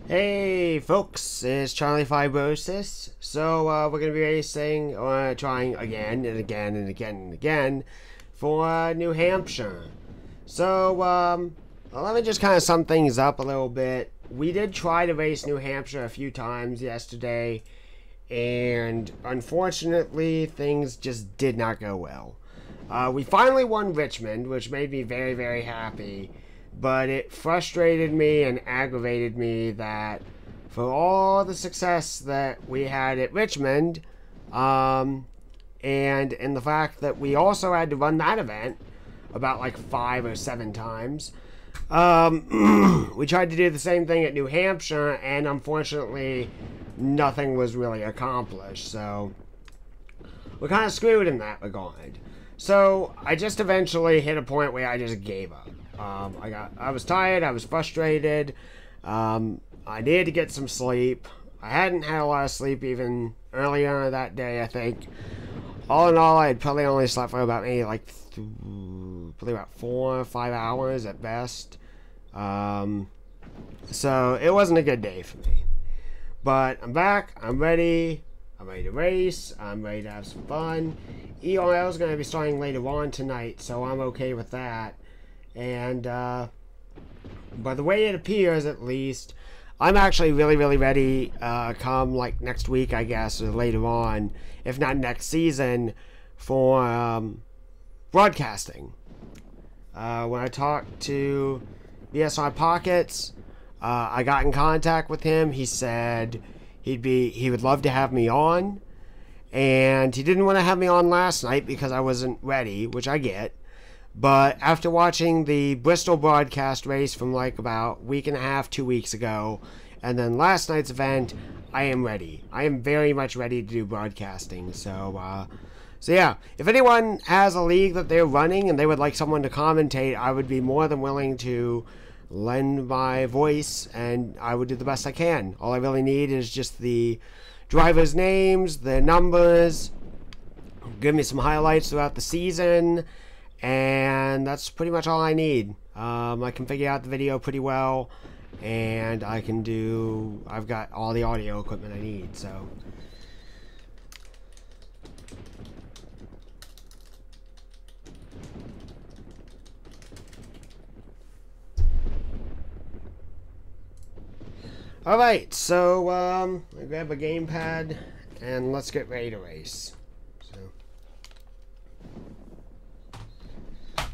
Hey folks, it's Charlie Fibrosis. So we're gonna be racing, trying again and again and again and again for New Hampshire. So let me just kind of sum things up a little bit. We did try to race New Hampshire a few times yesterday, and unfortunately things just did not go well. We finally won Richmond, which made me very, very happy. But it frustrated me and aggravated me that for all the success that we had at Richmond, and in the fact that we also had to run that event about like 5 or 7 times, we tried to do the same thing at New Hampshire, and unfortunately nothing was really accomplished. So we're kind of screwed in that regard. So I just eventually hit a point where I just gave up. I was tired, I was frustrated, I needed to get some sleep. I hadn't had a lot of sleep even earlier that day, I think. All in all, I had probably only slept for about maybe like probably about 4 or 5 hours at best. So it wasn't a good day for me. But I'm back, I'm ready to race, I'm ready to have some fun. EOL is going to be starting later on tonight, so I'm okay with that. And by the way it appears, at least, I'm actually really, really ready come like next week, I guess, or later on, if not next season, for broadcasting. When I talked to BSI Pockets, I got in contact with him. He said he would love to have me on, and he didn't want to have me on last night because I wasn't ready, which I get. But after watching the Bristol broadcast race from like about a week and a half, 2 weeks ago, and then last night's event, I am ready. I am very much ready to do broadcasting. So yeah, if anyone has a league that they're running and they would like someone to commentate, I would be more than willing to lend my voice, and I would do the best I can. All I really need is just the drivers' names, their numbers, give me some highlights throughout the season, and that's pretty much all I need. I can figure out the video pretty well, and I've got all the audio equipment I need, so. Alright, so, I grab a gamepad, and let's get ready to race.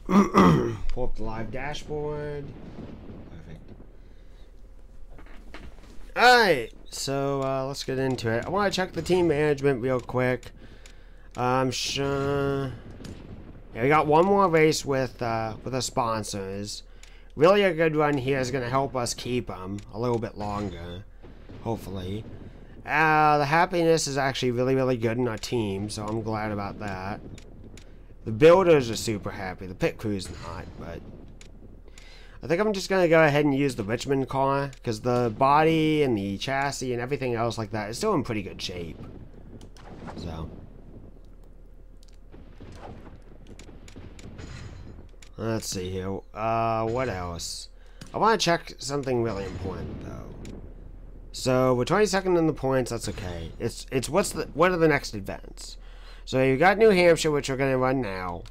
Pull up the live dashboard. Perfect. Alright, so let's get into it. I want to check the team management real quick. I'm sure. Yeah, we got one more race with our sponsors. Really a good run here is going to help us keep them a little bit longer, hopefully. The happiness is actually really, really good in our team, so I'm glad about that. The builders are super happy. The pit crew's not, but I think I'm just going to go ahead and use the Richmond car, because the body and the chassis and everything else like that is still in pretty good shape. So. Let's see here. What else? I want to check something really important, though. So, we're 22nd in the points. That's okay. It's what are the next events? So you got New Hampshire, which we're going to run now.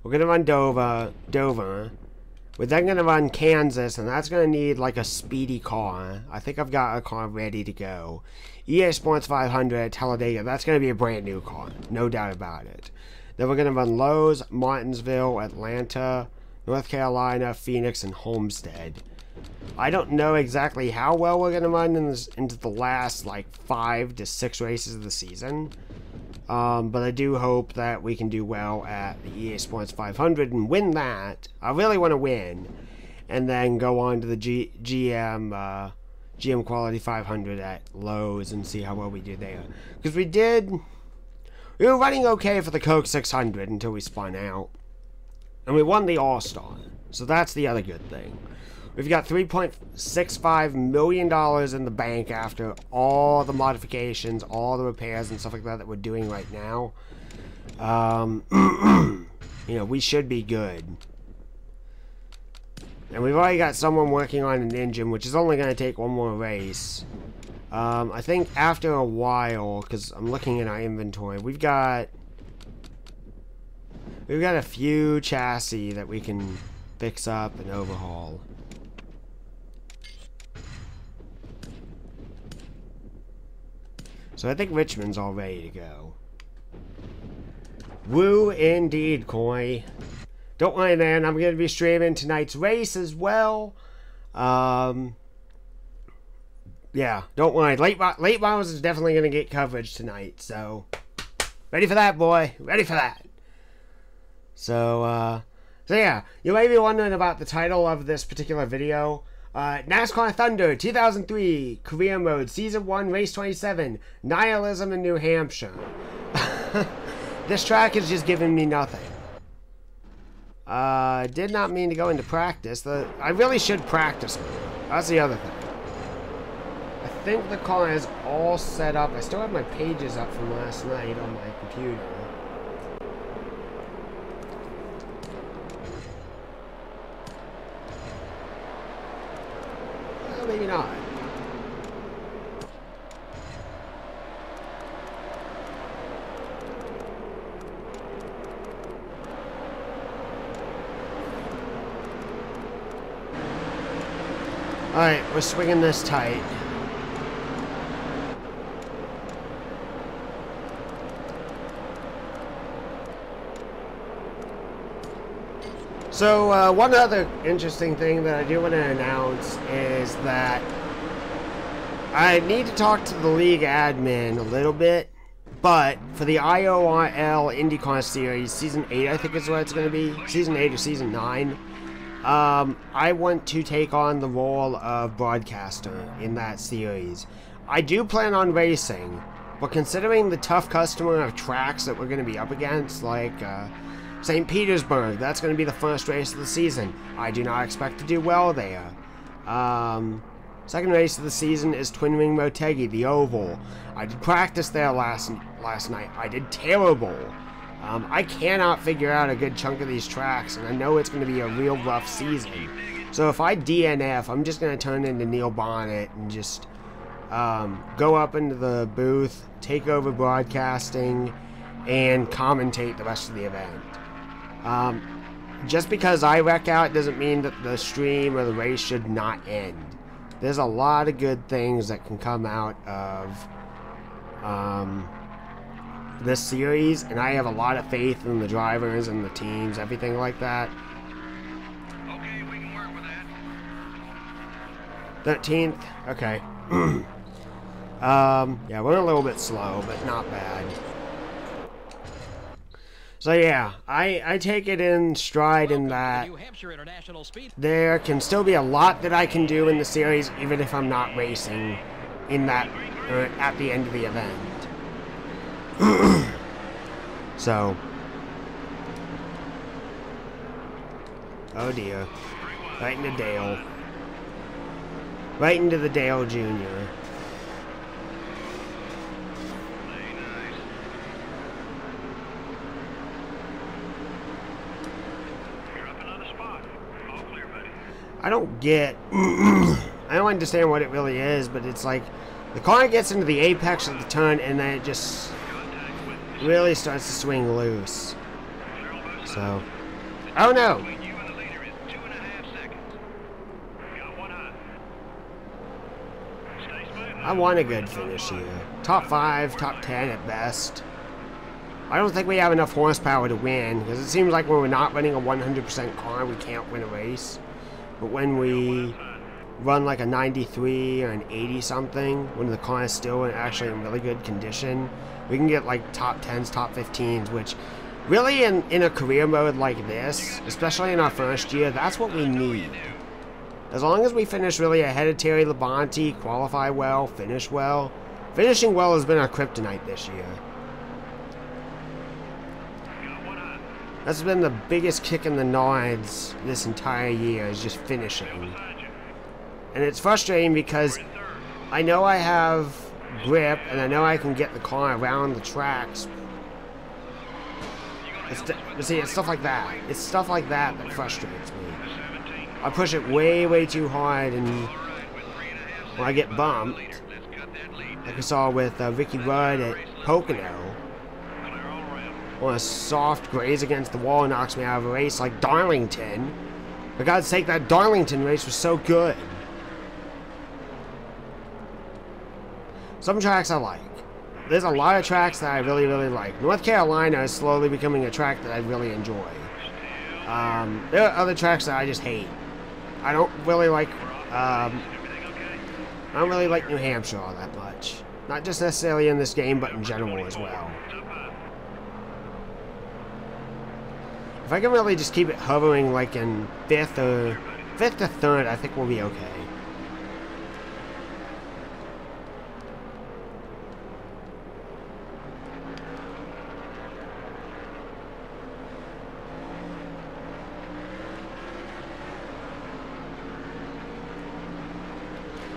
We're going to run Dover. We're then going to run Kansas, and that's going to need like a speedy car. I think I've got a car ready to go. EA Sports 500 at Talladega. That's going to be a brand new car. No doubt about it. Then we're going to run Lowe's, Martinsville, Atlanta, North Carolina, Phoenix, and Homestead. I don't know exactly how well we're going to run into the last like 5 to 6 races of the season. But I do hope that we can do well at the EA Sports 500 and win that. I really want to win. And then go on to the GM Quality 500 at Lowe's and see how well we do there. Because we were running okay for the Coke 600 until we spun out. And we won the All-Star. So that's the other good thing. We've got $3.65 million in the bank after all the modifications, all the repairs and stuff like that we're doing right now. You know, we should be good. And we've already got someone working on an engine, which is only going to take one more race. I think after a while, because I'm looking at our inventory, we've got a few chassis that we can fix up and overhaul. So I think Richmond's all ready to go. Woo indeed, Coy. Don't worry, man. I'm going to be streaming tonight's race as well. Yeah, don't worry. Late models is definitely going to get coverage tonight. So, ready for that, boy. Ready for that. So yeah. You may be wondering about the title of this particular video. NASCAR Thunder 2003 Career Mode Season 1 Race 27 Nihilism in New Hampshire. This track is just giving me nothing. Did not mean to go into practice. I really should practice more. That's the other thing. I think the car is all set up. I still have my pages up from last night on my computer. Well, maybe not. Alright, we're swinging this tight. So, one other interesting thing that I do want to announce is that I need to talk to the league admin a little bit, but for the IORL IndyCar Series, Season 8 I think is what it's going to be, Season 8 or Season 9, I want to take on the role of broadcaster in that series. I do plan on racing, but considering the tough customer of tracks that we're going to be up against, like St. Petersburg, that's going to be the first race of the season. I do not expect to do well there. Second race of the season is Twin Ring Motegi, the Oval. I did practice there last night. I did terrible. I cannot figure out a good chunk of these tracks, and I know it's going to be a real rough season. So if I DNF, I'm just going to turn into Neil Bonnet and just go up into the booth, take over broadcasting, and commentate the rest of the event. Just because I wreck out doesn't mean that the stream or the race should not end. There's a lot of good things that can come out of this series, and I have a lot of faith in the drivers and the teams, everything like that. Okay, we can work with that. 13th? Okay. Yeah, we're a little bit slow, but not bad. So yeah, I take it in stride in that there can still be a lot that I can do in the series, even if I'm not racing in that, or at the end of the event. So, oh dear, right into Dale, right into the Dale Jr. I don't get, I don't understand what it really is, but it's like the car gets into the apex of the turn and then it just really starts to swing loose. So, oh no! I want a good finish here. Top 5, top 10 at best. I don't think we have enough horsepower to win, because it seems like when we're not running a 100% car, we can't win a race. But when we run like a 93 or an 80 something, when the car is still actually in really good condition, we can get like top 10s, top 15s, which really in a career mode like this, especially in our first year, that's what we need. As long as we finish really ahead of Terry Labonte, qualify well, finish well. Finishing well has been our kryptonite this year. That's been the biggest kick in the nards this entire year, is just finishing. And it's frustrating because I know I have grip and I know I can get the car around the tracks. But see, it's stuff like that. It's stuff like that that frustrates me. I push it way, way too hard, and when I get bumped, like we saw with Ricky Rudd at Pocono, when a soft graze against the wall knocks me out of a race like Darlington. For God's sake, that Darlington race was so good. Some tracks I like. There's a lot of tracks that I really, really like. North Carolina is slowly becoming a track that I really enjoy. There are other tracks that I just hate. I don't really like New Hampshire all that much. Not just necessarily in this game, but in general as well. If I can really just keep it hovering like in 5th to 3rd, I think we'll be okay.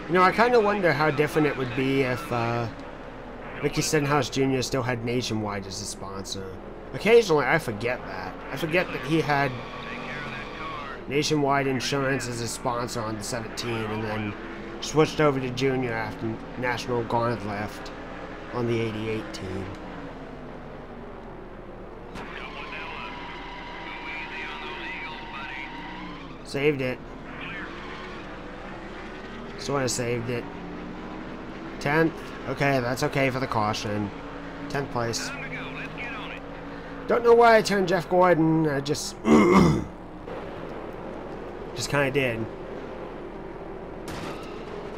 You know, I kind of wonder how different it would be if Ricky Stenhouse Jr. still had Nationwide as a sponsor. Occasionally, I forget that. I forget that he had Nationwide Insurance as a sponsor on the 17 and then switched over to Junior after National Guard left on the 88 team. Saved it. Sort of saved it. 10th. Okay, that's okay for the caution. 10th place. Don't know why I turned Jeff Gordon. I just kind of did.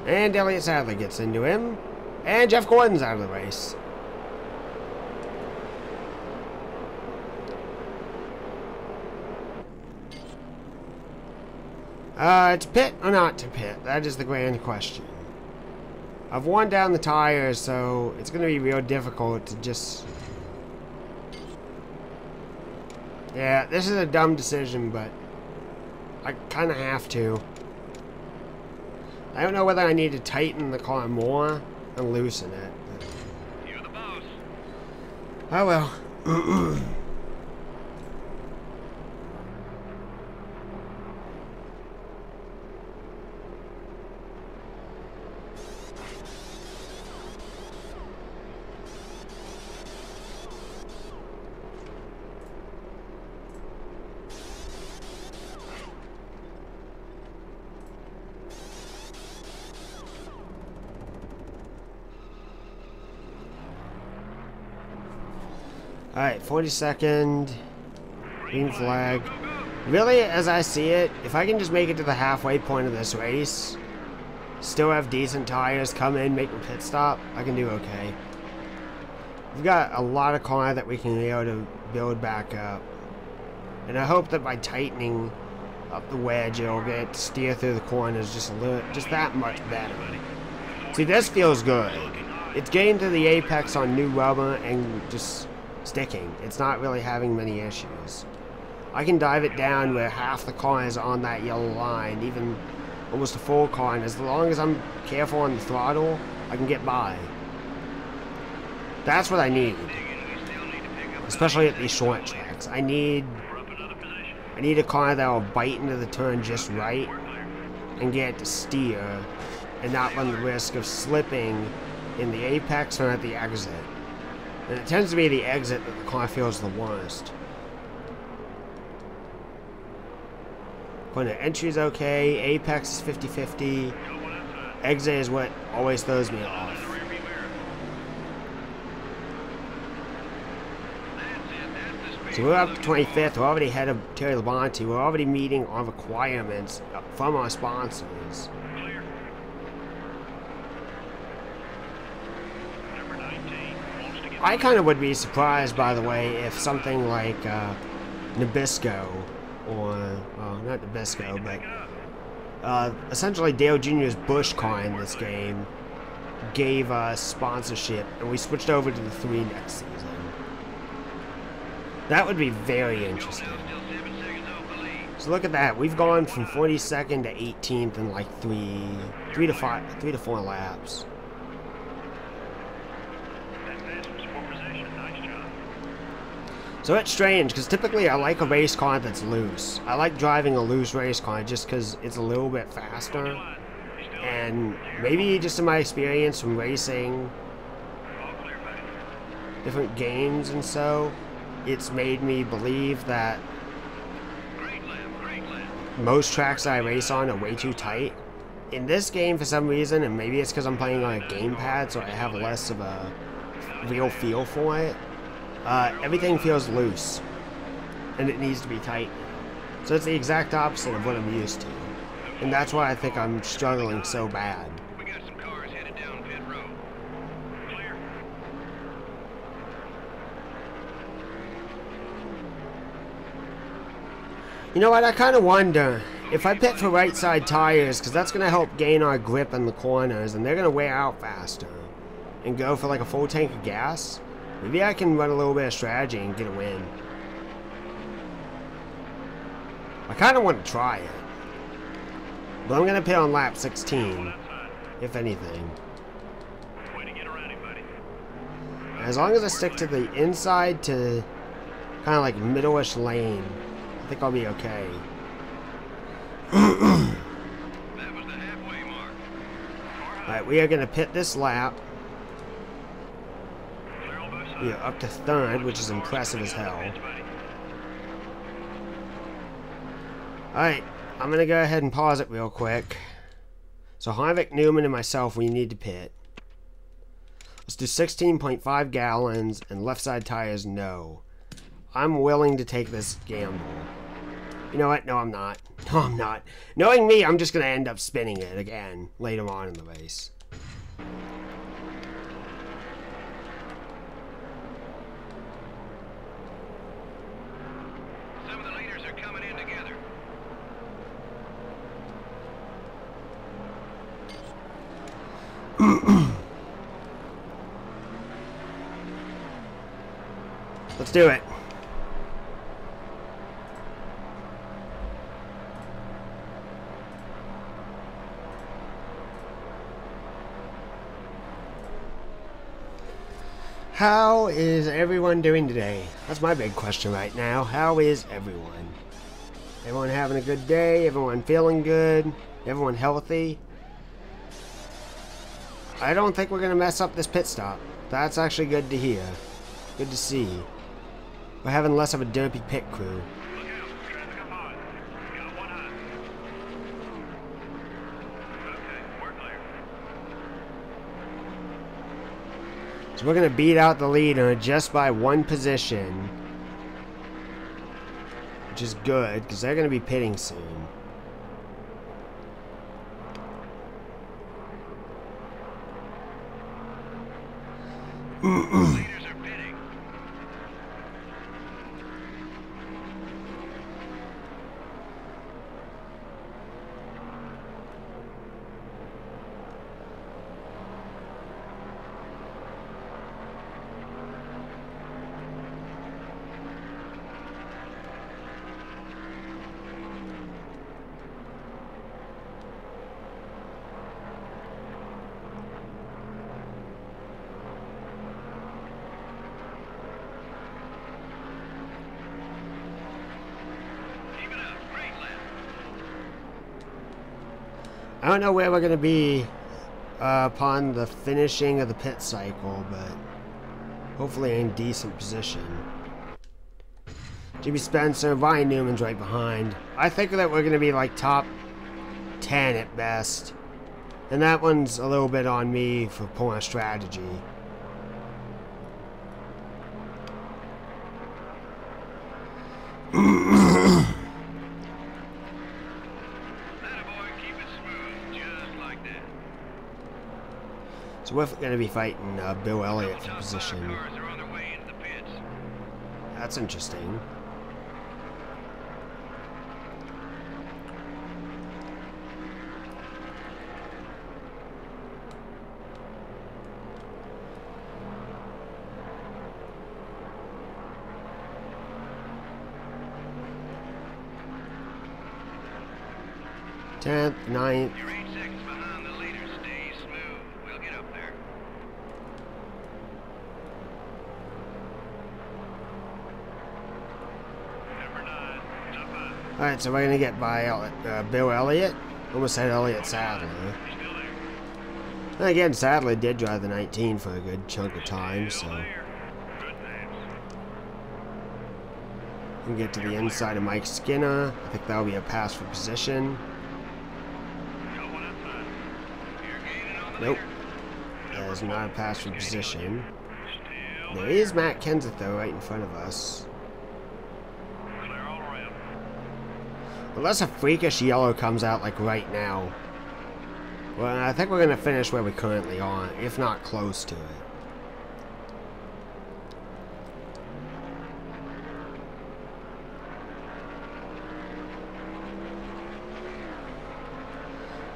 And Elliott Sadler gets into him. And Jeff Gordon's out of the race. To pit or not to pit? That is the grand question. I've worn down the tires, so it's going to be real difficult to just... Yeah, this is a dumb decision, but I kind of have to. I don't know whether I need to tighten the car more and loosen it. You're the boss. Oh well. Alright, 42nd. Green flag. Really, as I see it, if I can just make it to the halfway point of this race, still have decent tires, come in, make a pit stop, I can do okay. We've got a lot of car that we can be able to build back up. And I hope that by tightening up the wedge, it'll get to steer through the corners just that much better. See, this feels good. It's getting to the apex on new rubber and just sticking. It's not really having many issues. I can dive it down where half the car is on that yellow line, even almost a full car, and as long as I'm careful on the throttle, I can get by. That's what I need. Especially at these short tracks. I need a car that will bite into the turn just right and get it to steer and not run the risk of slipping in the apex or at the exit. And it tends to be the exit that the car feels the worst. When the entry's okay, apex is 50-50, exit is what always throws me off. So we're up to 25th, we're already ahead of Terry Labonte, we're already meeting our requirements from our sponsors. I kind of would be surprised, by the way, if something like Nabisco, or, well, not Nabisco, but essentially Dale Jr.'s Busch car in this game gave us sponsorship, and we switched over to the 3 next season. That would be very interesting. So look at that, we've gone from 42nd to 18th in like 3 to 4 laps. So it's strange, because typically I like a race car that's loose. I like driving a loose race car just because it's a little bit faster. And maybe just in my experience from racing different games and so, it's made me believe that most tracks I race on are way too tight. In this game, for some reason, and maybe it's because I'm playing on a gamepad, so I have less of a real feel for it, everything feels loose, and it needs to be tight. So it's the exact opposite of what I'm used to, and that's why I think I'm struggling so bad. We got some cars headed down pit road. Clear. You know what, I kind of wonder if I pit for right side tires, because that's going to help gain our grip in the corners, and they're going to wear out faster, and go for like a full tank of gas. Maybe I can run a little bit of strategy and get a win. I kind of want to try it. But I'm going to pit on lap 16, if anything. Way to get around him, buddy. As long as I stick to the inside to kind of like middle-ish lane, I think I'll be okay. That was the halfway mark. Alright, we are going to pit this lap. Clear on both sides. We are up to third, which is impressive as hell. Alright, I'm going to go ahead and pause it real quick. So Harvick, Newman, and myself, we need to pit. Let's do 16.5 gallons and left side tires, no. I'm willing to take this gamble. You know what? No, I'm not. No, I'm not. Knowing me, I'm just going to end up spinning it again later on in the race. Some of the leaders are coming in together. Let's do it. How is everyone doing today? That's my big question right now. How is everyone? Everyone having a good day? Everyone feeling good? Everyone healthy? I don't think we're going to mess up this pit stop. That's actually good to hear. Good to see. We're having less of a derpy pit crew. Look out, traffic up high. Got one high. Okay, we're clear. So we're going to beat out the leader just by one position. Which is good, because they're going to be pitting soon. Leaders are pitting. Keep it up. Great lap. I don't know where we're going to be upon the finishing of the pit cycle, but hopefully in decent position. Jimmy Spencer, Ryan Newman's right behind. I think that we're going to be like top 10 at best. And that one's a little bit on me for poor strategy. Attaboy, keep it smooth, just like that. So we're going to be fighting Bill Elliott for Top position. five cars are on their way into the pits. That's interesting. Tenth, ninth. You're 8 seconds behind the leaders. Stay smooth. We'll get up there. Alright, so we're going to get by Bill Elliott. Almost said Elliott Sadler. And again, Sadler did drive the 19 for a good chunk of time, so. We can get to the inside of Mike Skinner. I think that'll be a pass for position. Nope. That is not a pass for position. There is Matt Kenseth, though, right in front of us. Unless a freakish yellow comes out, like, right now. Well, I think we're going to finish where we currently are, if not close to it.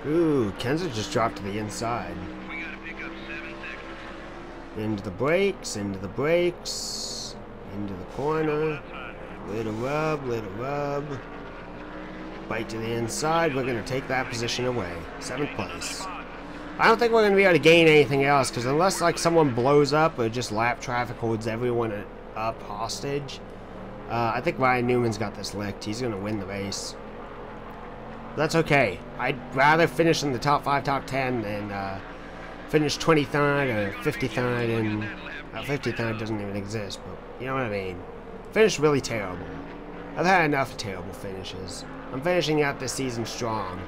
Ooh, Kenseth just dropped to the inside. We gotta pick up 7 seconds. Into the brakes, into the brakes, into the corner. Little rub, little rub. Bite to the inside. We're going to take that position away. 7th place. I don't think we're going to be able to gain anything else, because unless like someone blows up or just lap traffic holds everyone up hostage, I think Ryan Newman's got this licked. He's going to win the race. That's okay. I'd rather finish in the top 5, top 10 than finish 23rd or 53rd, and 53rd doesn't even exist, but you know what I mean. Finish really terrible. I've had enough of terrible finishes. I'm finishing out this season strong.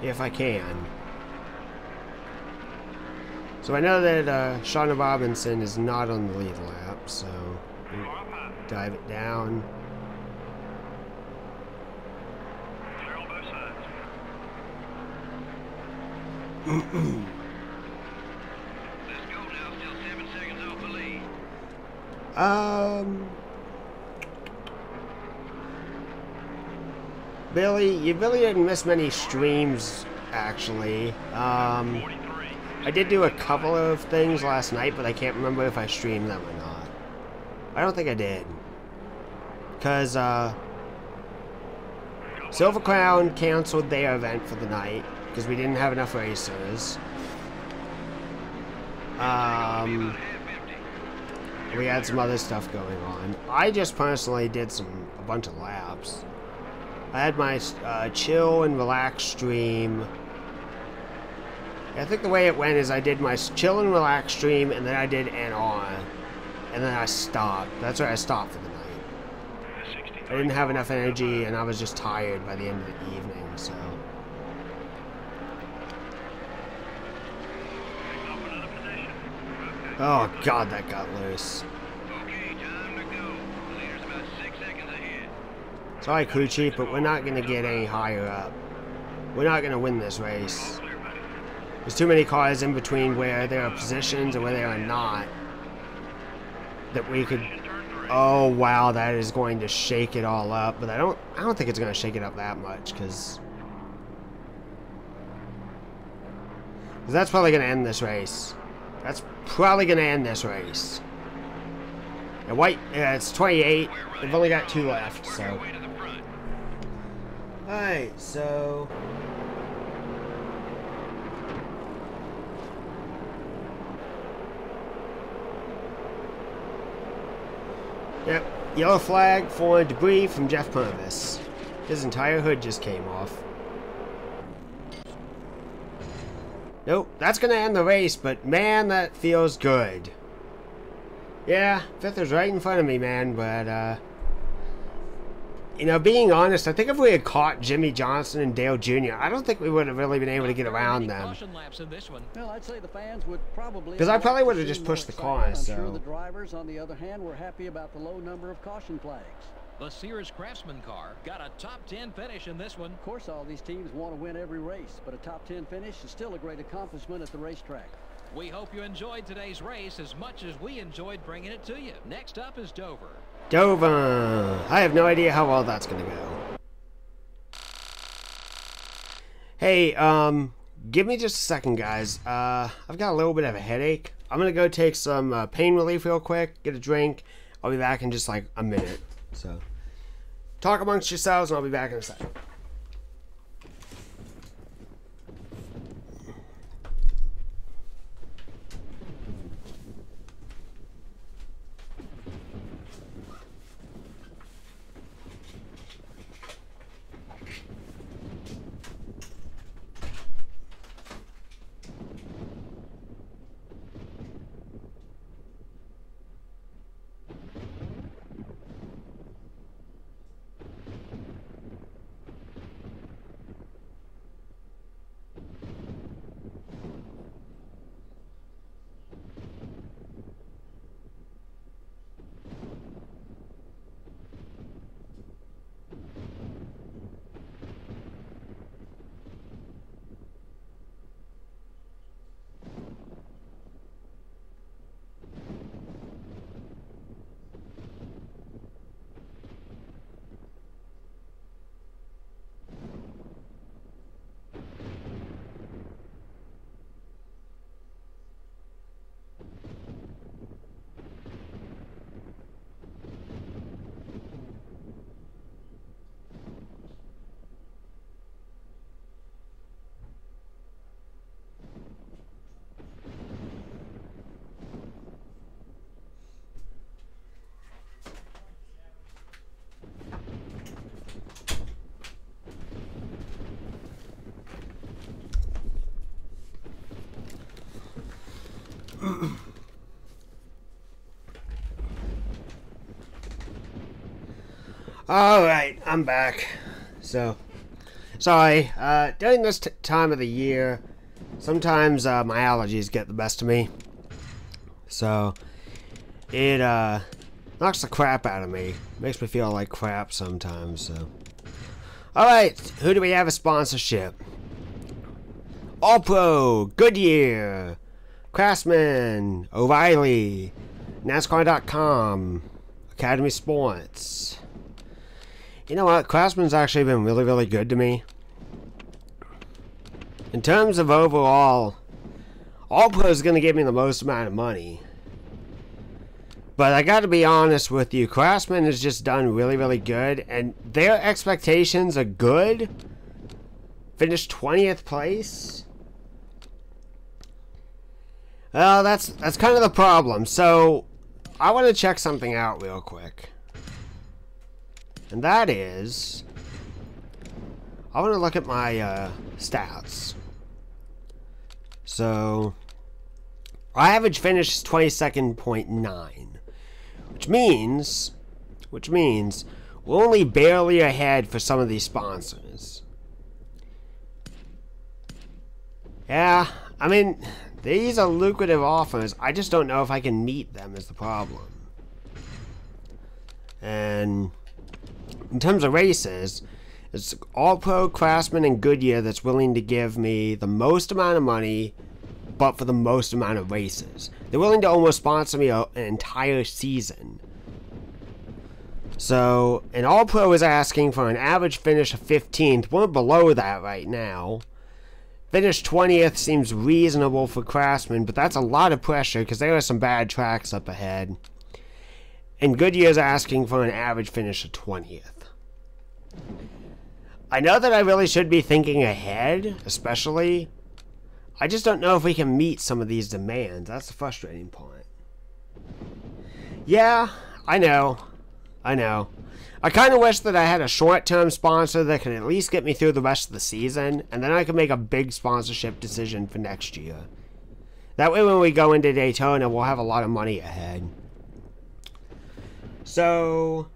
If I can. So I know that Shauna Robinson is not on the lead lap, so dive it down. Let's go now, still 7 seconds off the lead. Billy, you really didn't miss many streams, actually. I did do a couple of things last night, but I can't remember if I streamed them or not. I don't think I did. Because, Silver Crown canceled their event for the night, because we didn't have enough racers. We had some other stuff going on. I just personally did a bunch of laps. I had my chill and relax stream. I think the way it went is I did my chill and relax stream, and then I did an on, and then I stopped. That's where I stopped for the night. I didn't have enough energy, and I was just tired by the end of the evening, so. Oh God, that got loose. Okay, time to go. The leader's about 6 seconds ahead. Sorry, crew chief, but we're not going to get any higher up. We're not going to win this race. There's too many cars in between where there are positions and where there are not. That we could... Oh, wow, that is going to shake it all up. But I don't think it's going to shake it up that much, because... that's probably going to end this race. That's probably going to end this race. And white, it's 28. They've only got 2 left, so... Alright, so... Yep, yellow flag for debris from Jeff Purvis. His entire hood just came off. Nope, that's gonna end the race, but man, that feels good. Yeah, 5th is right in front of me, man, but, you know, being honest, I think if we had caught Jimmy Johnson and Dale Jr., I don't think we would have really been able to get around them. Well, I'd say the fans would probably... because I probably would have just pushed the car, so... I'm sure the drivers, on the other hand, were happy about the low number of caution flags. The Sears Craftsman car got a top 10 finish in this one. Of course, all these teams want to win every race, but a top 10 finish is still a great accomplishment at the racetrack. We hope you enjoyed today's race as much as we enjoyed bringing it to you. Next up is Dover. Dover. I have no idea how well that's gonna go. Hey, give me just a second, guys. I've got a little bit of a headache. I'm gonna go take some pain relief real quick, get a drink. I'll be back in just like a minute. So, talk amongst yourselves, and I'll be back in a second. Alright, I'm back. So, sorry, during this time of the year, sometimes my allergies get the best of me. So, it knocks the crap out of me. Makes me feel like crap sometimes, so. Alright, who do we have a sponsorship? All Pro, Goodyear, Craftsman, O'Reilly, NASCAR.com, Academy Sports. You know what? Craftsman's actually been really, really good to me. In terms of overall, All Pro is going to give me the most amount of money. But I got to be honest with you, Craftsman has just done really, really good, and their expectations are good. Finished 20th place. Well, that's kind of the problem. So, I want to check something out real quick. And that is, I want to look at my stats. So, our average finish is 22.9, which means we're only barely ahead for some of these sponsors. Yeah, I mean, these are lucrative offers. I just don't know if I can meet them is the problem. And in terms of races, it's All Pro, Craftsman, and Goodyear that's willing to give me the most amount of money, but for the most amount of races. They're willing to almost sponsor me an entire season. So, and All Pro is asking for an average finish of 15th. We're below that right now. Finish 20th seems reasonable for Craftsman, but that's a lot of pressure because there are some bad tracks up ahead. And Goodyear's asking for an average finish of 20th. I know that I really should be thinking ahead, especially. I just don't know if we can meet some of these demands. That's the frustrating part. Yeah, I know. I kind of wish that I had a short-term sponsor that could at least get me through the rest of the season, and then I could make a big sponsorship decision for next year. That way when we go into Daytona, we'll have a lot of money ahead. So,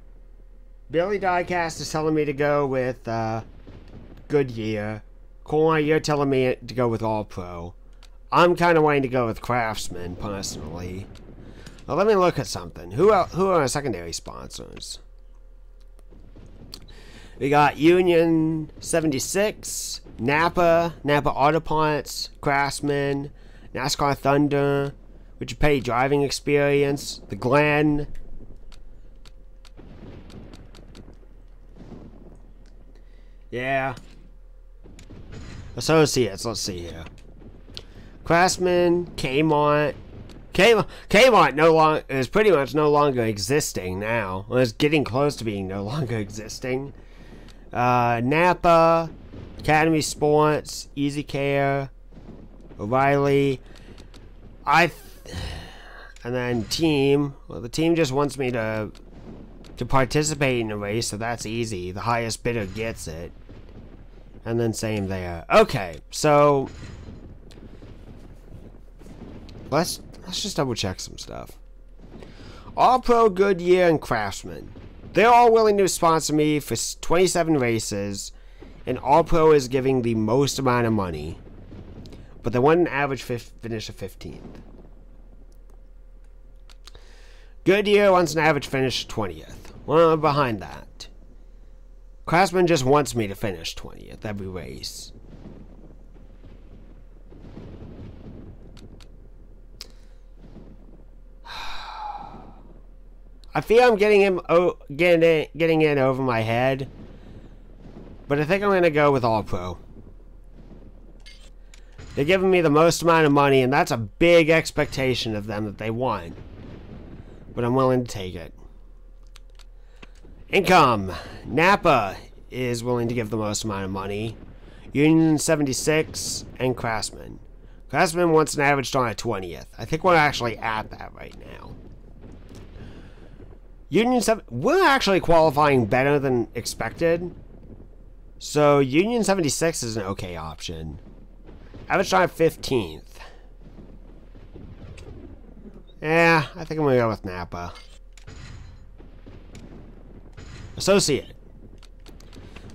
Billy Diecast is telling me to go with Goodyear. Corey, you're telling me to go with All Pro. I'm kind of wanting to go with Craftsman, personally. Well, let me look at something. Who are our secondary sponsors? We got Union 76, Napa Auto Parts, Craftsman, NASCAR Thunder, Richard Petty Driving Experience, The Glen. Yeah. Associates, let's see here. Craftsman, Kmart. Kmart is pretty much no longer existing now. Well, it's getting close to being no longer existing. Napa, Academy Sports, Easy Care, O'Reilly. And then team. Well, the team just wants me to participate in a race, so that's easy. The highest bidder gets it. And then same there. Okay, so let's just double check some stuff. All Pro, Goodyear, and Craftsman. They're all willing to sponsor me for 27 races, and All Pro is giving the most amount of money. But they want an average finish of 15th. Goodyear wants an average finish of 20th. Well, behind that. Craftsman just wants me to finish 20th every race. I feel I'm getting in over my head, but I think I'm going to go with All Pro. They're giving me the most amount of money, and that's a big expectation of them that they want. But I'm willing to take it. Income. Napa is willing to give the most amount of money. Union 76 and Craftsman. Craftsman wants an average start at 20th. I think we're actually at that right now. We're actually qualifying better than expected. So Union 76 is an okay option. Average start at 15th. Yeah, I think I'm gonna go with Napa. Associate.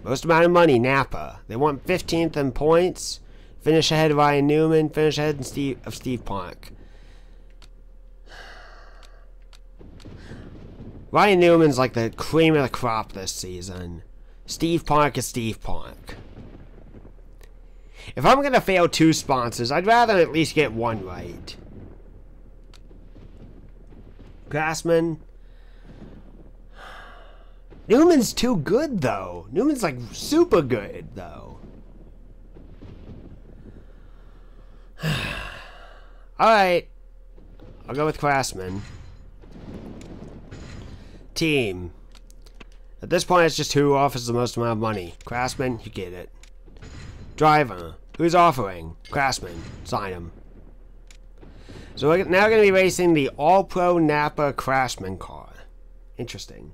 Most amount of money, Napa. They want 15th in points. Finish ahead of Ryan Newman. Finish ahead of Steve Park. Ryan Newman's like the cream of the crop this season. Steve Park is Steve Park. If I'm gonna fail 2 sponsors, I'd rather at least get 1 right. Grassman. Newman's too good, though. Newman's, like, super good, though. Alright. I'll go with Craftsman. Team. At this point, it's just who offers the most amount of money. Craftsman, you get it. Driver. Who's offering? Craftsman. Sign him. So we're now going to be racing the All-Pro Napa Craftsman car. Interesting.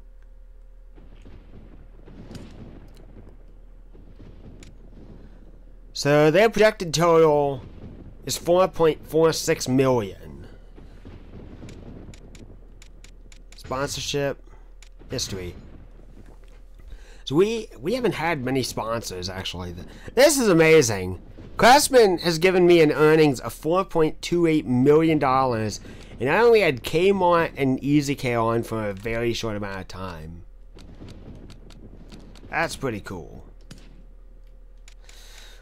So their projected total is 4.46 million. Sponsorship history. So we haven't had many sponsors actually. This is amazing. Craftsman has given me an earnings of $4.28 million, and I only had Kmart and EasyCare on for a very short amount of time. That's pretty cool.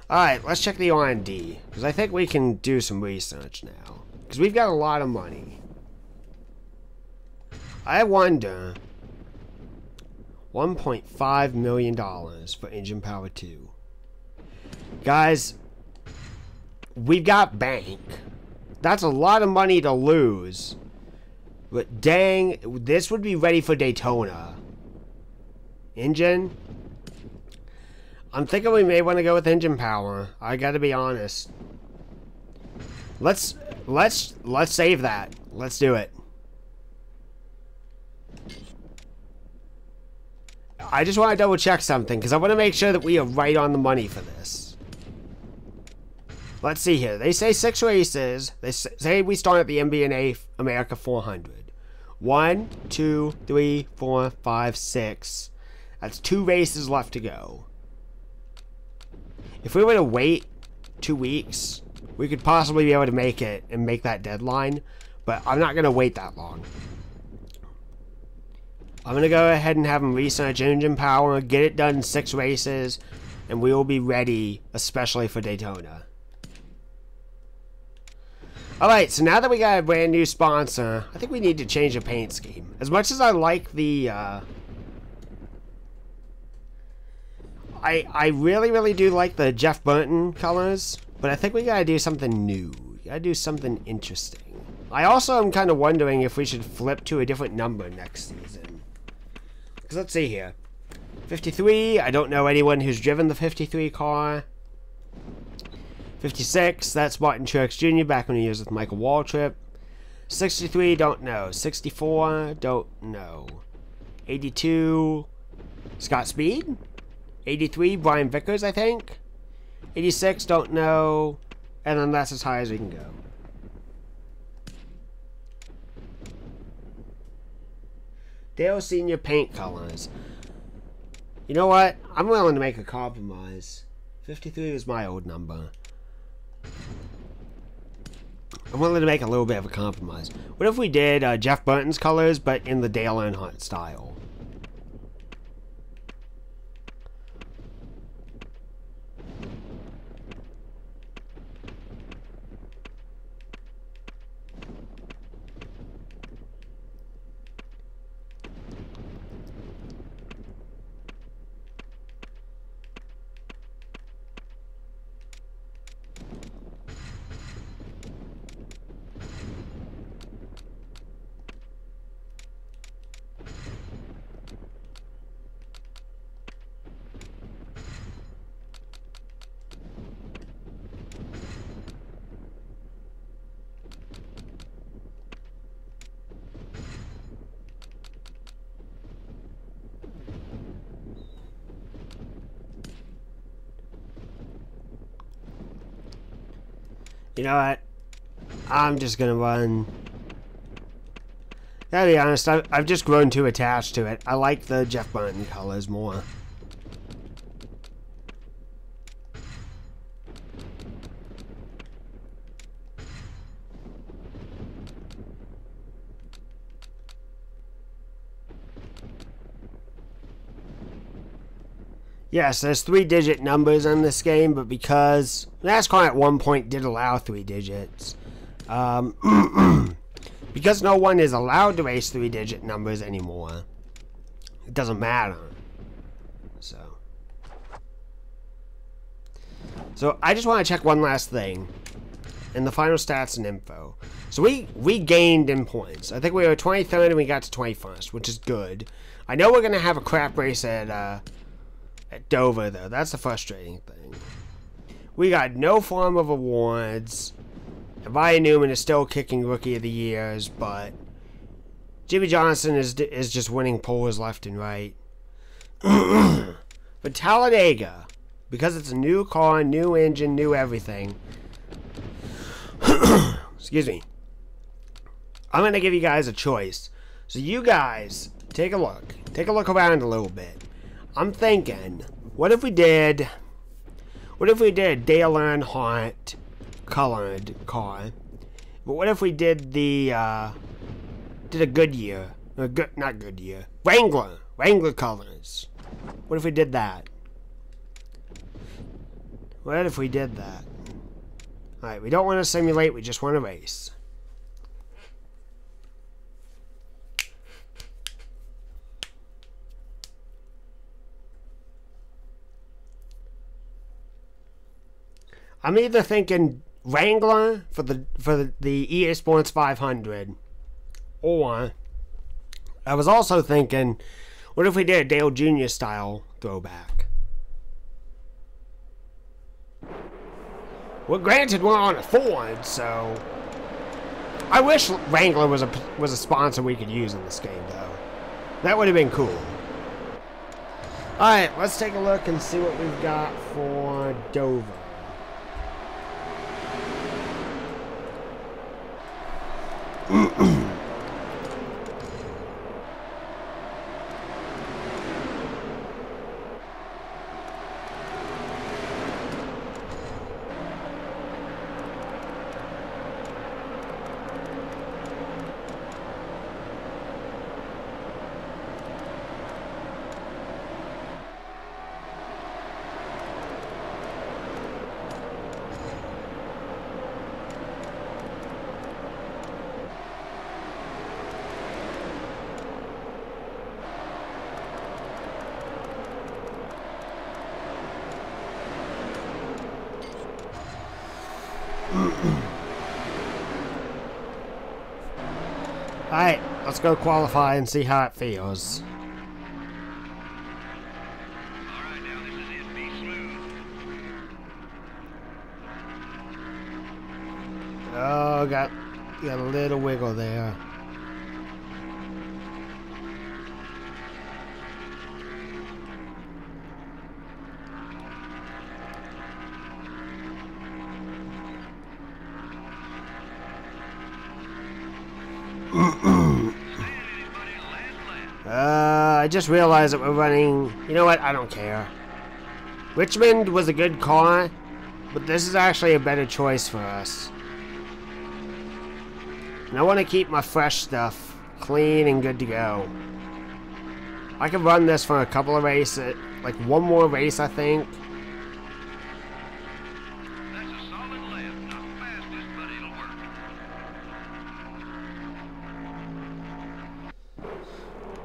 Alright, let's check the R&D, because I think we can do some research now. Because we've got a lot of money. I wonder... $1.5 million for Engine Power 2. Guys, we've got bank. That's a lot of money to lose. But dang, this would be ready for Daytona. Engine... I'm thinking we may want to go with engine power. I gotta be honest. Let's save that. Let's do it. I just want to double check something because I want to make sure that we are right on the money for this. Let's see here. They say 6 races. They say we start at the MBNA America 400. 1, 2, 3, 4, 5, 6. That's 2 races left to go. If we were to wait 2 weeks, we could possibly be able to make it and make that deadline, but I'm not going to wait that long. I'm going to go ahead and have them research engine power, get it done in 6 races, and we will be ready, especially for Daytona. Alright, so now that we got a brand new sponsor, I think we need to change the paint scheme. As much as I like the... I really do like the Jeff Burton colors, but I think we gotta do something new. We gotta do something interesting. I also am kind of wondering if we should flip to a different number next season. Because let's see here. 53, I don't know anyone who's driven the 53 car. 56, that's Martin Truex Jr. back when he was with Michael Waltrip. 63, don't know. 64, don't know. 82, Scott Speed? 83, Brian Vickers, I think. 86, don't know. And then that's as high as we can go. Dale Senior paint colors. You know what? I'm willing to make a compromise. 53 is my old number. I'm willing to make a little bit of a compromise. What if we did Jeff Burton's colors, but in the Dale Earnhardt style? You know what? I'm just gonna run Gotta be honest, I've just grown too attached to it. I like the Jeff Burton colors more. Yes, there's 3-digit numbers in this game, but because NASCAR at one point did allow 3 digits, because no one is allowed to race 3-digit numbers anymore, it doesn't matter. So I just want to check one last thing in the final stats and info. So we gained in points. I think we were 23rd and we got to 21st, which is good. I know we're gonna have a crap race at Dover though. That's the frustrating thing. We got no form of awards. Ryan Newman is still kicking Rookie of the Years, but Jimmy Johnson is just winning polls left and right. But Talladega, because it's a new car, new engine, new everything. Excuse me. I'm going to give you guys a choice. So you guys, take a look. Take a look around a little bit. I'm thinking, what if we did a Dale Earnhardt colored car? But what if we did did a Goodyear, not Goodyear, Wrangler colors? What if we did that? What if we did that? Alright, we don't want to simulate, we just want to race. I'm either thinking Wrangler for the EA Sports 500, or I was also thinking, what if we did a Dale Jr. style throwback? Well, granted, we're on a Ford, so I wish Wrangler was a sponsor we could use in this game, though. That would have been cool. All right, let's take a look and see what we've got for Dover. Alright, let's go qualify and see how it feels. Alright, now this is it. Be smooth. Oh, got a little wiggle there. I just realized that we're running... You know what? I don't care. Richmond was a good car, but this is actually a better choice for us. And I want to keep my fresh stuff clean and good to go. I can run this for a couple of races, like one more race, I think. That's a solid left. Not fastest, but it'll work.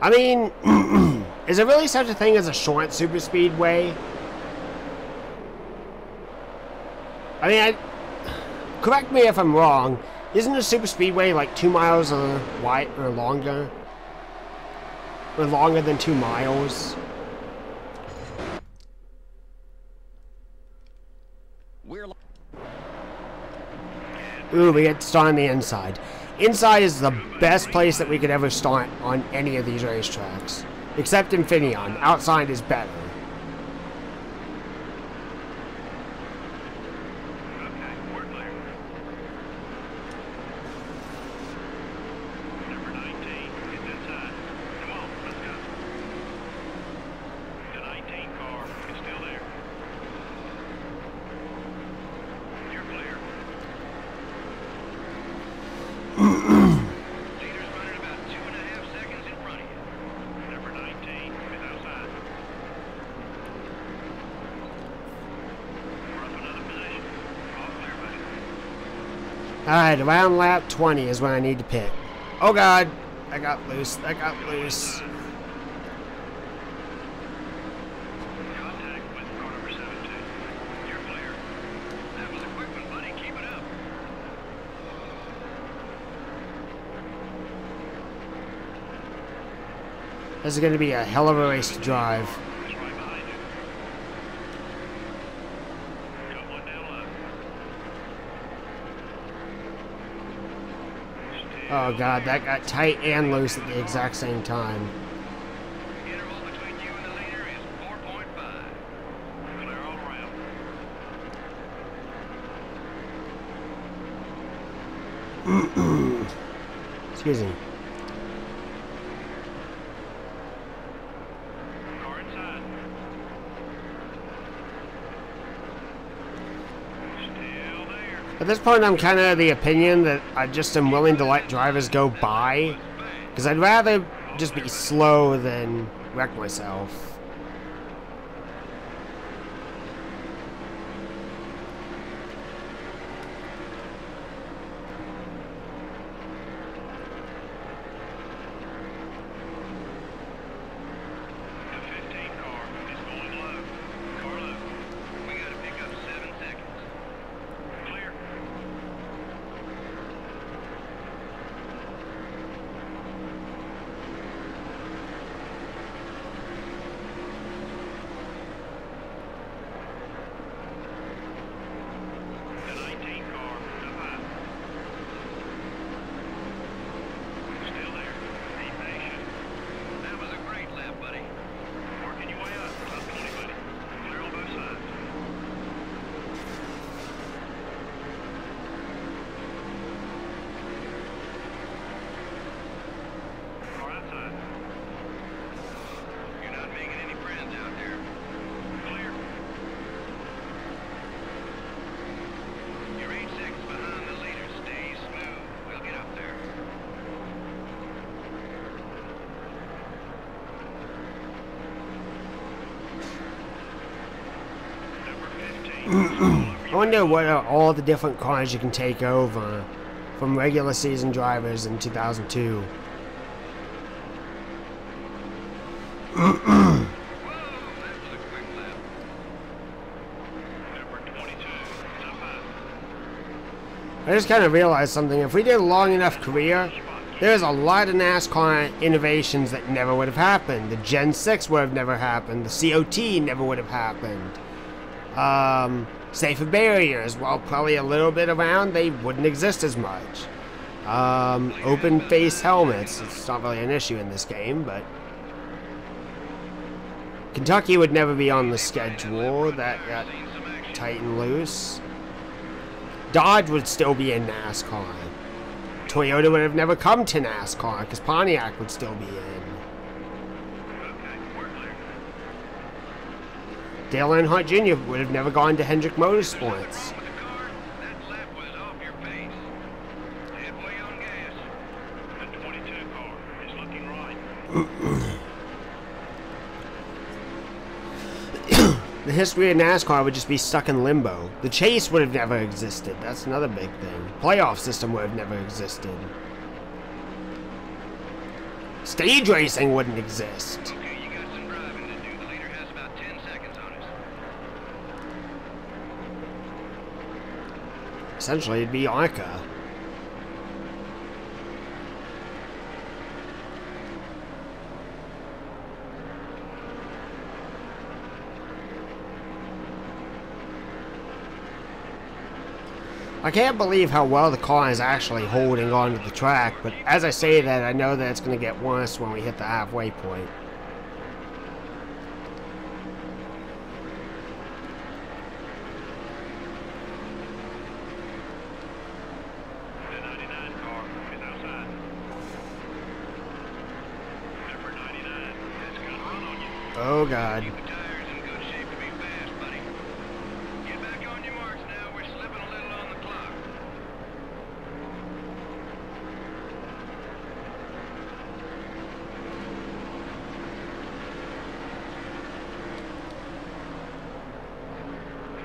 I mean, is there really such a thing as a short super speedway? I mean, correct me if I'm wrong. Isn't a super speedway like 2 miles wide or longer? Or longer than 2 miles? Ooh, we get to start on the inside. Inside is the best place that we could ever start on any of these racetracks. Except Infineon. Outside is better. Okay, we're clear. Number 19. Alright, around lap 20 is when I need to pit. Oh god! I got loose. I got loose. Contact with car number 17. You're clear. That was a quick one, buddy. Keep it up. This is going to be a hell of a race to drive. It's right behind you. Got one down left. Oh god, that got tight and loose at the exact same time. Interval between you and the leader is 4.5. Clear all around. Excuse me. Car inside. Still there. At this point, I'm kind of of the opinion that I just am willing to let drivers go by, because I'd rather just be slow than wreck myself. The 15 car is going low. Car low. We got to pick up 7 seconds. Clear. The 19 car up high. Still there. Be patient. That was a great lap, buddy. Working your way up. Top 20, buddy. Clear on both sides. Car outside. You're not making any friends out there. Clear. You're 8 seconds behind the leader. Stay smooth. We'll get up there. Number 15. I wonder what are all the different cars you can take over from regular season drivers in 2002. Whoa, that was a quick lap. Number 22. Up high. I just kind of realized something. If we did a long enough career, there's a lot of NASCAR innovations that never would have happened. The Gen 6 would have never happened. The COT never would have happened. Safer barriers, while probably a little bit around, they wouldn't exist as much. Open face helmets, it's not really an issue in this game, but Kentucky would never be on the schedule. That got tight and loose. Dodge would still be in NASCAR. Toyota would have never come to NASCAR because Pontiac would still be in. Okay, we're clear. Dale Earnhardt Jr. would have never gone to Hendrick Motorsports. Wrong with the car? That lap was off your pace. Halfway on gas. The 22 car is looking right. The history of NASCAR would just be stuck in limbo. The chase would have never existed. That's another big thing. Playoff system would have never existed. Stage racing wouldn't exist. Okay, you got some driving to do. The leader has about 10 seconds on us. Essentially, it'd be ARCA. I can't believe how well the car is actually holding onto the track, but as I say that, I know that it's going to get worse when we hit the halfway point. The 99 car is outside. Number 99 has got a run on you. Oh god. Keep the tires in good shape to be fast, buddy. Get back on your marks now. We're slipping a little on the clock.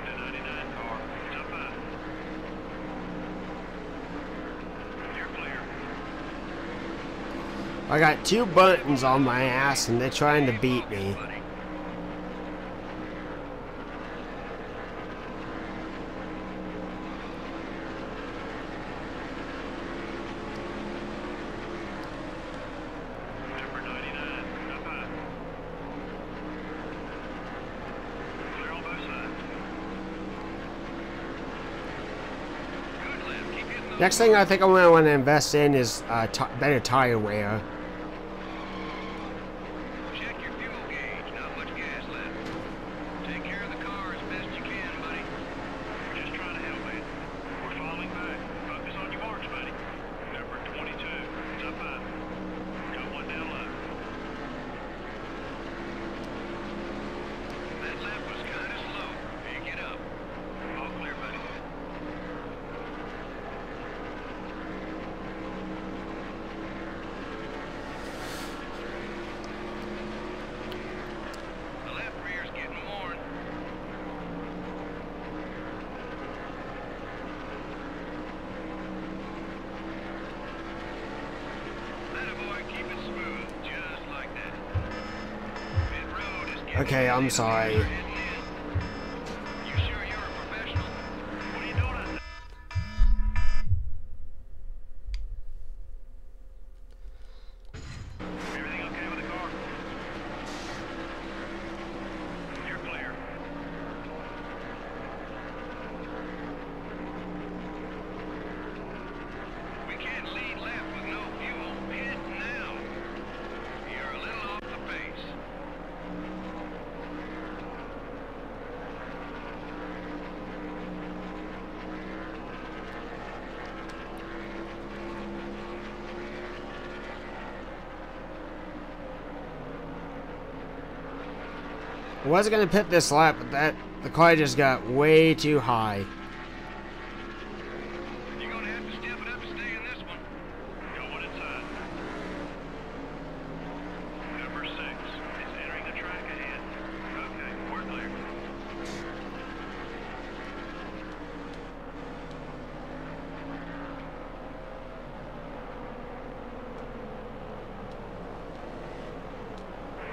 The 99 car is up high. I got 2 buttons on my ass and they're trying to beat me. Number 99, Napa. Clear on both sides. Good left, keep hitting the Next thing I think I'm going to want to invest in is better tire wear. check your fuel gauge, not much gas left. Take care of the car as best you can, buddy. We're just trying to help, man. We're falling back. Focus on your marks, buddy. Number 22, it's up high. Got one down low. That lap was kind of slow. You get up. All clear, buddy. The left rear's getting worn. Atta boy, keep it smooth, just like that. Pit road is getting Okay, I'm busy. sorry. You're heading in. You sure you're a professional? What are you doing out there? Everything okay with the car? You're clear. We can't lead left with no fuel. Hit now. You're a little off the pace. I wasn't going to pit this lap, but the car just got way too high. You're gonna have to step it up and stay in this one. Got one inside. Number 6. It's entering the track ahead. Okay, we're clear.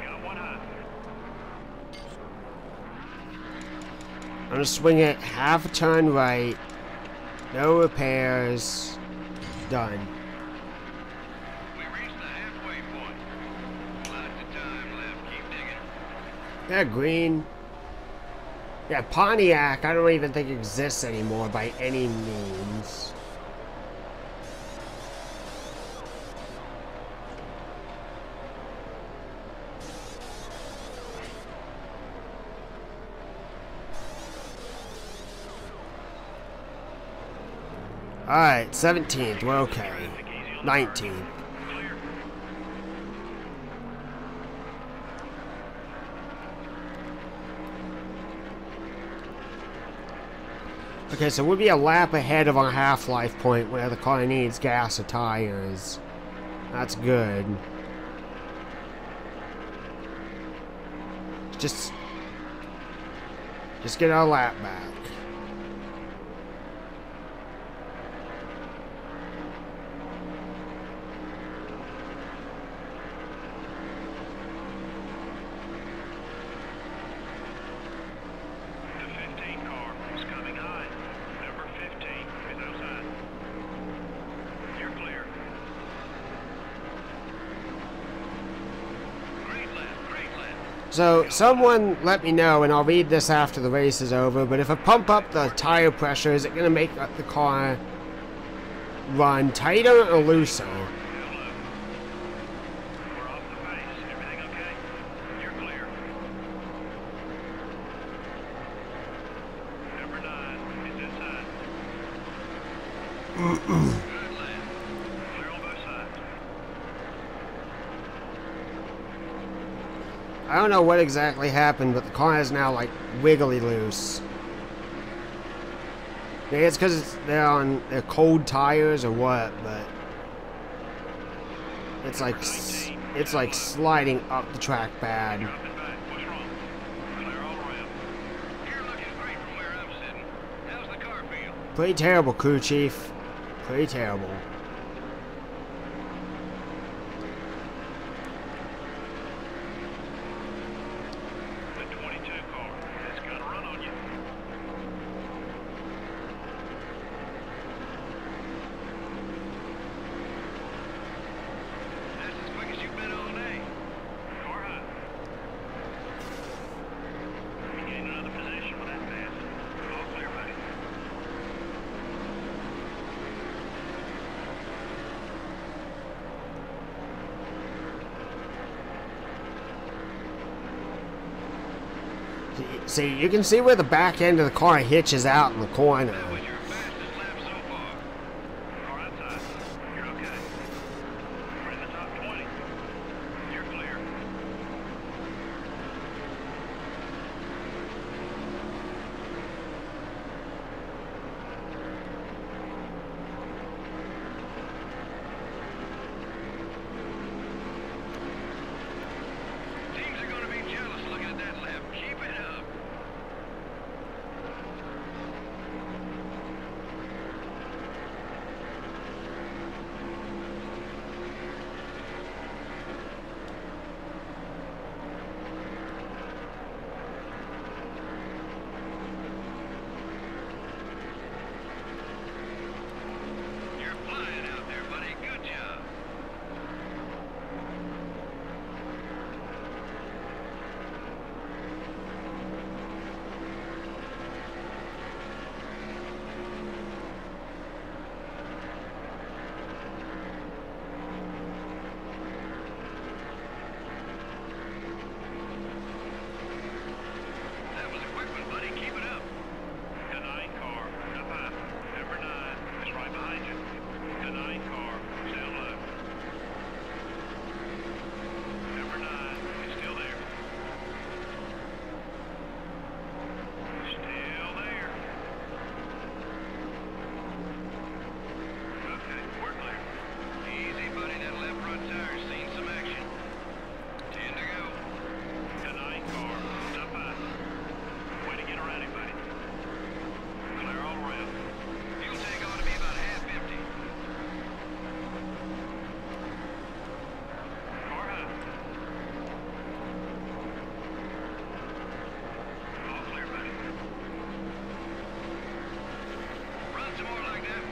Got one high. I'm going to swing it half a turn right. No repairs. Done. We reached the halfway point. Lots of time left. Keep digging. Yeah, green. Yeah, Pontiac, I don't even think exists anymore by any means. Alright, 17th, we're okay. 19th. Clear. Okay, so we'll be a lap ahead of our half-life point where the car needs gas or tires. That's good. Just get our lap back. The 15 car is coming high. Number 15 is outside. You're clear. Great lap, great lap. So, someone let me know, and I'll read this after the race is over, but if I pump up the tire pressure, is it going to make the car run tighter or looser? Hello. We're off the pace. Everything okay? You're clear. Number 9 is inside. Good lap. Clear on both sides. I don't know what exactly happened, but the car is now, like, wiggly loose. Maybe it's because they're on their cold tires or what, but it's like sliding up the track bad. Dropping back. What's wrong? Clear all around. You're looking great from where I'm sitting. How's the car feel? Pretty terrible, crew chief. Pretty terrible. See, you can see where the back end of the car hitches out in the corner. That was your fastest lap so far. Car outside. You're okay. We're in the top 20. You're clear. Teams are going to be jealous looking at that lap. Keep it up. You're flying out there, buddy. Good job. That was a quick one, buddy. Keep it up. The 9 car, up high. Number 9 is right behind you. The 9 car, down low. Number 9 is still there. Still there. Okay, we're clear. Easy, buddy. That left front tire's seen some action. 10 to go. The 9 car, up high. Way to get around him, buddy. Clear all around. Fuel tank ought to be about half empty. Car high. All clear, buddy. Run some more like that.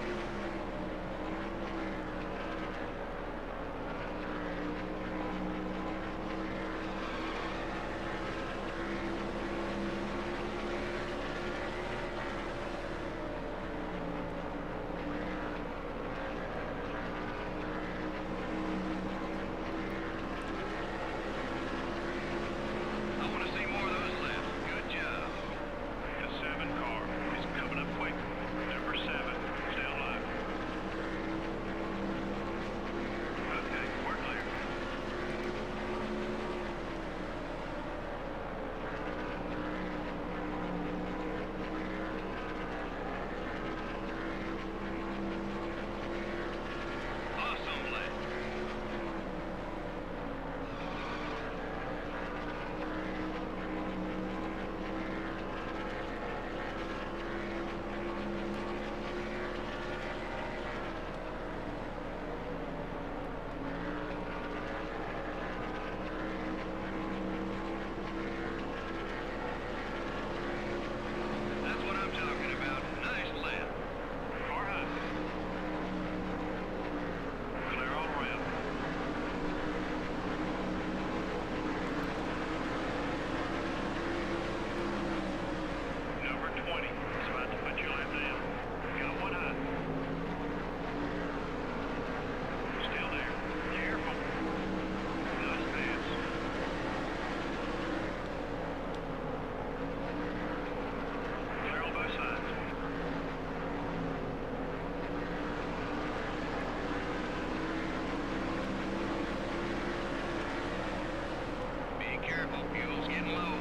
I want to see more of those laps. Good job. The 7 car is coming up quick. Number 7 is down low. Okay, we're clear. Awesome lap. That's what I'm talking about. Nice lap. Car high. Clear all around. Number 20 is about to put your lap down. Got one high. Still there. Careful. Nice pass. Clear on both sides. Be careful, fuel's getting low.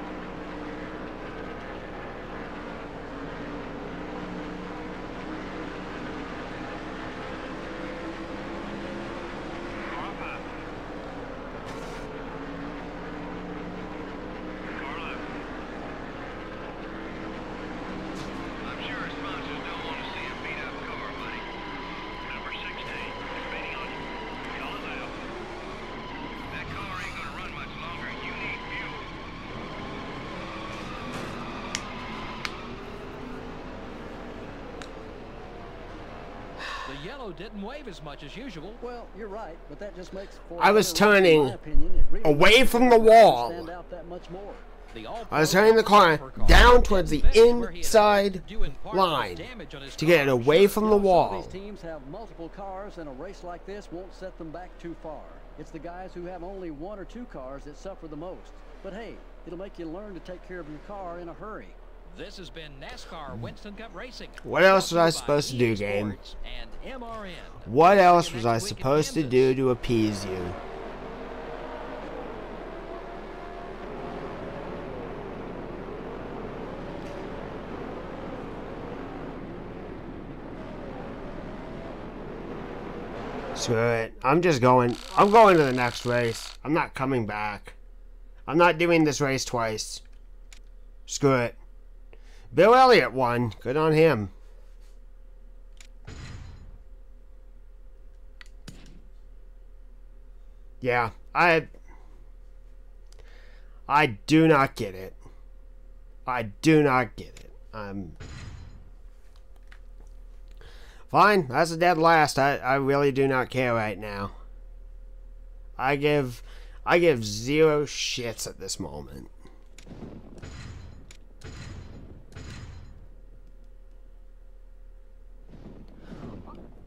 Car up high. Car low. I'm sure his sponsors don't want to see a beat-up car, buddy. Number 16 is waiting on you. Call it out. That car ain't gonna run much longer. You need fuel. The yellow didn't wave as much as usual. Well, you're right, but that just makes for I was a better race, in turning my opinion. It really away makes from the race wall. stand out that much more. I was turning the car down towards the inside line to get it away from the Some wall. of these teams have multiple cars, and a race like this won't set them back too far. It's the guys who have only 1 or 2 cars that suffer the most. But hey, It'll make you learn to take care of your car in a hurry. This has been NASCAR Winston Cup Racing. What else was I supposed to do, game? And MRN. What else was I supposed to do to appease you? Screw it. I'm just going. I'm going to the next race. I'm not coming back. I'm not doing this race twice. Screw it. Bill Elliott won. Good on him. Yeah, I do not get it. I do not get it. Fine, that's a dead last. I really do not care right now. I give zero shits at this moment.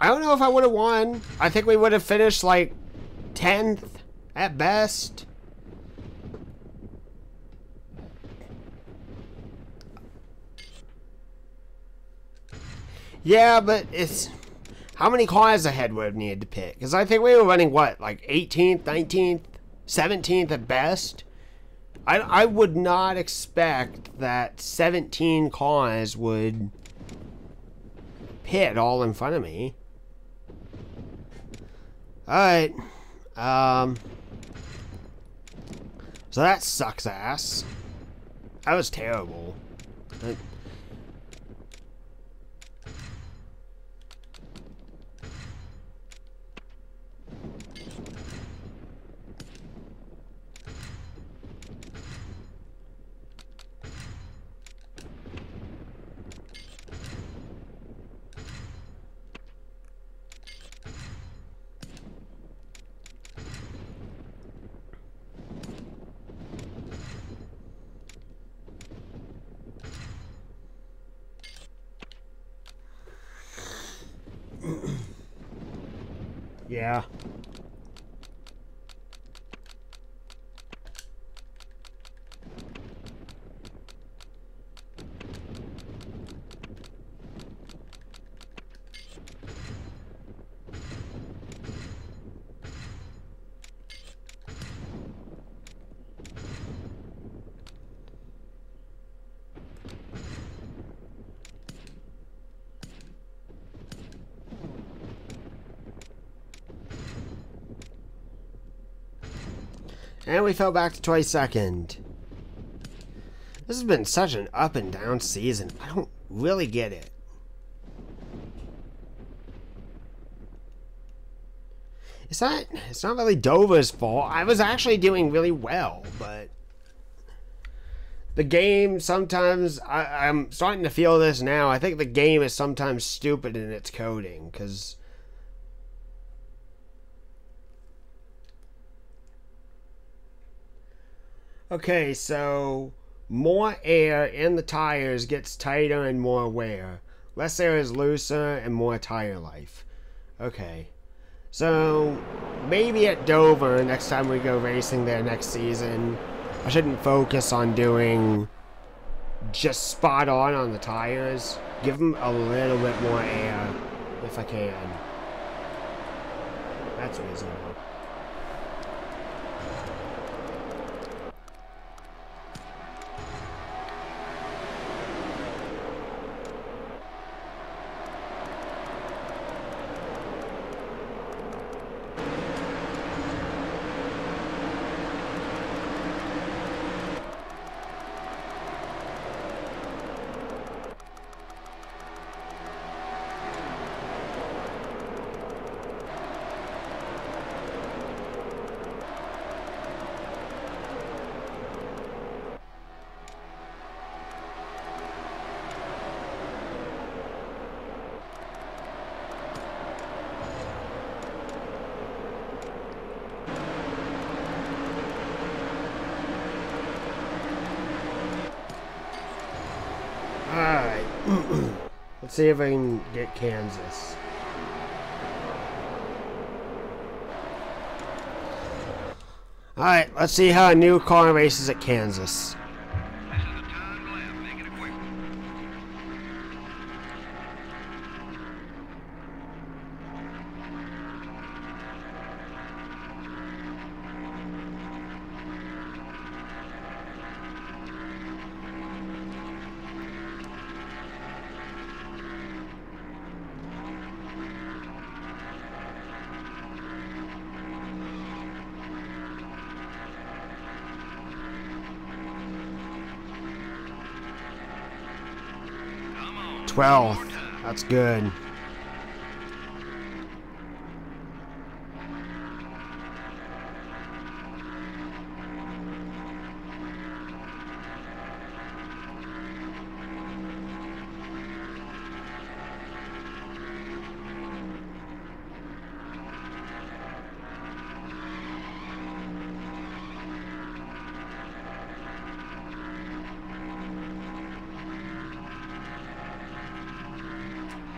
I don't know if I would have won. I think we would have finished like 10th at best. Yeah, but it's... How many cars ahead would have needed to pick? Because I think we were running, what, like 18th, 19th, 17th at best? I would not expect that 17 cars would pit all in front of me. Alright. So that sucks ass. That was terrible. Yeah. And we fell back to 22nd. This has been such an up and down season. I don't really get it. It's not really Dover's fault. I was actually doing really well, but the game sometimes, I'm starting to feel this now. I think the game is sometimes stupid in its coding, because okay, so more air in the tires gets tighter and more wear. Less air is looser and more tire life. Okay. So maybe at Dover, next time we go racing there next season, I shouldn't focus on doing just spot on the tires. Give them a little bit more air if I can. That's reasonable. Alright. Let's see if I can get Kansas. Alright, let's see how a new car races at Kansas. This is the time left. Make it a quick one. Come on. 12th. That's good.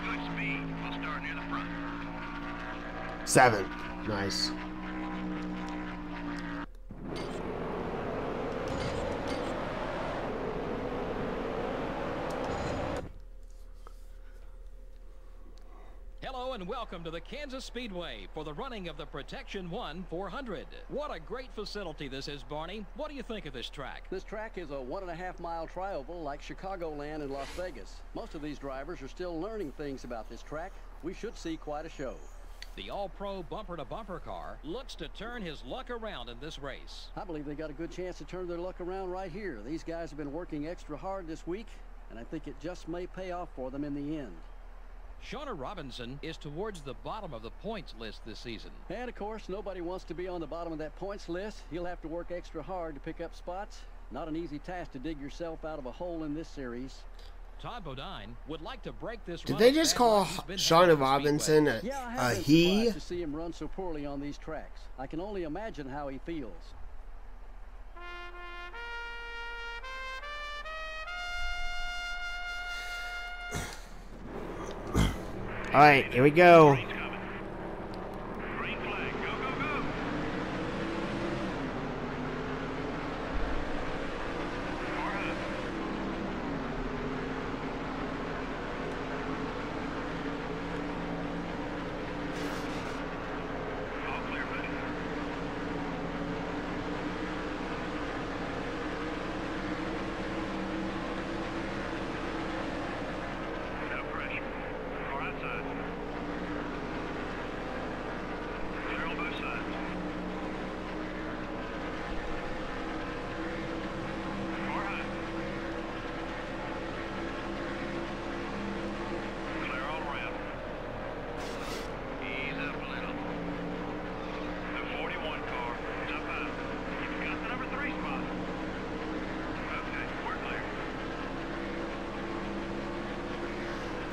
Good speed. We'll start near the front. 7th. Nice. Hello and welcome to the Kansas Speedway for the running of the Protection 1 400. What a great facility this is, Barney. What do you think of this track? This track is a 1.5-mile trioval like Chicagoland and Las Vegas. Most of these drivers are still learning things about this track. We should see quite a show. The all-pro bumper-to-bumper car looks to turn his luck around in this race. I believe they got a good chance to turn their luck around right here. These guys have been working extra hard this week, and I think it just may pay off for them in the end. Shauna Robinson is towards the bottom of the points list this season. And of course, nobody wants to be on the bottom of that points list. You'll have to work extra hard to pick up spots. Not an easy task to dig yourself out of a hole in this series. Todd Bodine would like to break this. Did they just call Shauna Robinson a Yeah, he? to see him run so poorly on these tracks. I can only imagine how he feels. Alright, here we go. Green's coming. Green flag. Go, go, go. Car up. All clear, buddy. No pressure. Car outside. Clear on both sides. Car high. Clear all around. Ease up a little. The 41 car. Jump out. You've got the number 3 spot. Okay, we're clear.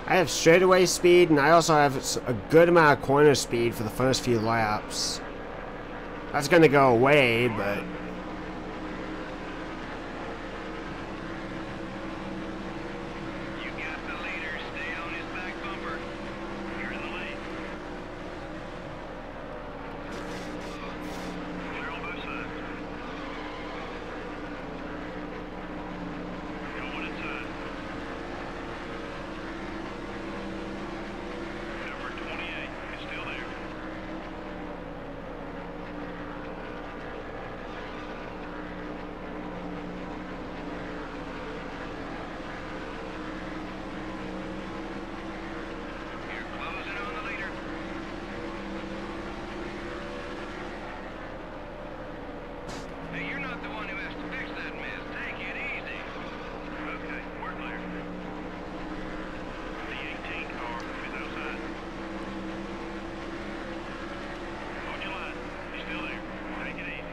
I have straightaway speed, and I also have a good amount of corner speed for the first few laps. That's gonna go away, but You got the leader. Stay on his back bumper. You're in the lane. Clear on both sides. Going inside. Number 28 is still there. You're closing on the leader. Hey, you're not the one who has to fix that mess. Take it easy. Okay, we're clear. The 18 car is outside. On your line. He's still there. Take it easy.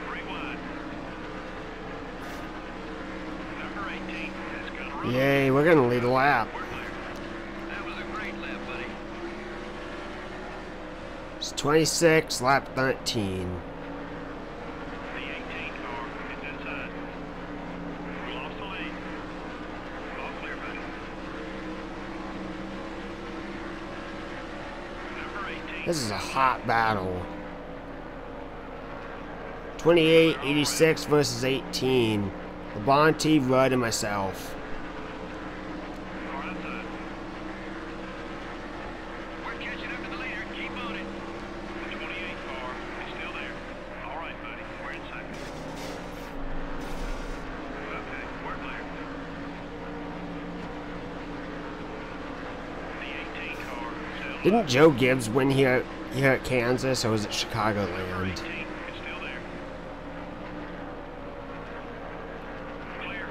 Three wide. Number 18 has got a run. yay, we're gonna lead a lap. We're clear. That was a great lap, buddy. It's 26, lap 13. The 18 car is inside. We lost the lead. All clear, buddy. Number This is a hot battle. 28-86 versus 18. Labonte, Rudd, and myself. Car outside. We're catching up to the leader. Keep on it. The 28 car is still there. All right, buddy. We're in second. Okay, we're clear. The 18 car still. Didn't Joe Gibbs win here at Kansas, or was it Number Chicagoland? 18 is still there. Clear.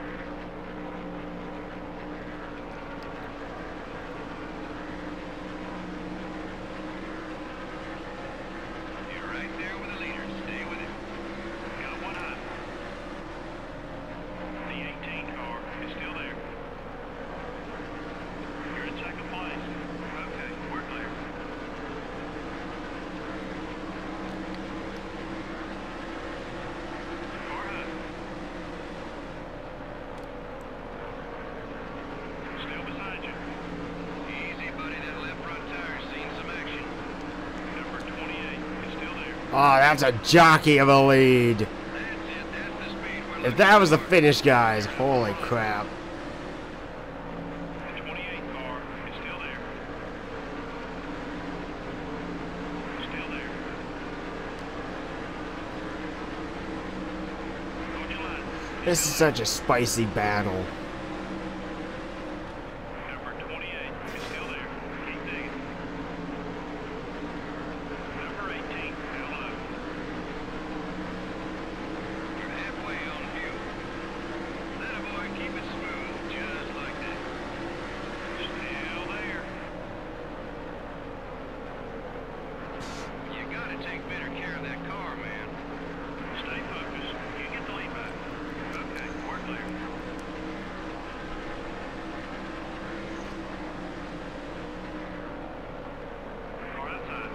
You're right there with the leader. Stay with it. Got one eye. The 18 car is still there. You're in second place. Okay, we're clear. Car high. Still beside you. Easy, buddy. That left front tire's seen some action. Number 28 is still there. Oh, that's a jockey of a lead. That's it. That's the speed we're If looking that was the for. finish, guys, holy crap. The 28 car is still there. Still there. Hold your line. This is such a spicy battle. Number 28 is still there. Keep digging. Number 18, hello. You're halfway on view. That boy, keep it smooth, just like that. Still there. You gotta take better care of that car, man. Stay focused. You get the lead back. Okay, we're clear. Car outside.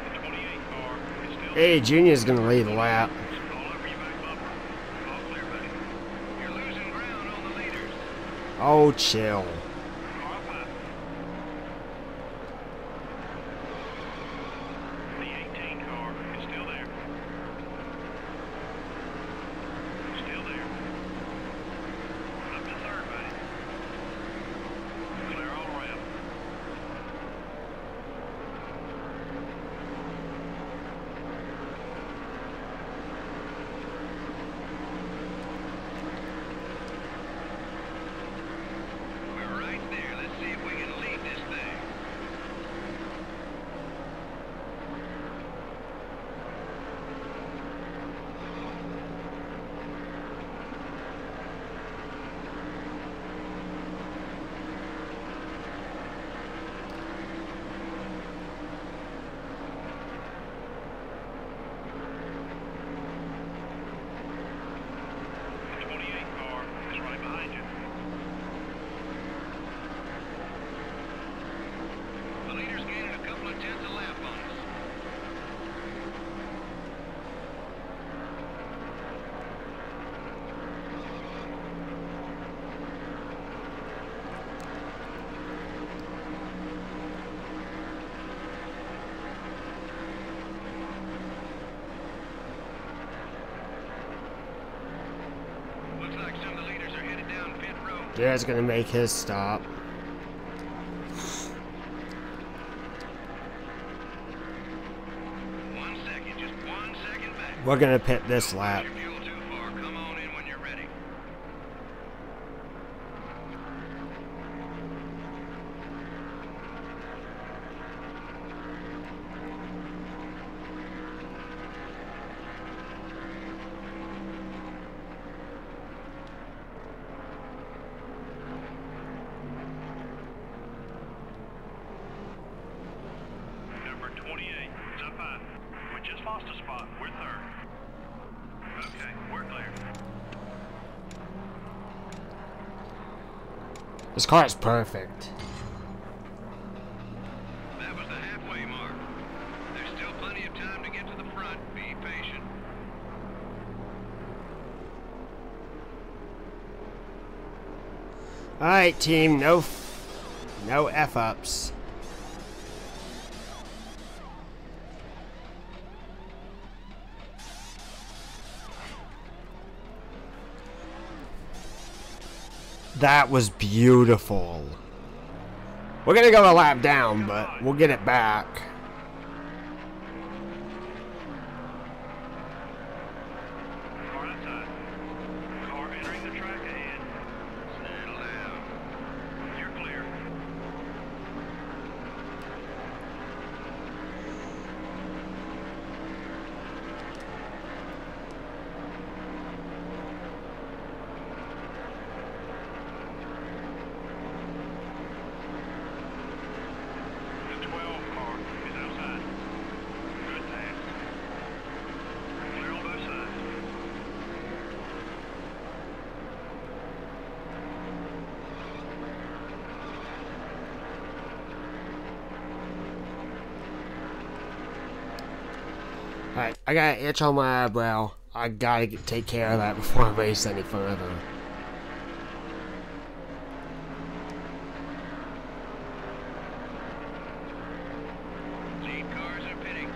The 28 car is still Hey, Junior's gonna lead the lap. all over your back bumper. All clear, buddy. You're losing ground on the leaders. Oh, chill. Car up high. The 18 car is still there. Still there. Up to third, buddy. Clear all around. We're right there. Let's see if we can lead this thing. The 28 car is right behind you. The leader's gaining a couple of tenths a lap on us. Looks like some of the leaders are headed down pit road. Jared's gonna make his stop. One second, just 1 second back. We're gonna pit this lap. Push your fuel too far. Come on in when you're ready. Number 28 is up high. We just lost a spot. We're third. Okay, we're clear. This car is perfect. That was the halfway mark. There's still plenty of time to get to the front. Be patient. Alright, team, No F-ups. That was beautiful. We're gonna go a lap down, but we'll get it back. Car outside. Car entering the track ahead. Settle down. You're clear. The 12 car is outside. Good pass. Clear on both sides. Alright, I got an itch on my eyebrow. I gotta take care of that before I race any further. Lead cars are pitting.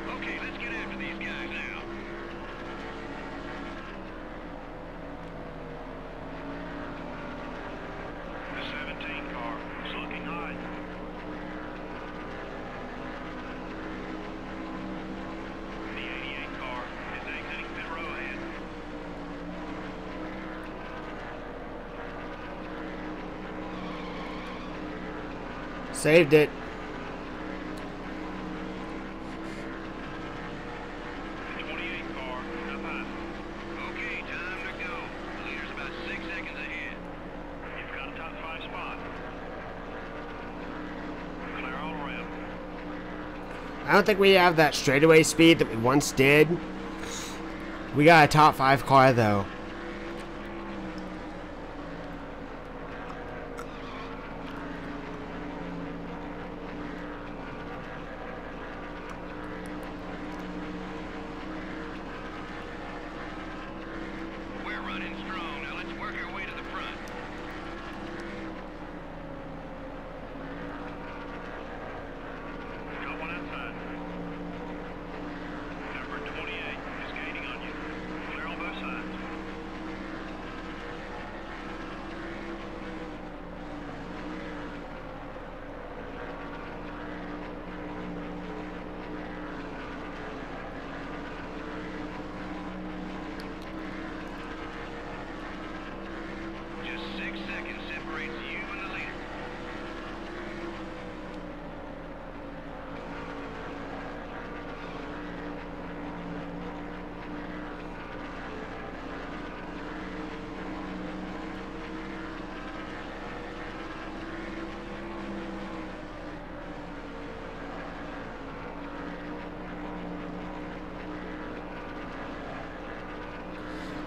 Okay, let's get after these guys now. The 17 car is looking hot. The 88 car is exiting pit row ahead. Saved it. The 28 car up high. Okay, time to go. The leader's about 6 seconds ahead. You've got a top 5 spot. Clear all around. I don't think we have that straightaway speed that we once did. We got a top 5 car though. We're running strong. Now let's work our way to the front. Got one outside. Number 28 is gaining on you. Clear on both sides. Just 6 seconds separates you and the leader.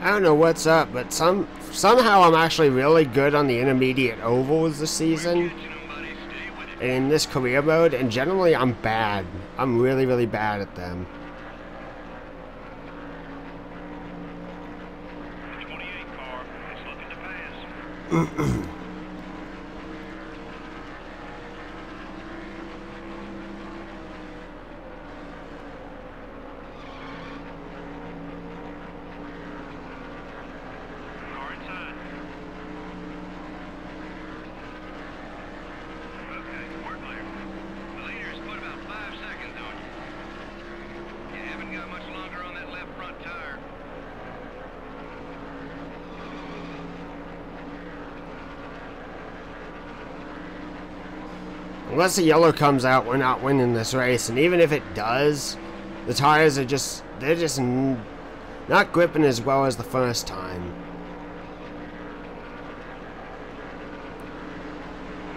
I don't know what's up, but somehow I'm actually really good on the intermediate ovals this season. Catching 'em, buddy. Stay with it. And in this career mode, and generally I'm bad. I'm really, really bad at them. The 28 car is looking to pass. Car inside. Okay, we're clear. The leader's put about 5 seconds on you. You haven't got much longer on that left front tire. Unless the yellow comes out, we're not winning this race. And even if it does, the tires are they're just not gripping as well as the first time.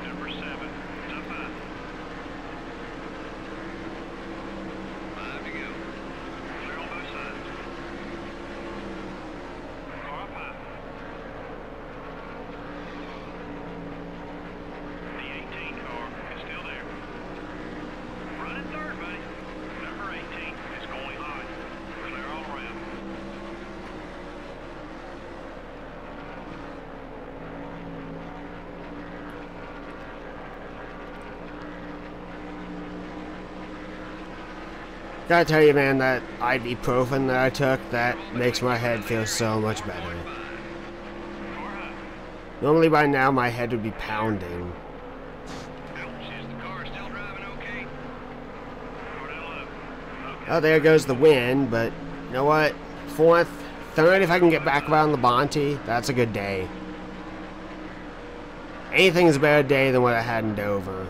Number 7 is up high. 5 to go. Clear on both sides. Car up high. The 18 car is still there. Running third, buddy. Number 18 is going high. Clear all around. Gotta tell you, man, that ibuprofen that I took, that makes my head feel so much better. Normally by now my head would be pounding. Oh, there goes the wind, but you know what? Fourth, third, if I can get back around the Bonte, that's a good day. Anything's a better day than what I had in Dover.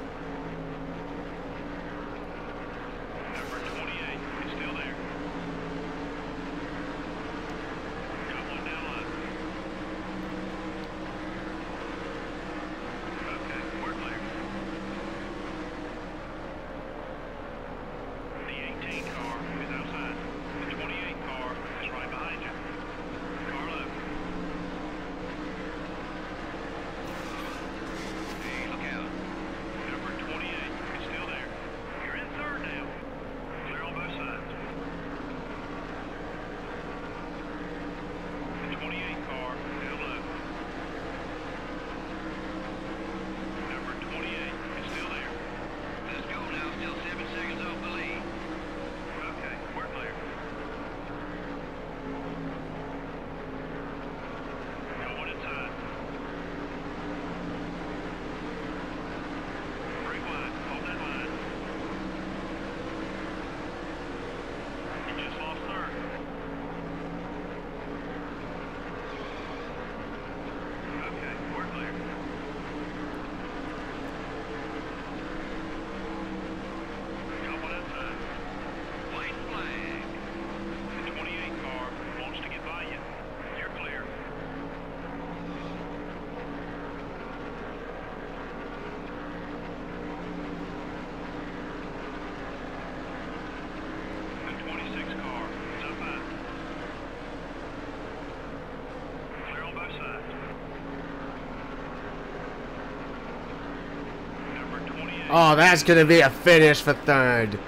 Oh, that's gonna be a finish for third.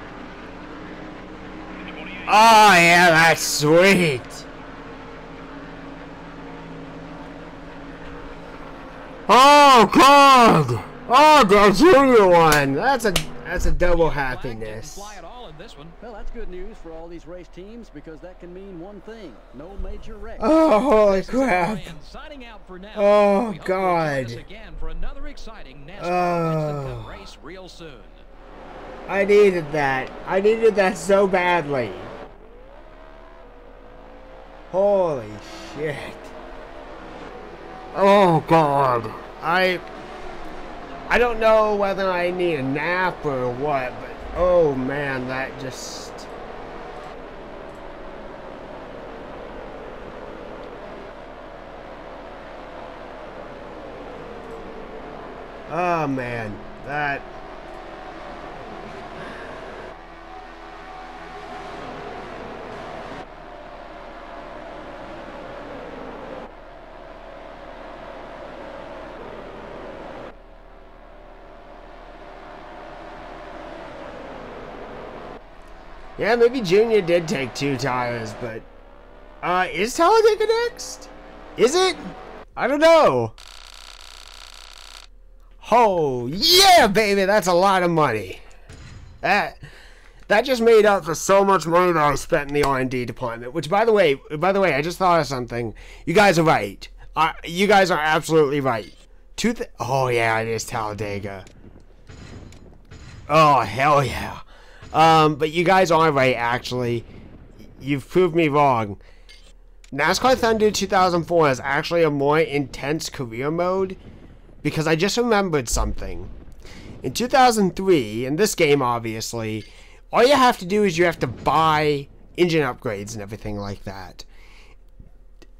Oh yeah, that's sweet. Oh God! Oh, the junior one. That's a double happiness. Well, that's good news for all these race teams because that can mean one thing: no major wrecks. Oh, holy crap! Oh God! Oh. Real soon. I needed that. I needed that so badly. Holy shit. Oh God. I don't know whether I need a nap or what, but oh man, that just... Oh man, that... Yeah, maybe Junior did take 2 tires, but... is Talladega next? Is it? I don't know. Oh, yeah, baby, that's a lot of money. That just made up for so much money that I spent in the R&D department, which, by the way, I just thought of something. You guys are right. You guys are absolutely right. Oh, yeah, it is Talladega. Oh, hell yeah. But you guys are right, actually. You've proved me wrong. NASCAR Thunder 2004 is actually a more intense career mode because I just remembered something. In 2003, in this game, obviously, all you have to do is you have to buy engine upgrades and everything like that.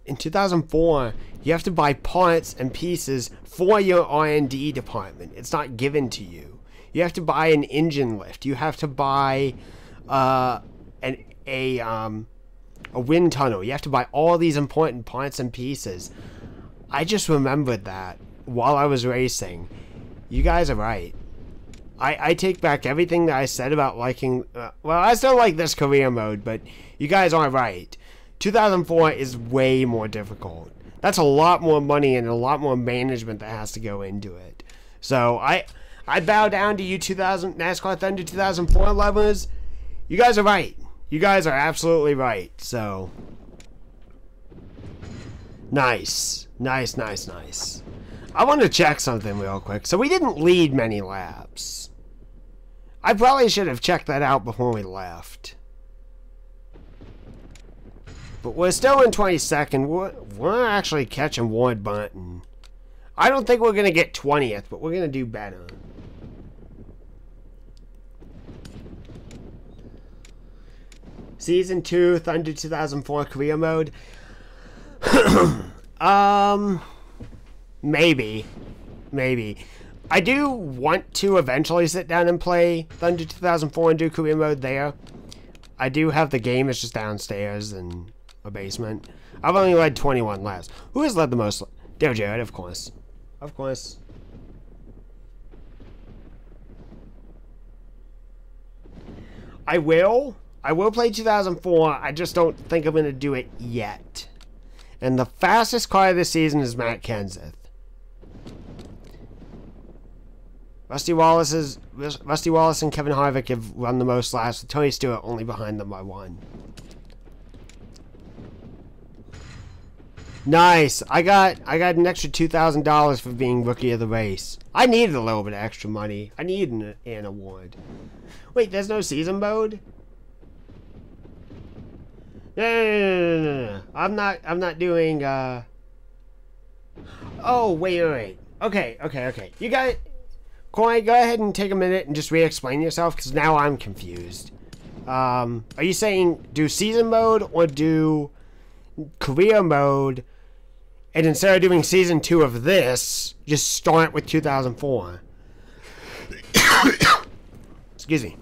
In 2004, you have to buy parts and pieces for your R&D department. It's not given to you. You have to buy an engine lift. You have to buy a wind tunnel. You have to buy all these important parts and pieces. I just remembered that while I was racing. You guys are right. I take back everything that I said about liking... well, I still like this career mode, but you guys are right. 2004 is way more difficult. That's a lot more money and a lot more management that has to go into it. So, I bow down to you NASCAR Thunder 2004 lovers. You guys are right. You guys are absolutely right. So, nice. Nice, nice, nice. I want to check something real quick. So we didn't lead many laps. I probably should have checked that out before we left. But we're still in 22nd. We're actually catching Ward Bunton. I don't think we're going to get 20th, but we're going to do better. Season 2, Thunder 2004 career mode. Maybe. Maybe. I do want to eventually sit down and play Thunder 2004 and do career mode there. I do have the game. It's just downstairs in a basement. I've only led 21 laps. Who has led the most? Dale Jarrett, of course. Of course. I will play 2004. I just don't think I'm going to do it yet. And the fastest car this season is Matt Kenseth. Rusty Wallace and Kevin Harvick have run the most laps, with Tony Stewart only behind them by 1. Nice. I got an extra $2,000 for being rookie of the race. I needed a little bit of extra money. I needed an award. Wait, there's no season mode? No. I'm not doing Oh, wait. Okay. You guys, Corey, go ahead and take a minute and just re-explain yourself, because now I'm confused. Are you saying do season mode or do career mode, and instead of doing season 2 of this, just start with 2004? Excuse me.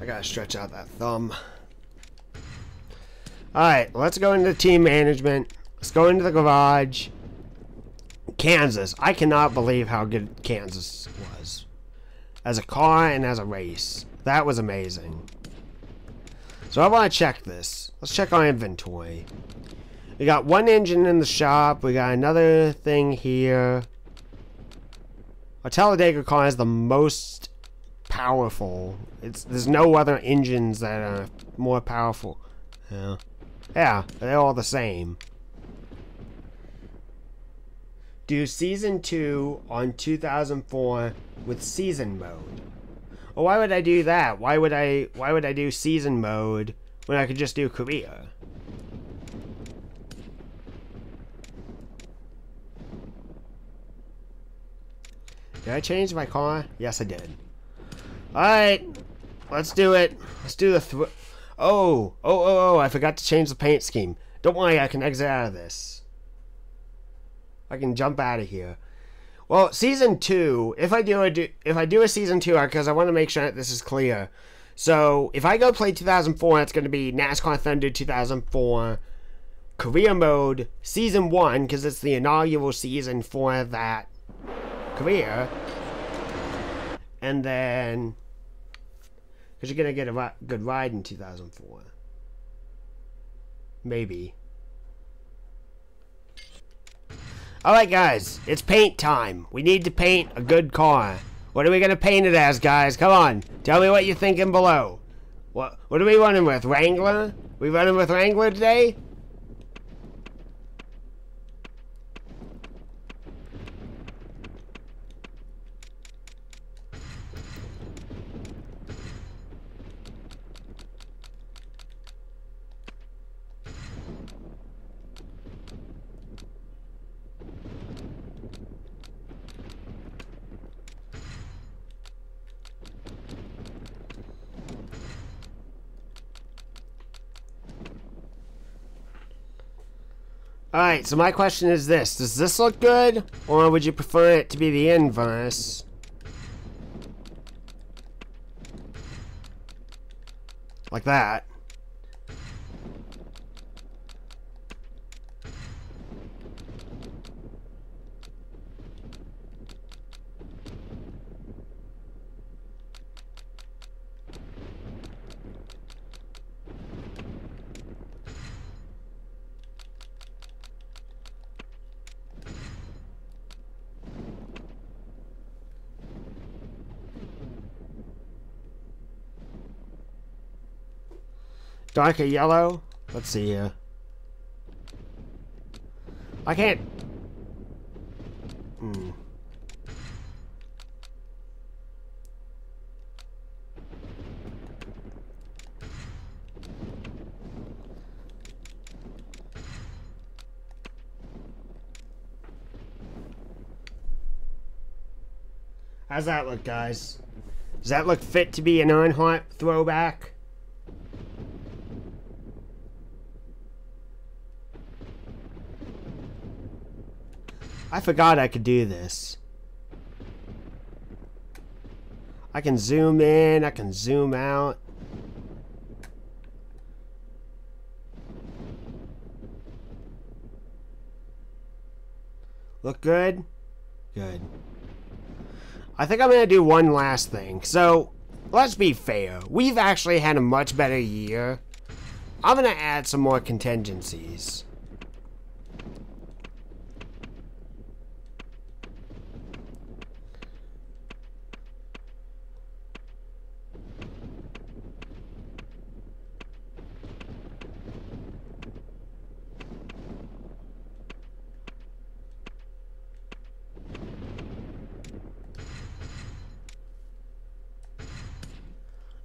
I gotta stretch out that thumb. Alright, let's go into team management. Let's go into the garage. Kansas. I cannot believe how good Kansas was. As a car and as a race. That was amazing. So I want to check this. Let's check our inventory. We got 1 engine in the shop. We got another thing here. Our Talladega car is the most powerful. There's no other engines that are more powerful. Yeah, they're all the same. Do season 2 on 2004 with season mode. Well, why would I do that? Why would I do season mode when I could just do career? Did I change my car? Yes, I did. Alright, let's do it. Let's do the Oh, I forgot to change the paint scheme. Don't worry, I can exit out of this. I can jump out of here. Well, season 2, if I do a season 2, because I want to make sure that this is clear. So, if I go play 2004, it's going to be NASCAR Thunder 2004 career mode season 1, because it's the inaugural season for that career. And then, because you're going to get a good ride in 2004. Maybe. Alright guys, it's paint time. We need to paint a good car. What are we going to paint it as, guys? Come on, tell me what you're thinking below. What are we running with? Wrangler? We running with Wrangler today? Alright, so my question is this. Does this look good? Or would you prefer it to be the inverse? Like that. Darker yellow? Let's see here. I can't... How's that look, guys? Does that look fit to be an Earnhardt throwback? I forgot I could do this. I can zoom in, I can zoom out. Look good? Good. I think I'm going to do one last thing. So, let's be fair. We've actually had a much better year. I'm going to add some more contingencies.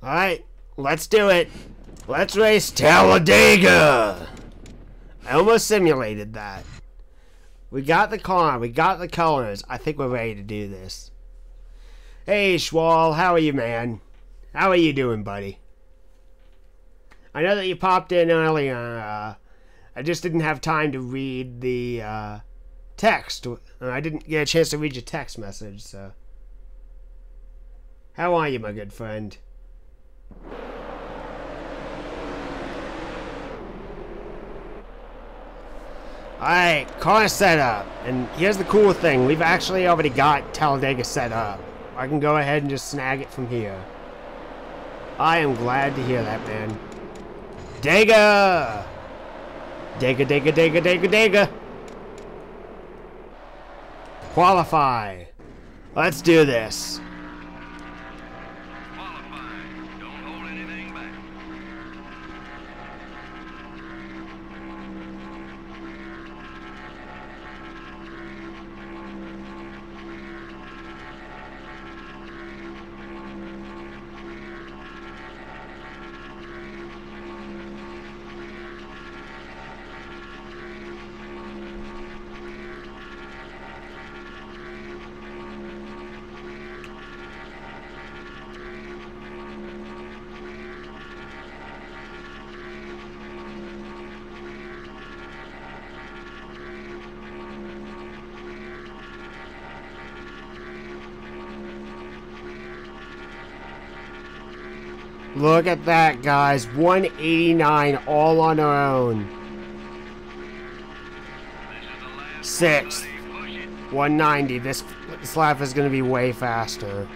Alright, let's do it. Let's race Talladega. I almost simulated that. We got the car, we got the colors. I think we're ready to do this. Hey, Schwal, how are you, man? How are you doing, buddy? I know that you popped in earlier. I just didn't have time to read the text. I didn't get a chance to read your text message, so. How are you, my good friend? Alright, car set up. And here's the cool thing. We've actually already got Talladega set up. I can go ahead and just snag it from here. I am glad to hear that, man. Dega! Dega, Dega, Dega, Dega, Dega! Qualify. Let's do this. Look at that, guys. 189 all on our own. Sixth. 190. This lap is going to be way faster.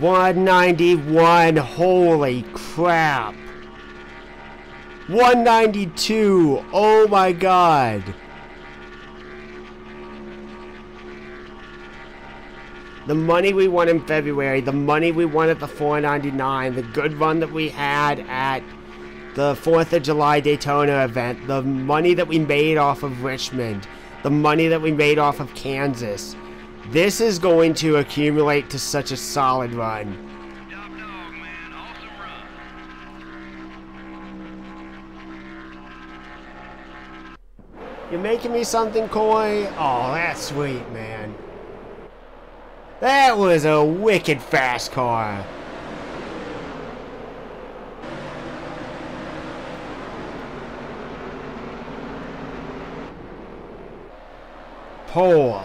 $191. Holy crap. 192. Oh my god. The money we won in February, the money we won at the 499, the good run that we had at the 4th of July Daytona event, the money that we made off of Richmond, the money that we made off of Kansas. This is going to accumulate to such a solid run. Top dog, man. Awesome run. You're making me something, Coy? Oh, that's sweet, man. That was a wicked fast car. Pole.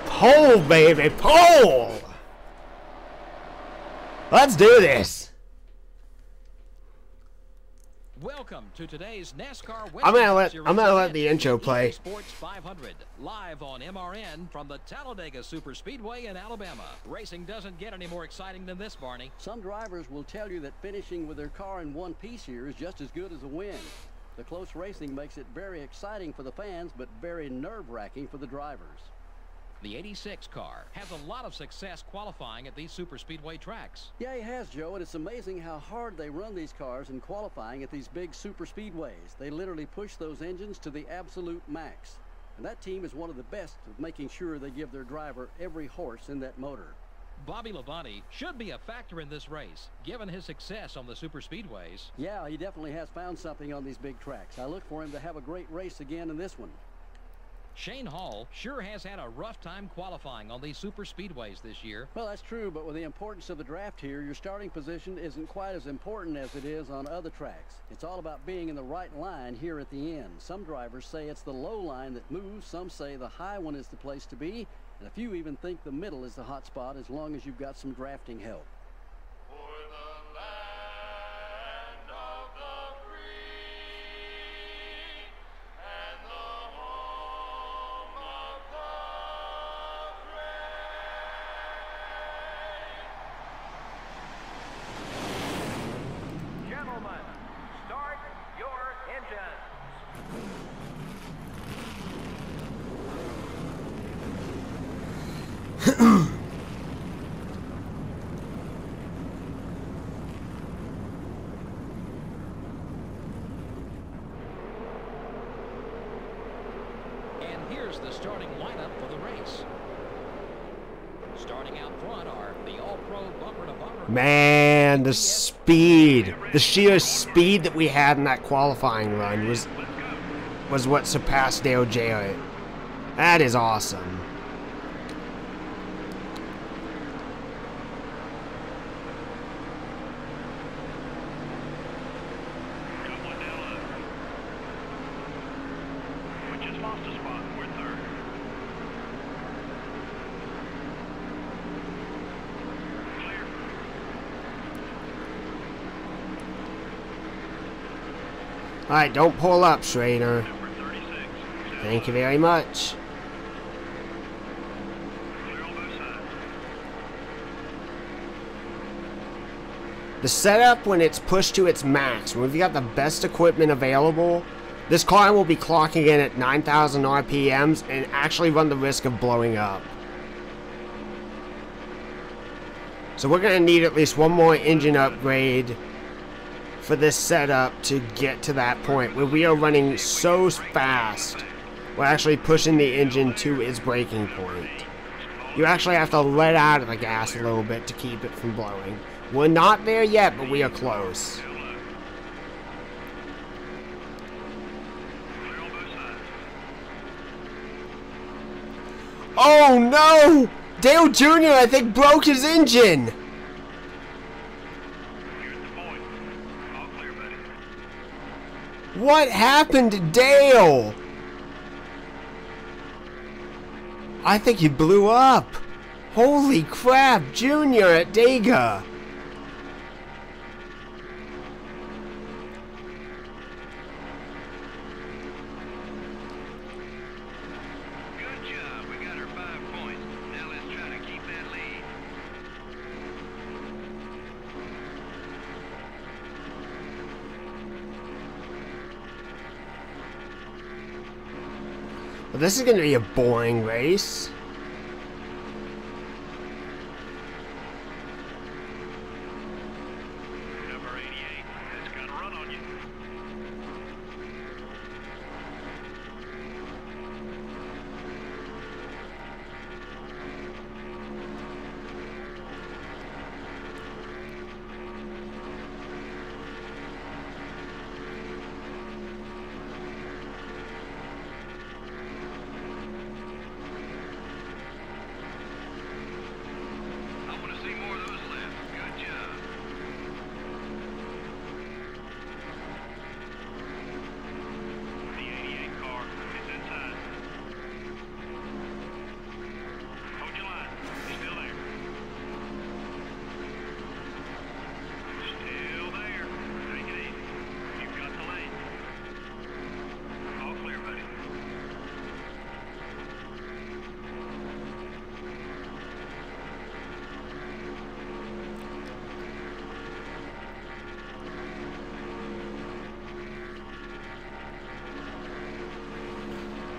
Pole, baby, pole! Let's do this. Welcome to today's NASCAR I'm gonna let the intro play. Sports 500 live on MRN from the Talladega Superspeedway in Alabama. Racing doesn't get any more exciting than this, Barney. Some drivers will tell you that finishing with their car in one piece here is just as good as a win. The close racing makes it very exciting for the fans, but very nerve-wracking for the drivers. The 86 car has a lot of success qualifying at these superspeedway tracks. Yeah, he has, Joe, and it's amazing how hard they run these cars in qualifying at these big superspeedways. They literally push those engines to the absolute max. And that team is one of the best of making sure they give their driver every horse in that motor. Bobby Labonte should be a factor in this race, given his success on the superspeedways. Yeah, he definitely has found something on these big tracks. I look for him to have a great race again in this one. Shane Hall sure has had a rough time qualifying on these superspeedways this year. Well, that's true, but with the importance of the draft here, your starting position isn't quite as important as it is on other tracks. It's all about being in the right line here at the end. Some drivers say it's the low line that moves. Some say the high one is the place to be. And a few even think the middle is the hot spot as long as you've got some drafting help. Here's the starting lineup for the race. Starting out front are the all-pro bumper-to-bumper. Man, the speed, the sheer speed that we had in that qualifying run was what surpassed Dale Jarrett. That is awesome. Alright, don't pull up, Schrader. Thank you very much. The setup, when it's pushed to its max, when we've got the best equipment available, this car will be clocking in at 9,000 RPMs and actually run the risk of blowing up. So we're going to need at least one more engine upgrade for this setup to get to that point where we are running so fast, we're actually pushing the engine to its breaking point. You actually have to let out of the gas a little bit to keep it from blowing. We're not there yet, but we are close. Oh no! Dale Jr. I think broke his engine! What happened to Dale? I think he blew up. Holy crap, Junior at Dega. Good job. We got her 5 points. Now let's try to keep that lead. Well, this is going to be a boring race. Number 88 has got a run on you.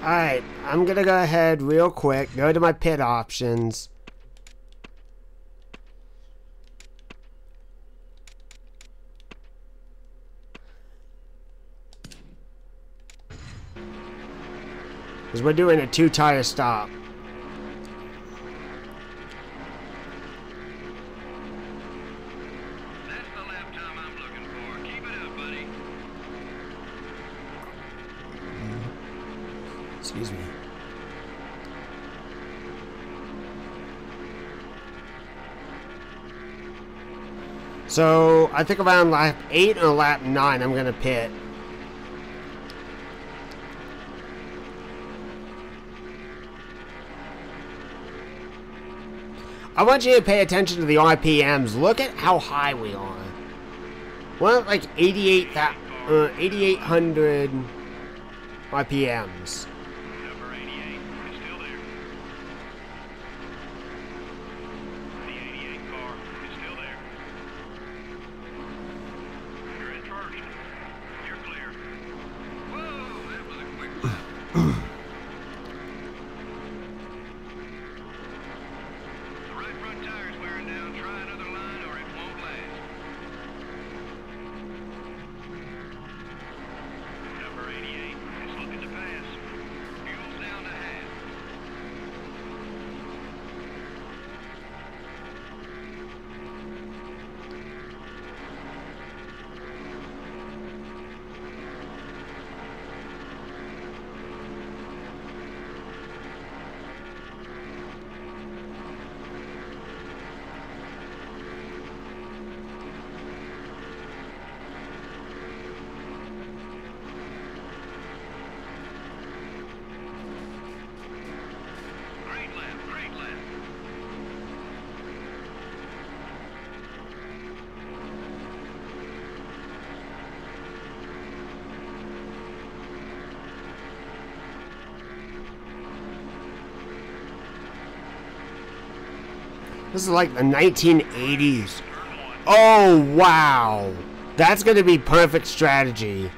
Alright, I'm gonna go ahead real quick, go to my pit options. Because we're doing a 2-tire stop. That's the lap time I'm looking for. Keep it up, buddy. Excuse me. So, I think around lap 8 or lap 9 I'm gonna pit. I want you to pay attention to the RPMs. Look at how high we are. We're at like 8,800 RPMs. Number 88 is still there. The 88 car is still there. You're in first. You're clear. Whoa, that was a quick lap. The right front tire's wearing down. Try another line or it won't last. Number 88 is looking to pass. Fuel's down to half. Great lap, great lap. This is like the 1980s. Oh, wow. That's going to be perfect strategy.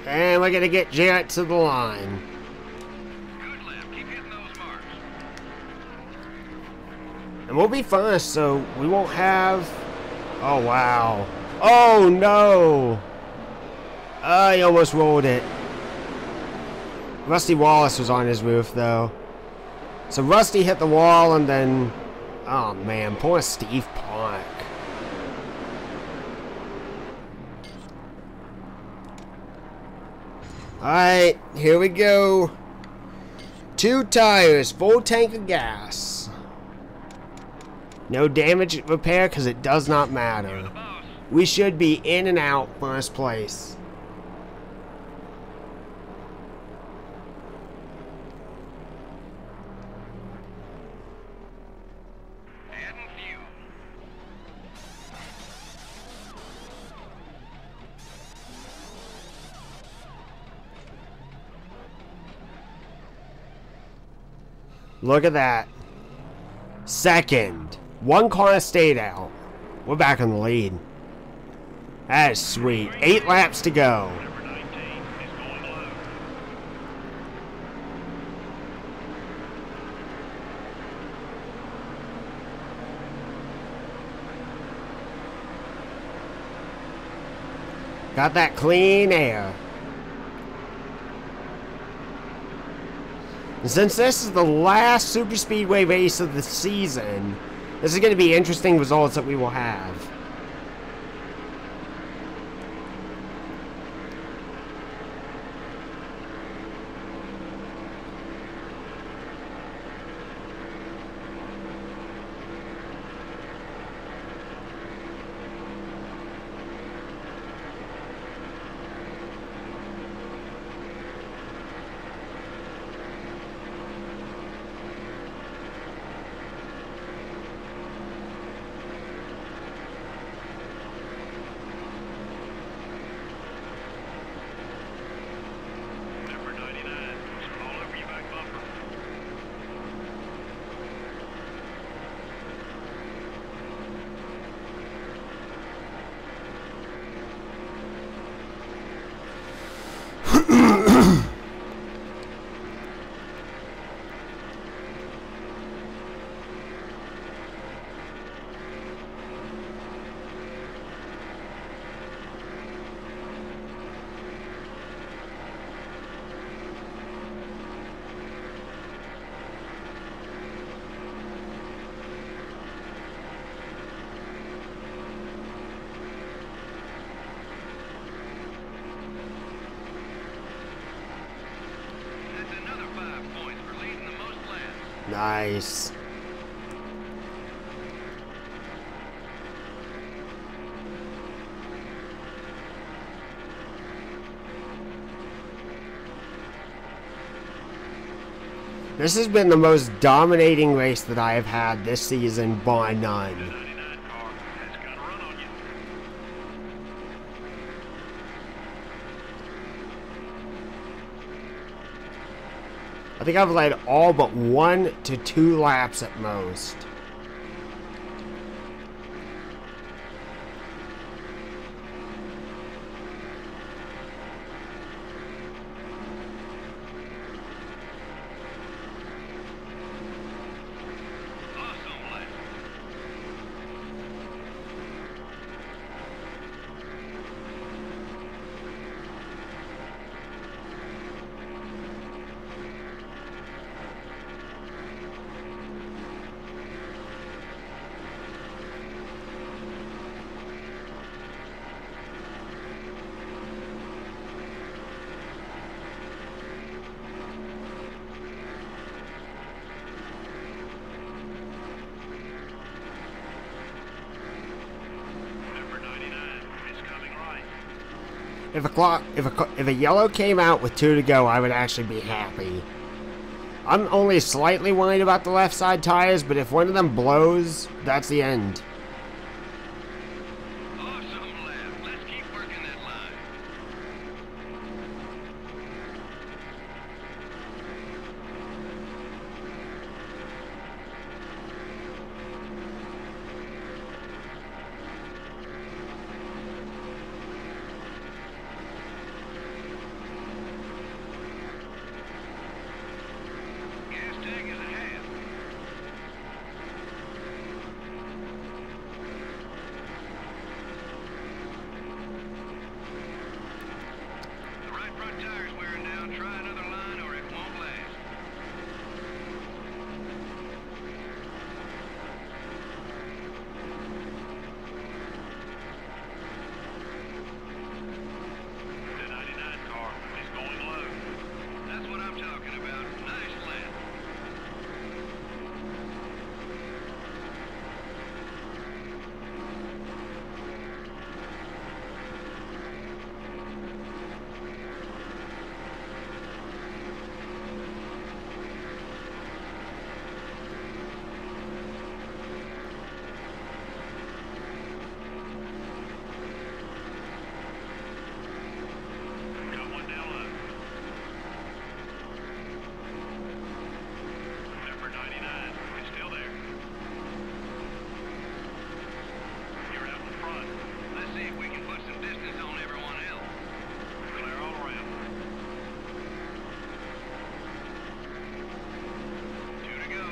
And we're going to get Jarrett to the line. Good lap. Keep hitting those marks. And we'll be first, so we won't have... Oh, wow. Oh, no. He almost rolled it. Rusty Wallace was on his roof, though. So Rusty hit the wall, and then... Oh, man. Poor Steve Park. Alright, here we go. 2 tires, full tank of gas. No damage repair because it does not matter. We should be in and out first place. Adding fuel. Look at that. Second. 1 car stayed out. We're back in the lead. That is sweet. 8 laps to go. Number 19 is going low. Got that clean air. And since this is the last super speedway race of the season, this is going to be interesting results that we will have. Nice. This has been the most dominating race that I have had this season, bar none. 99 car has got a run on you. I think I've led all but 1 to 2 laps at most. Awesome lap. Number 99 is coming right. If a yellow came out with 2 to go, I would actually be happy. I'm only slightly worried about the left side tires, but if one of them blows, that's the end. Awesome lap. Let's keep working that line. Gas tank is ahead. The right front tire's wearing down. Try another line or it won't last. The 99 car is going low. That's what I'm talking about. Nice lap. Got one down low. Number 99 is still there. You're out in front. Let's see if we can put some distance on everyone else. Clear all around. 2 to go.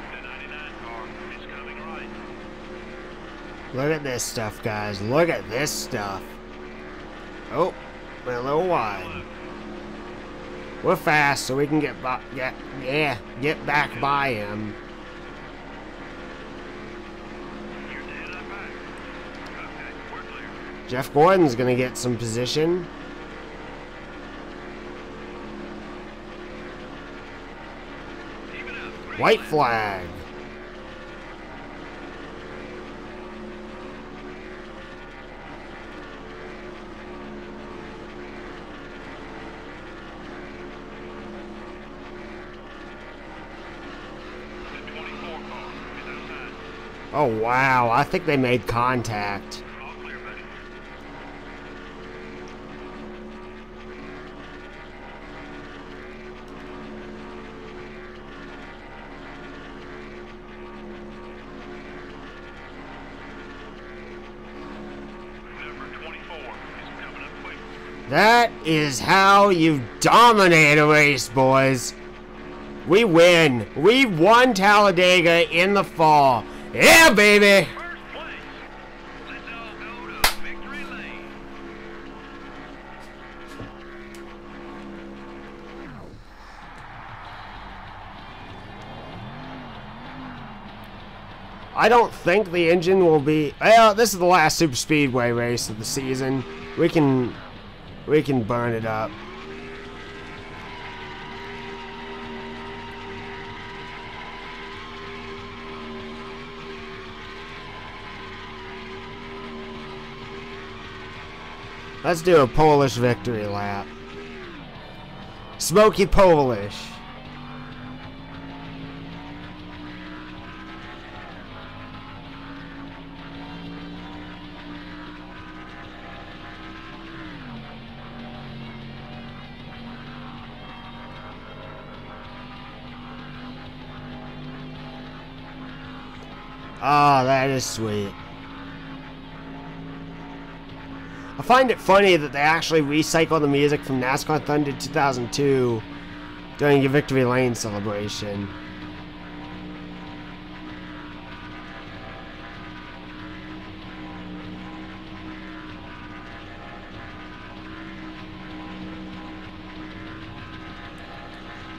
The 99 car is coming right. Look at this stuff, guys. Look at this stuff. Oh, went a little wide. We're fast, so we can get back by him. You're dead on back. Okay, we're clear. Jeff Gordon's gonna get some position. Keep it up. Great White lap. flag. The 24 car is outside. Oh wow, I think they made contact. All clear, buddy. Number 24 is coming up quick. That is how you dominate a race, boys. We win. We won Talladega in the fall. Yeah, baby. First place. Let's all go to victory lane. I don't think the engine will be... Well, this is the last super speedway race of the season. We can burn it up. Let's do a Polish victory lap. Smoky Polish. Ah, that is sweet. I find it funny that they actually recycle the music from NASCAR Thunder 2002 during your Victory Lane celebration.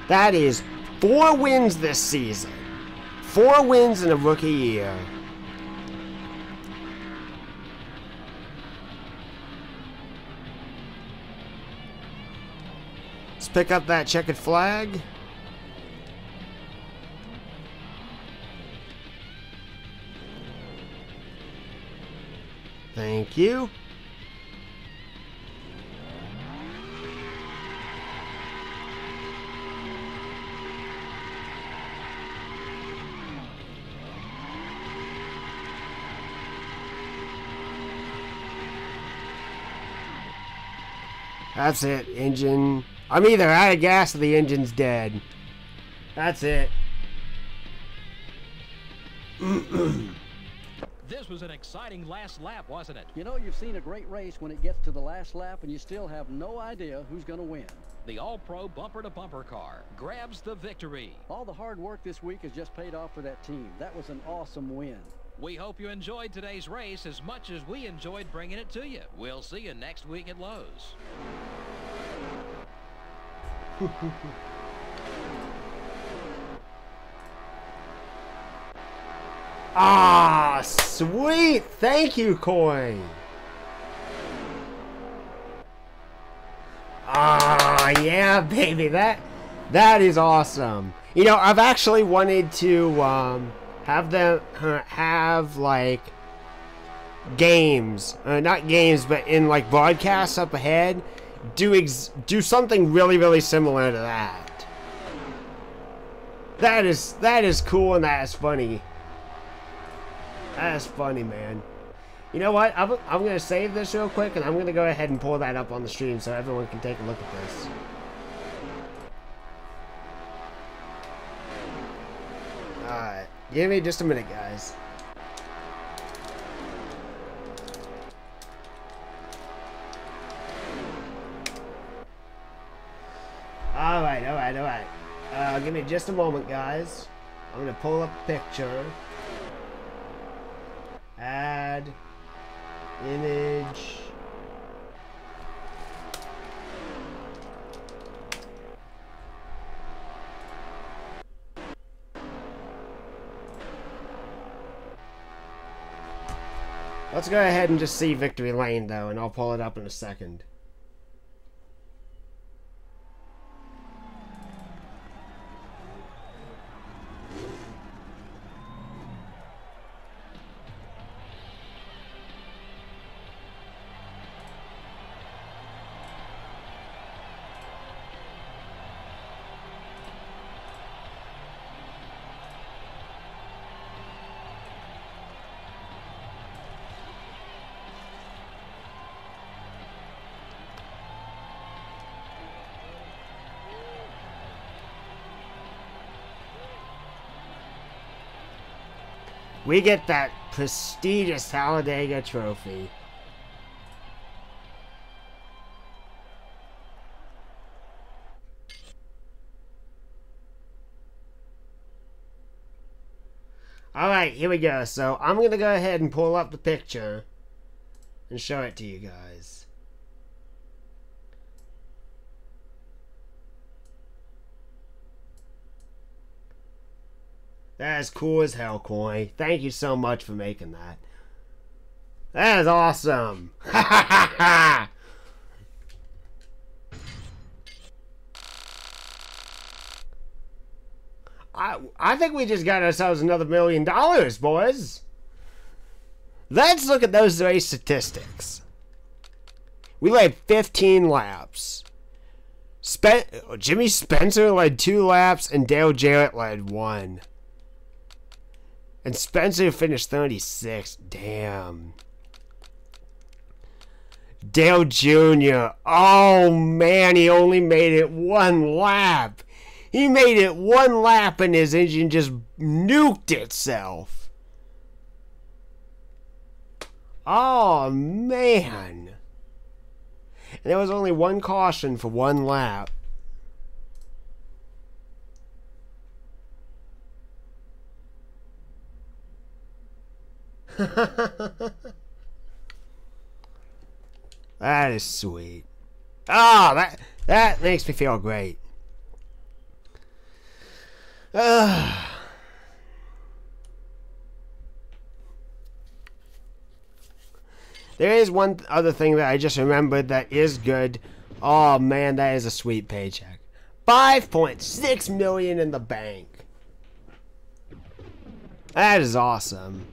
That is 4 wins this season. 4 wins in a rookie year. Let's pick up that checkered flag. Thank you. That's it, engine. I'm either out of gas or the engine's dead. That's it. This was an exciting last lap, wasn't it? You know, you've seen a great race when it gets to the last lap and you still have no idea who's going to win. The All-Pro bumper-to-bumper car grabs the victory. All the hard work this week has just paid off for that team. That was an awesome win. We hope you enjoyed today's race as much as we enjoyed bringing it to you. We'll see you next week at Lowe's. Ah, sweet! Thank you, coin. Ah, yeah, baby. That is awesome. You know, I've actually wanted to have them have like games, not games, but in like broadcasts up ahead, do something really similar to that. That is cool and that is funny. That is funny, man. You know what? I'm gonna save this real quick and I'm gonna go ahead and pull that up on the stream so everyone can take a look at this. Alright. Give me just a minute, guys. Alright. Give me just a moment, guys. I'm gonna pull up a picture. Add image. Let's go ahead and just see Victory Lane though, and I'll pull it up in a second. We get that prestigious Talladega trophy. Alright, here we go. So I'm going to go ahead and pull up the picture and show it to you guys. That is cool as hell, Coy. Thank you so much for making that. That is awesome. Ha ha ha ha. I think we just got ourselves another $1 million, boys. Let's look at those race statistics. We led 15 laps. Jimmy Spencer led 2 laps, and Dale Jarrett led 1. And Spencer finished 36. Damn. Dale Jr. Oh, man, he only made it 1 lap. He made it 1 lap and his engine just nuked itself. Oh, man. And there was only 1 caution for 1 lap. That is sweet. Oh, that makes me feel great. There is one other thing that I just remembered that is good. Oh man, that is a sweet paycheck. $5.6 million in the bank. That is awesome.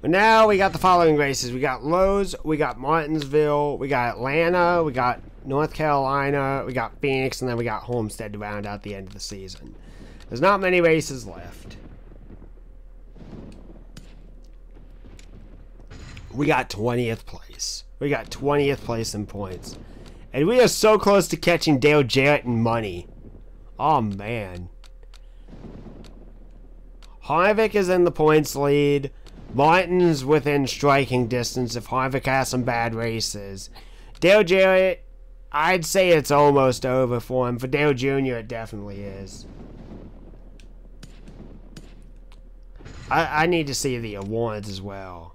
Now we got the following races. We got Lowe's, we got Martinsville, we got Atlanta, we got North Carolina, we got Phoenix, and then we got Homestead to round out the end of the season. There's not many races left. We got 20th place. We got 20th place in points. And we are so close to catching Dale Jarrett in money. Oh, man. Harvick is in the points lead. Martin's within striking distance if Harvick has some bad races. Dale Jarrett, I'd say it's almost over for him. For Dale Jr., it definitely is. I need to see the awards as well.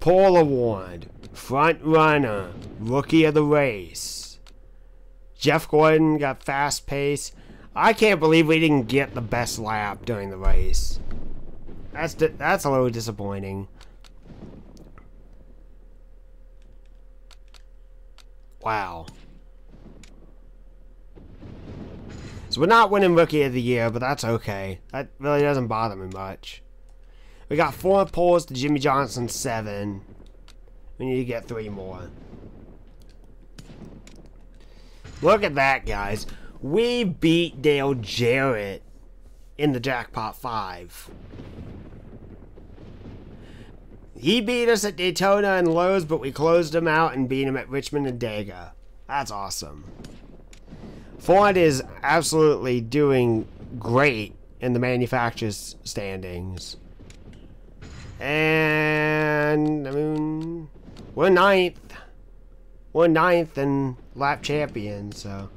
Paul Award, Front Runner, Rookie of the Race. Jeff Gordon got Fast Pace. I can't believe we didn't get the best lap during the race. That's a little disappointing. Wow. So we're not winning Rookie of the Year, but that's okay. That really doesn't bother me much. We got 4 poles to Jimmy Johnson, 7. We need to get 3 more. Look at that, guys. We beat Dale Jarrett in the Jackpot 5. He beat us at Daytona and Lowe's, but we closed him out and beat him at Richmond and Dega. That's awesome. Ford is absolutely doing great in the manufacturer's standings. And, I mean, we're 9th. We're 9th and lap champion, so.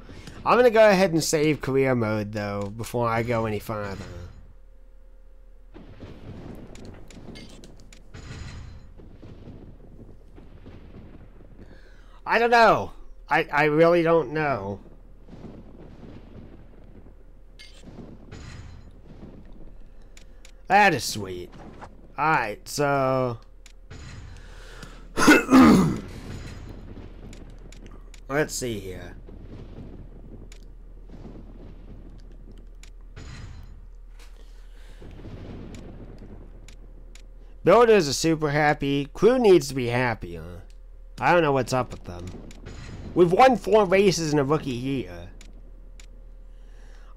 I'm going to go ahead and save career mode, though, before I go any further. I don't know. I really don't know. That is sweet. Alright, so... Let's see here. Builders are super happy. Crew needs to be happy, huh? I don't know what's up with them. We've won 4 races in a rookie year.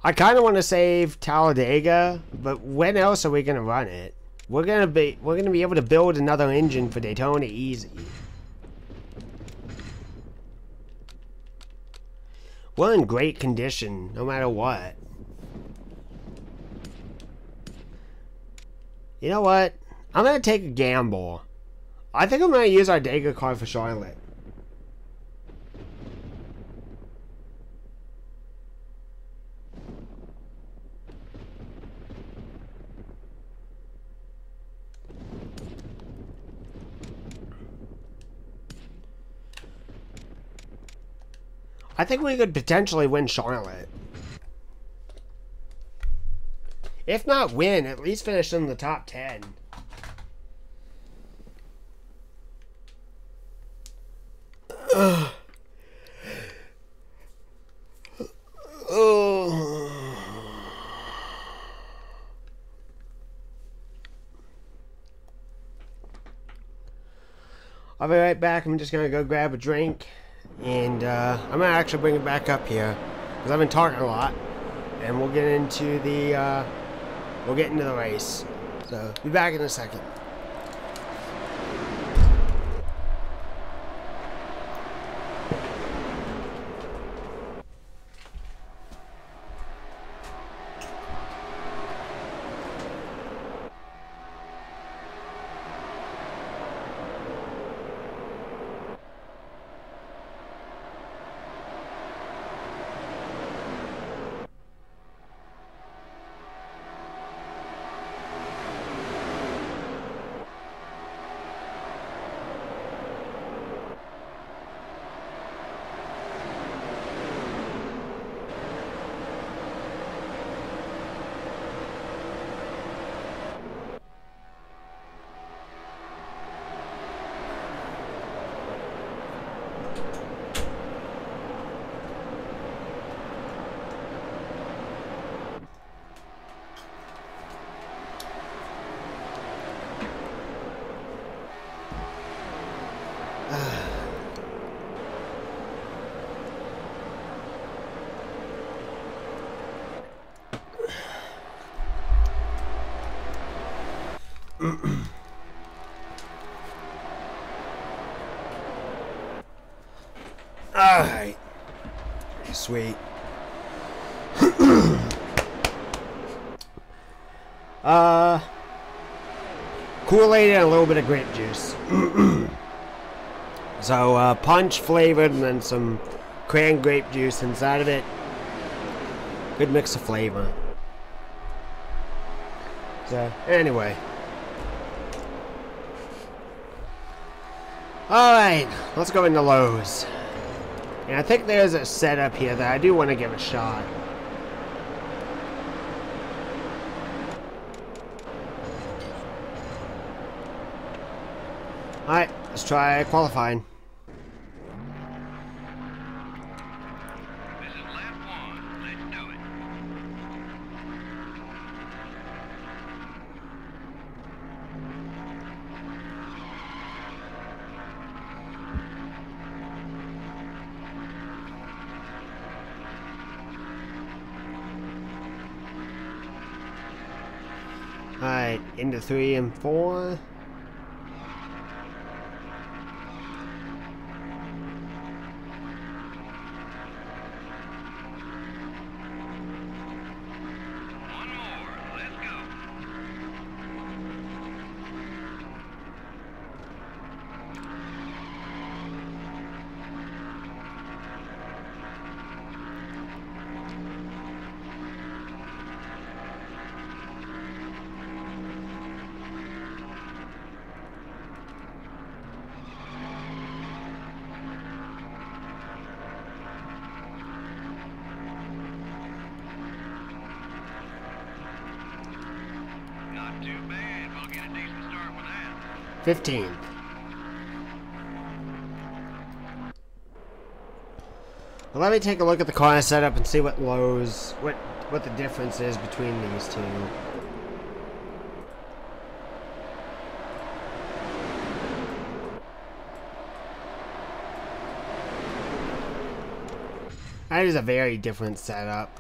I kind of want to save Talladega, but when else are we gonna run it? We're gonna be able to build another engine for Daytona easy. We're in great condition, no matter what. You know what? I'm gonna take a gamble. I think I'm gonna use our Dega car for Charlotte. I think we could potentially win Charlotte. If not win, at least finish in the top 10. I'll be right back. I'm just gonna go grab a drink, and I'm gonna actually bring it back up here because I've been talking a lot, and we'll get into the race. So be back in a second. Alright. Sweet. Kool-Aid and a little bit of grape juice. So, punch flavored and then some cran grape juice inside of it. Good mix of flavor. So, anyway. Alright, let's go into Lowe's. And I think there's a setup here that I do want to give a shot. Alright, let's try qualifying. This is lap 1. Let's do it. Alright, into 3 and 4. One more. Let's go. Not too bad. We'll get a decent start with that. 15. Well, let me take a look at the car setup and see what Lowe's, what the difference is between these two. That is a very different setup.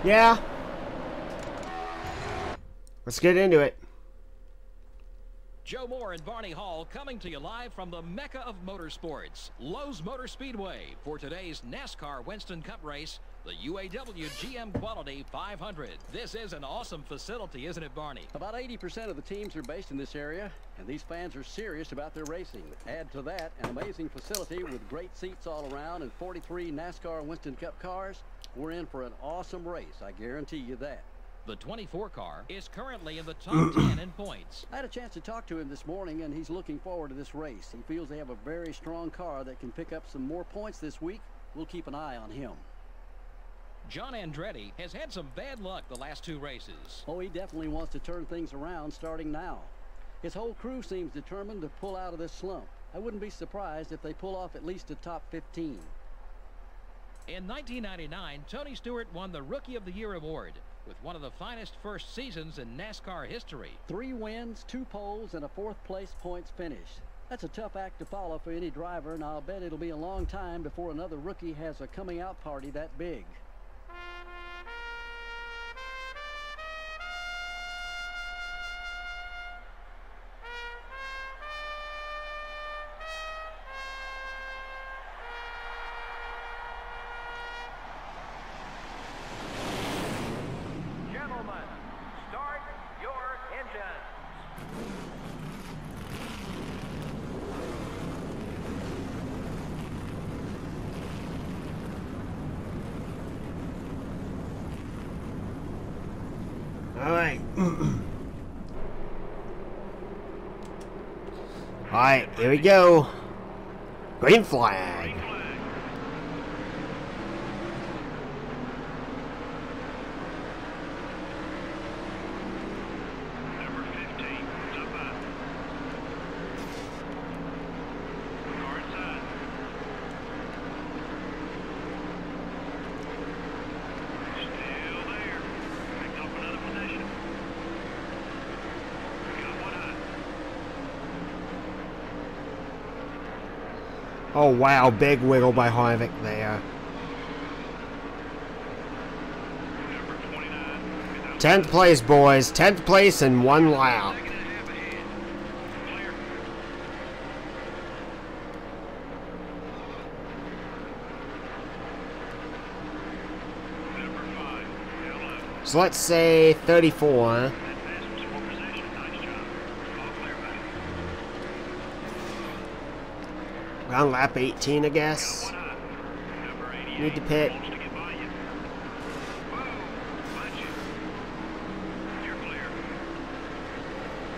Yeah. Let's get into it. Joe Moore and Barney Hall coming to you live from the Mecca of Motorsports, Lowe's Motor Speedway, for today's NASCAR Winston Cup race, the UAW GM Quality 500. This is an awesome facility, isn't it, Barney? About 80% of the teams are based in this area, and these fans are serious about their racing. Add to that an amazing facility with great seats all around and 43 NASCAR Winston Cup cars. We're in for an awesome race, I guarantee you that. The 24 car is currently in the top 10 in points. I had a chance to talk to him this morning, and he's looking forward to this race. He feels they have a very strong car that can pick up some more points this week. We'll keep an eye on him. John Andretti has had some bad luck the last 2 races. Oh, he definitely wants to turn things around starting now. His whole crew seems determined to pull out of this slump. I wouldn't be surprised if they pull off at least a top 15. In 1999, Tony Stewart won the Rookie of the Year award with one of the finest first seasons in NASCAR history. 3 wins, 2 poles, and a 4th place points finish. That's a tough act to follow for any driver, and I'll bet it'll be a long time before another rookie has a coming out party that big. Alright. Alright, here we go. Green flag. Number 15, Napa. Car inside. Still there. Picked up another position. Got one eye. Oh wow, big wiggle by Harvick there. Number 29. 10th place, boys. 10th place in 1 lap. Second and a half ahead. Clear. Number 5. Hello. So let's say 34. That pass was for possession. Nice job. All clear, buddy. Around lap 18, I guess. One eye. Number 88. Need to pit. Wants to get by you. Whoa. Bunch it. You're clear.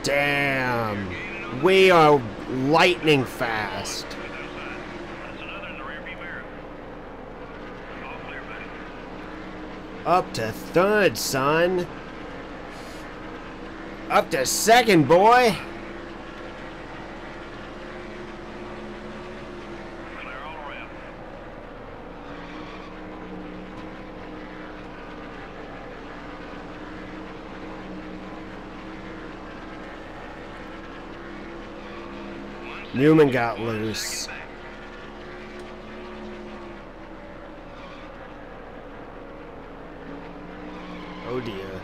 Damn. We are lightning fast. That's another in the rearview mirror. All clear, buddy. Up to 3rd, son. Up to 2nd, boy. Clear all around. Newman got loose. Oh dear.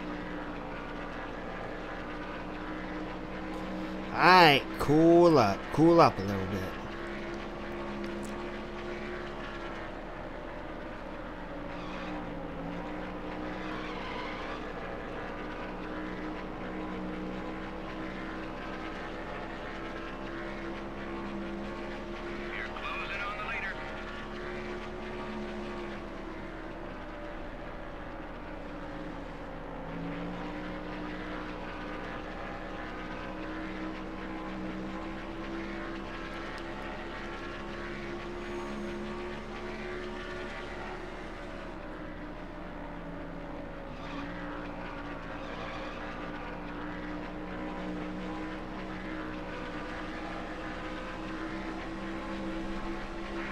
Alright, cool up a little bit. You're closing on the leader.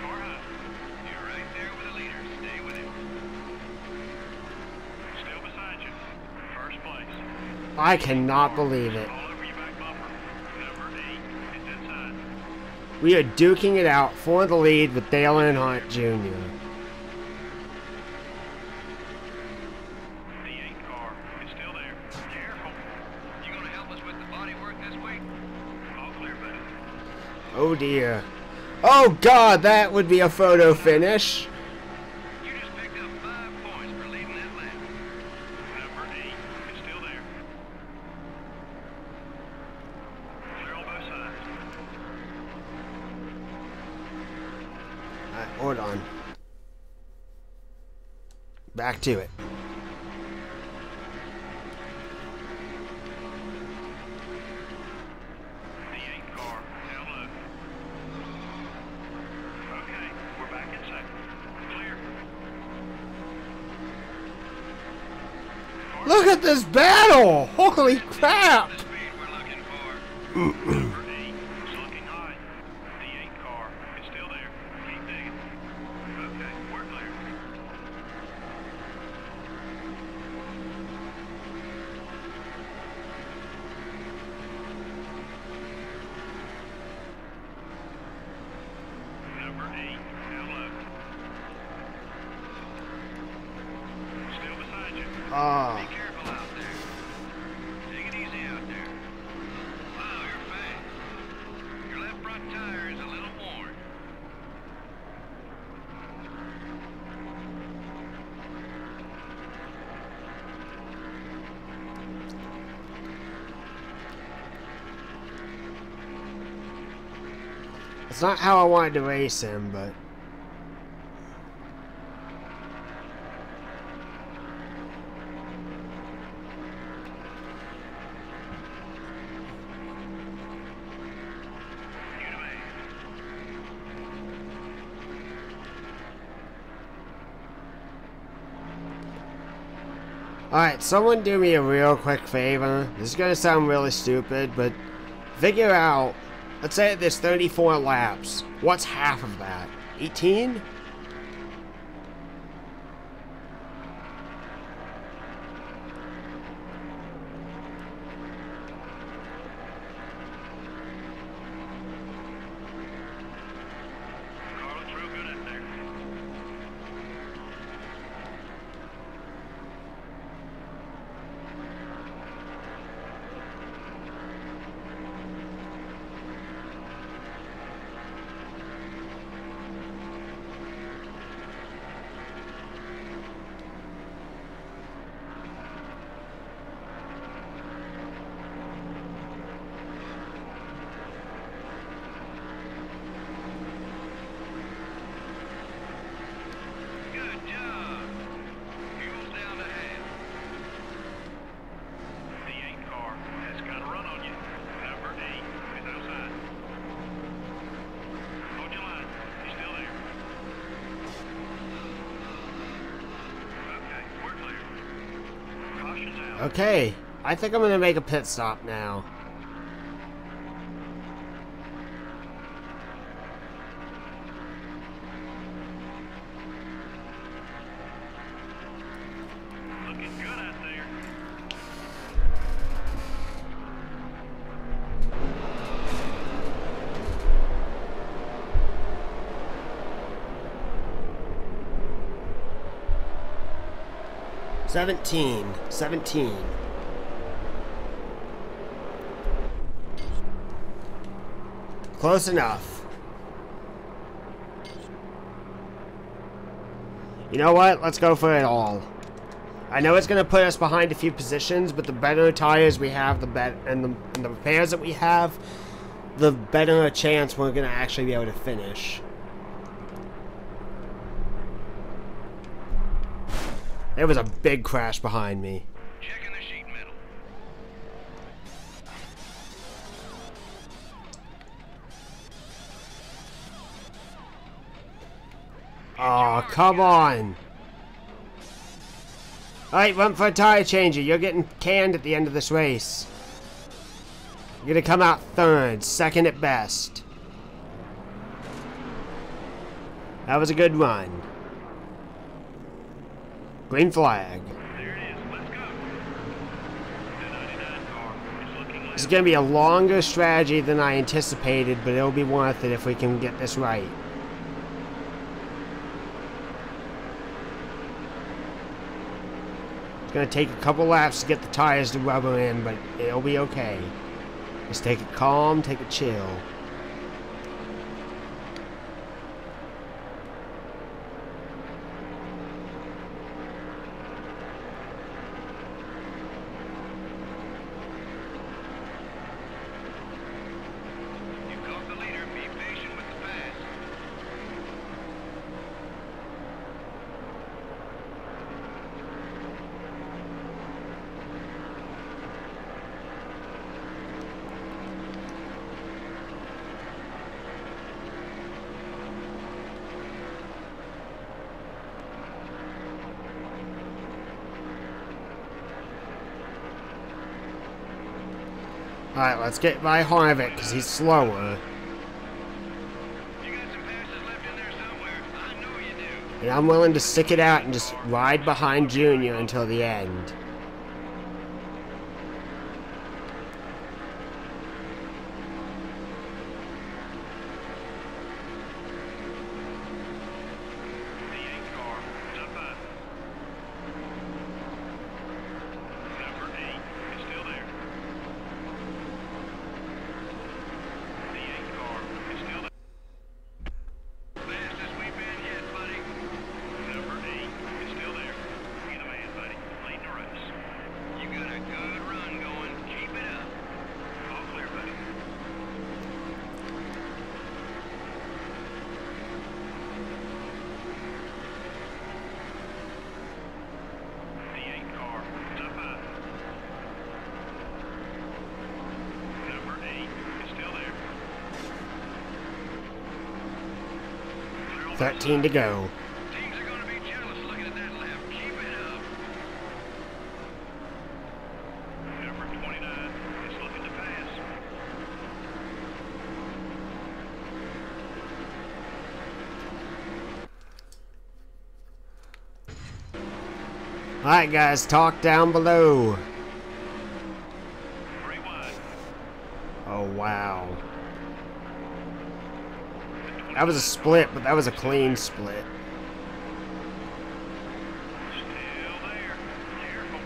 Car high. You're right there with the leader. Stay with him. Still beside you. First place. I cannot believe it. All over your back bumper. Number 8 is inside. We are duking it out for the lead with Dale Earnhardt Jr. Oh dear. Oh god, that would be a photo finish. You just picked up 5 points for leading that lap. Number 8 is still there. Clear on both sides. Alright, hold on. Back to it. The 8 car down low. Okay, we're back in second. Clear. Look at this battle! Holy crap! The speed we're looking for. Number 8 is looking high. The 8 car is still there. Keep digging. Okay, we're clear. Number 8 down low. Still beside you. Ah. Be careful out there. Take it easy out there. Wow, you're fast. Your left front tire is a little worn. It's not how I wanted to race him, but... You the man. Alright, someone do me a real quick favor. This is gonna sound really stupid, but figure out, let's say there's 34 laps. What's half of that? 18? Car looks real good out there. Good job. Fuel's down to half. The 8 car has got a run on you. Number 8 is outside. Hold your line. He's still there. Okay, we're clear. Caution's out. Okay, I think I'm gonna make a pit stop now. Looking good out there. Seventeen. Close enough. You know what? Let's go for it all. I know it's going to put us behind a few positions, but the better tires we have, the better, and the repairs that we have, the better a chance we're going to actually be able to finish. There was a big crash behind me. Checking the sheet metal. Oh, come on. Alright, run for a tire changer. You're getting canned at the end of this race. You're gonna come out third, second at best. That was a good run. Green flag. There it is. Let's go. The 99 car is looking This left. is gonna be a longer strategy than I anticipated, but it'll be worth it if we can get this right. It's gonna take a couple laps to get the tires to rubber in, but it'll be okay. Just take it calm, take it chill. Alright, let's get by Harvick, because he's slower. You got some passes left in there somewhere. I know you do. And I'm willing to stick it out and just ride behind Junior until the end. The 8 car is up high. Number 8 is still there. The 8 car is still there. Fastest we've been yet, buddy. Number 8 is still there. Be the man, buddy. Leading the race. You got a good run going. Keep it up. All clear, buddy. The 8 car is up high. Number 8 is still there. 13 to go. Teams are going to be jealous looking at that lap. Keep it up. Number 29 is looking to pass. Alright guys, talk down below. 3 wide. Oh wow. That was a split, but that was a clean split. Still there. Careful.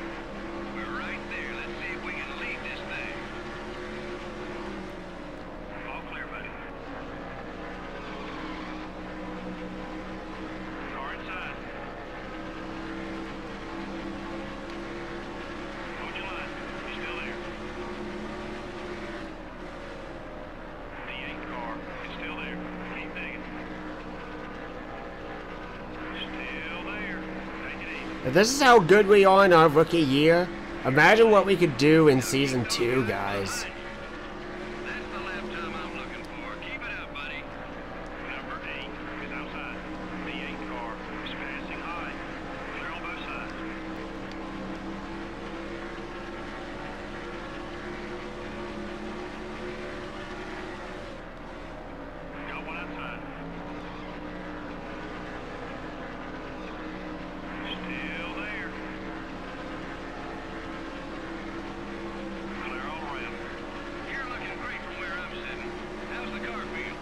We're right there. Let's see if we can lead this thing. All clear, buddy. Car inside. Hold your line. Still there. The 8 car is still there. Keep digging. Still there. Take it easy. If this is how good we are in our rookie year, imagine what we could do in season 2, guys. That's the lap time I'm looking for. Keep it up, buddy. Number 8 is outside. The 8 car is passing high. Clear on both sides. Got one outside. Still there. Clear all around. You're looking great from where I'm sitting. How's the car feel?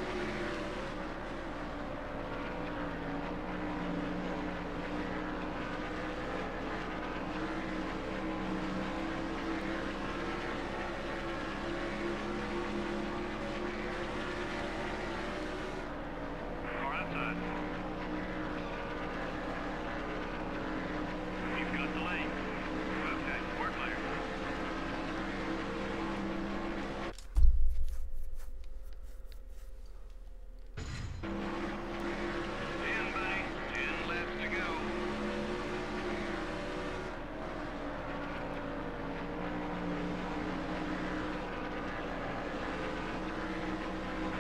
Car outside. You've got the lane. Okay, we're clear. Ten, buddy. 10 laps to go.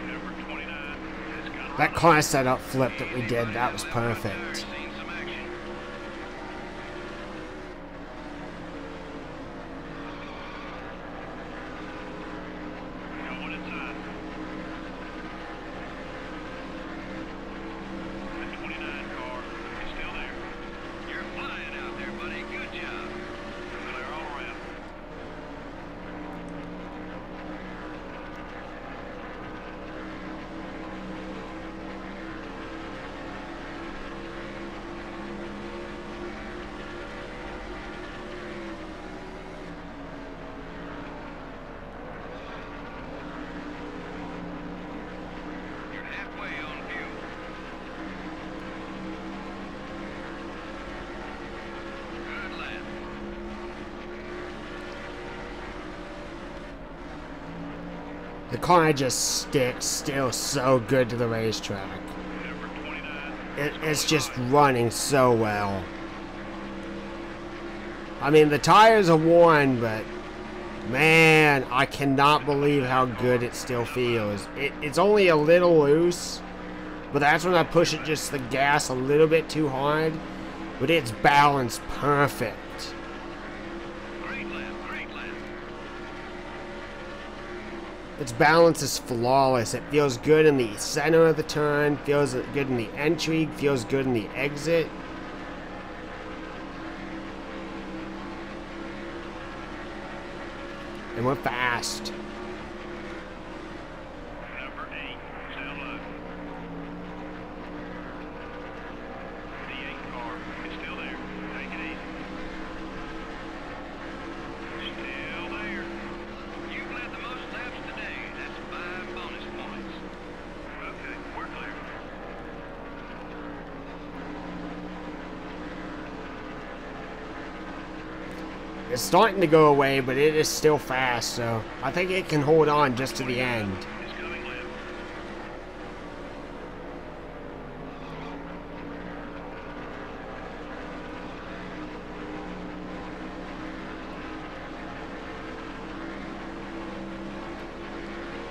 Number 29 has got That car setup flip that we did, that was perfect. Seen some action. Got one inside. The 29 car is still there. You're flying out there, buddy. Good job. Clear all around. You're halfway on fuel. Good lap. The car just sticks still so good to the racetrack. Number 29. It's just running so well. I mean, the tires are worn, but man, I cannot believe how good it still feels. It's only a little loose, but that's when I push it just the gas a little bit too hard, but it's balanced perfect. Great lap, great lap. Its balance is flawless. It feels good in the center of the turn, feels good in the entry, feels good in the exit. And we're fast. Number 8, still low. The 8 car is still there. Take it easy. Still there. You've led the most laps today. That's 5 bonus points. Okay, we're clear. It's starting to go away, but it is still fast, so I think it can hold on just to the end. It's coming left.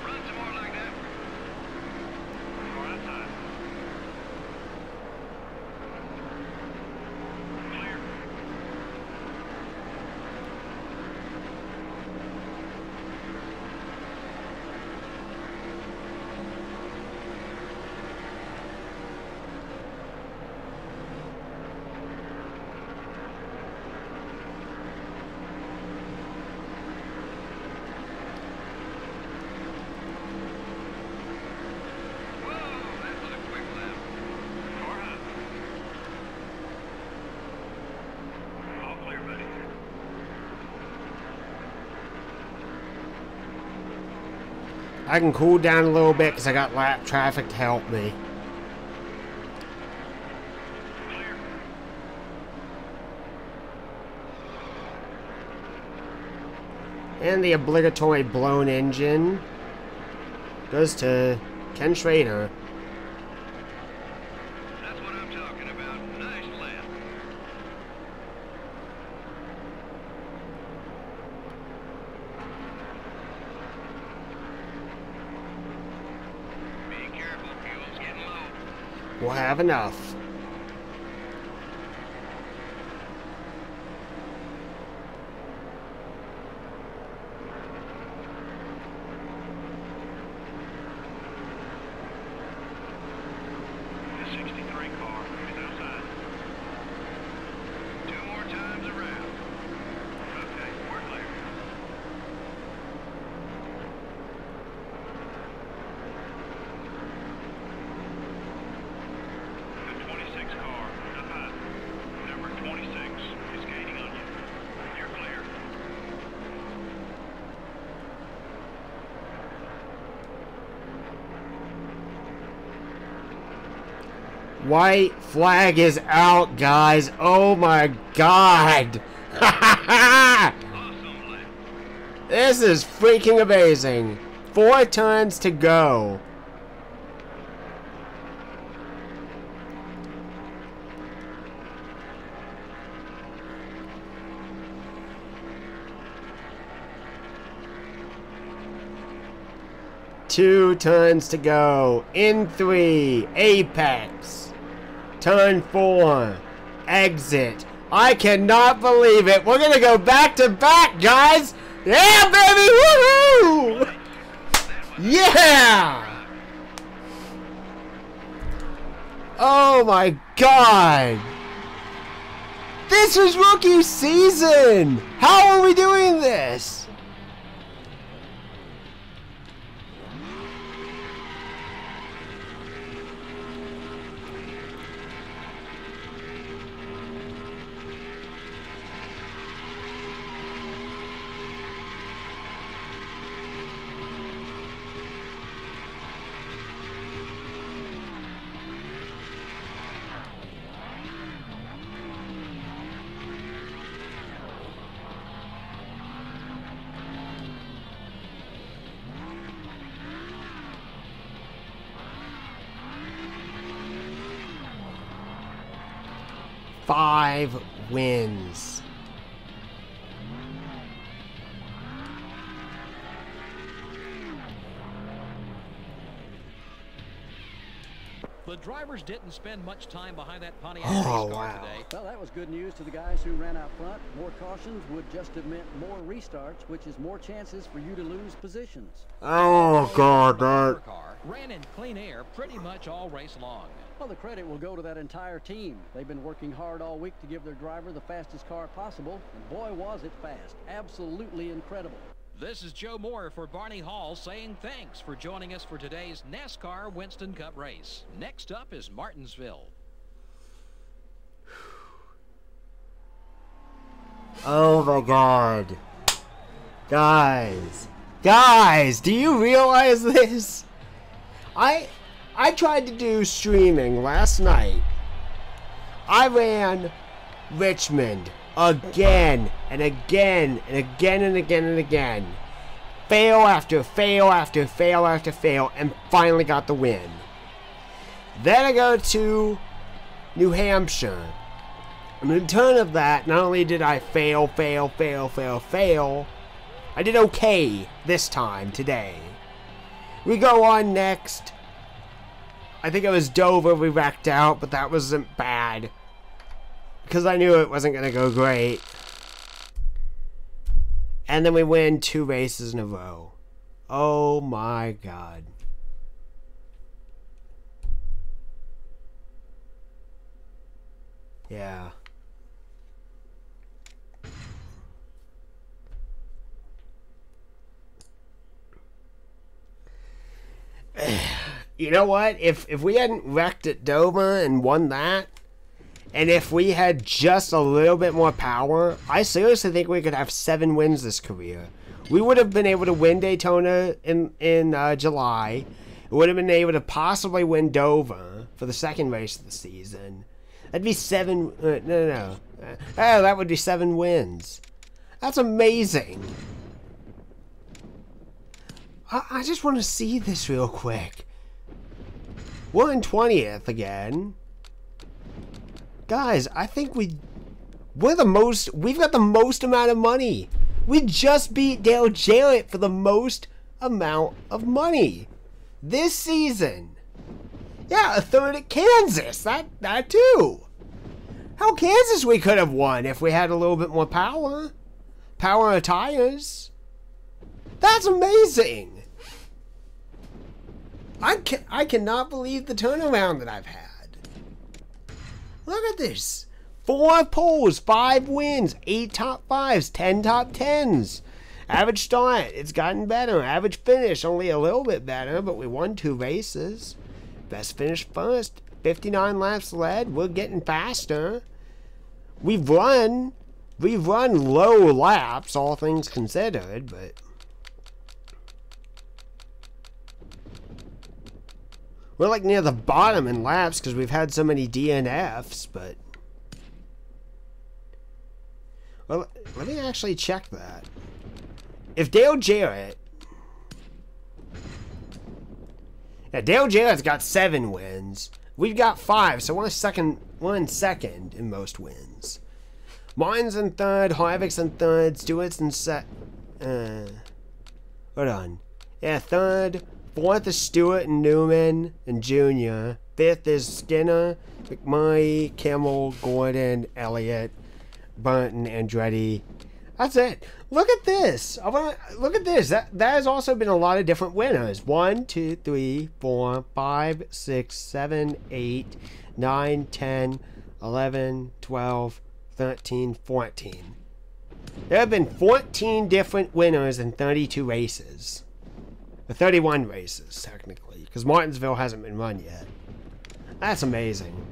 Run some more like that. Car outside. Clear. Whoa, that was a quick lap. Car high. All clear, buddy. I can cool down a little bit because I got lap traffic to help me. Clear. And the obligatory blown engine goes to Ken Schrader. That's what I'm talking about. Nice lap. Be careful, fuel's getting low. We'll have enough. The 63 car is outside. 2 more times around. Okay, we're clear. The 26 car up high. Number 26 is gaining on you. You're clear. White flag is out, guys. Oh my god. Awesome lap. This is freaking amazing. 4 turns to go. Two turns to go. In 3, apex. Turn 4, exit. I cannot believe it. We're gonna go back to back, guys. Yeah, baby! Woohoo! Yeah! Oh my god! This is rookie season! How are we doing this? Five wins. The drivers didn't spend much time behind that Pontiac Oh, race car wow. today. Well, that was good news to the guys who ran out front. More cautions would just have meant more restarts, which is more chances for you to lose positions. Oh, God, The that... car ran in clean air pretty much all race long. Well, the credit will go to that entire team. They've been working hard all week to give their driver the fastest car possible, and boy, was it fast. Absolutely incredible. This is Joe Moore for Barney Hall saying thanks for joining us for today's NASCAR Winston Cup race. Next up is Martinsville. Oh, my God. Guys, do you realize this? I tried to do streaming last night. I ran Richmond again and again and again and again and again. Fail after fail after fail after fail, and finally got the win. Then I go to New Hampshire. And in return of that, not only did I fail, I did okay this time today. We go on next. I think it was Dover we wrecked out, but that wasn't bad, because I knew it wasn't going to go great. And then we win 2 races in a row. Oh my God. Yeah. You know what? If we hadn't wrecked at Dover and won that, and if we had just a little bit more power, I seriously think we could have 7 wins this career. We would have been able to win Daytona in July. We would have been able to possibly win Dover for the second race of the season. That'd be 7... no. That would be 7 wins. That's amazing. I just want to see this real quick. We're in 20th again. Guys, I think we've got the most amount of money. We just beat Dale Jarrett for the most amount of money this season. Yeah, a third at Kansas. That too. How Kansas we could have won if we had a little bit more power. Power of tires. That's amazing. I cannot believe the turnaround that I've had. Look at this. 4 poles, 5 wins, 8 top 5s, 10 top 10s. Average start, it's gotten better. Average finish, only a little bit better, but we won 2 races. Best finish first, 59 laps led. We're getting faster. We've run low laps, all things considered, but we're like near the bottom in laps because we've had so many DNFs, but... Well, let me actually check that. If Dale Jarrett... Yeah, Dale Jarrett's got 7 wins. We've got 5, so we're in second in most wins. Martin's in 3rd, Harvick's in 3rd, Stewart's in hold on. Yeah, 3rd. 4th is Stewart and Newman and Jr. 5th is Skinner, McMurray, Kimmel, Gordon, Elliott, Burton, Andretti. That's it. Look at this. Look at this. That has also been a lot of different winners. 1, 2, 3, 4, 5, 6, 7, 8, 9, 10, 11, 12, 13, 14. There have been 14 different winners in 32 races. 31 races, technically, because Martinsville hasn't been run yet. That's amazing.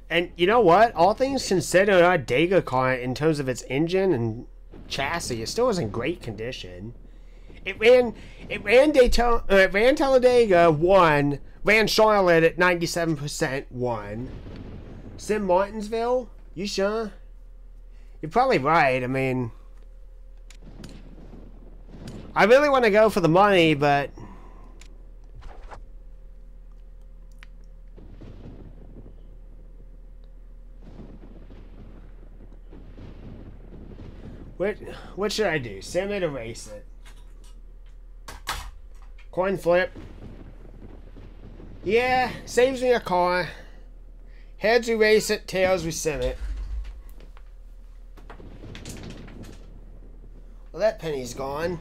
And you know what? All things considered, our Dega car, in terms of its engine and chassis, it still is in great condition. It ran Talladega, won. Ran Charlotte at 97%, won. Sim Martinsville? You sure? You're probably right. I mean, I really want to go for the money, but what should I do? Sim it or race it? Coin flip. Yeah, saves me a car. Heads we race it, tails we sim it. Well, that penny's gone.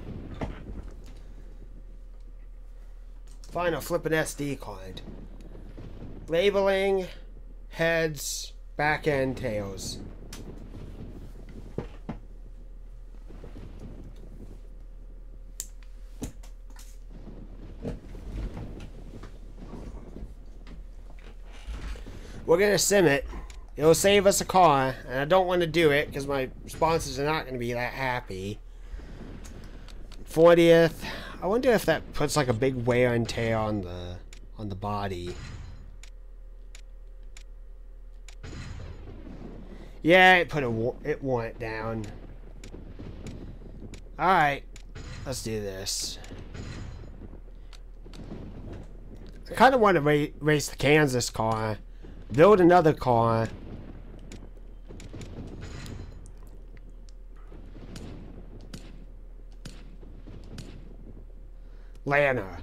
Fine, I'll flip an SD card. Labeling, heads, back end, tails. We're going to sim it. It'll save us a car, and I don't want to do it because my sponsors are not going to be that happy. 40th. I wonder if that puts like a big wear and tear on the body. Yeah, it wore it down. All right, let's do this. I kind of want to race the Kansas car. Build another car. Lana.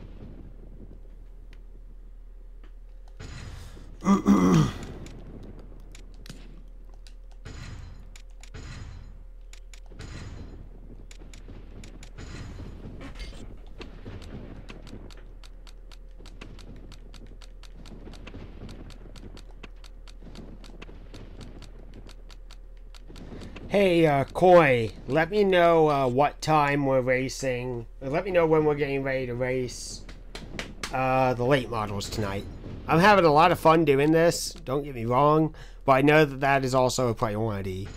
Hey, Coy, let me know what time we're racing. Let me know when we're getting ready to race the late models tonight. I'm having a lot of fun doing this, don't get me wrong, but I know that that is also a priority.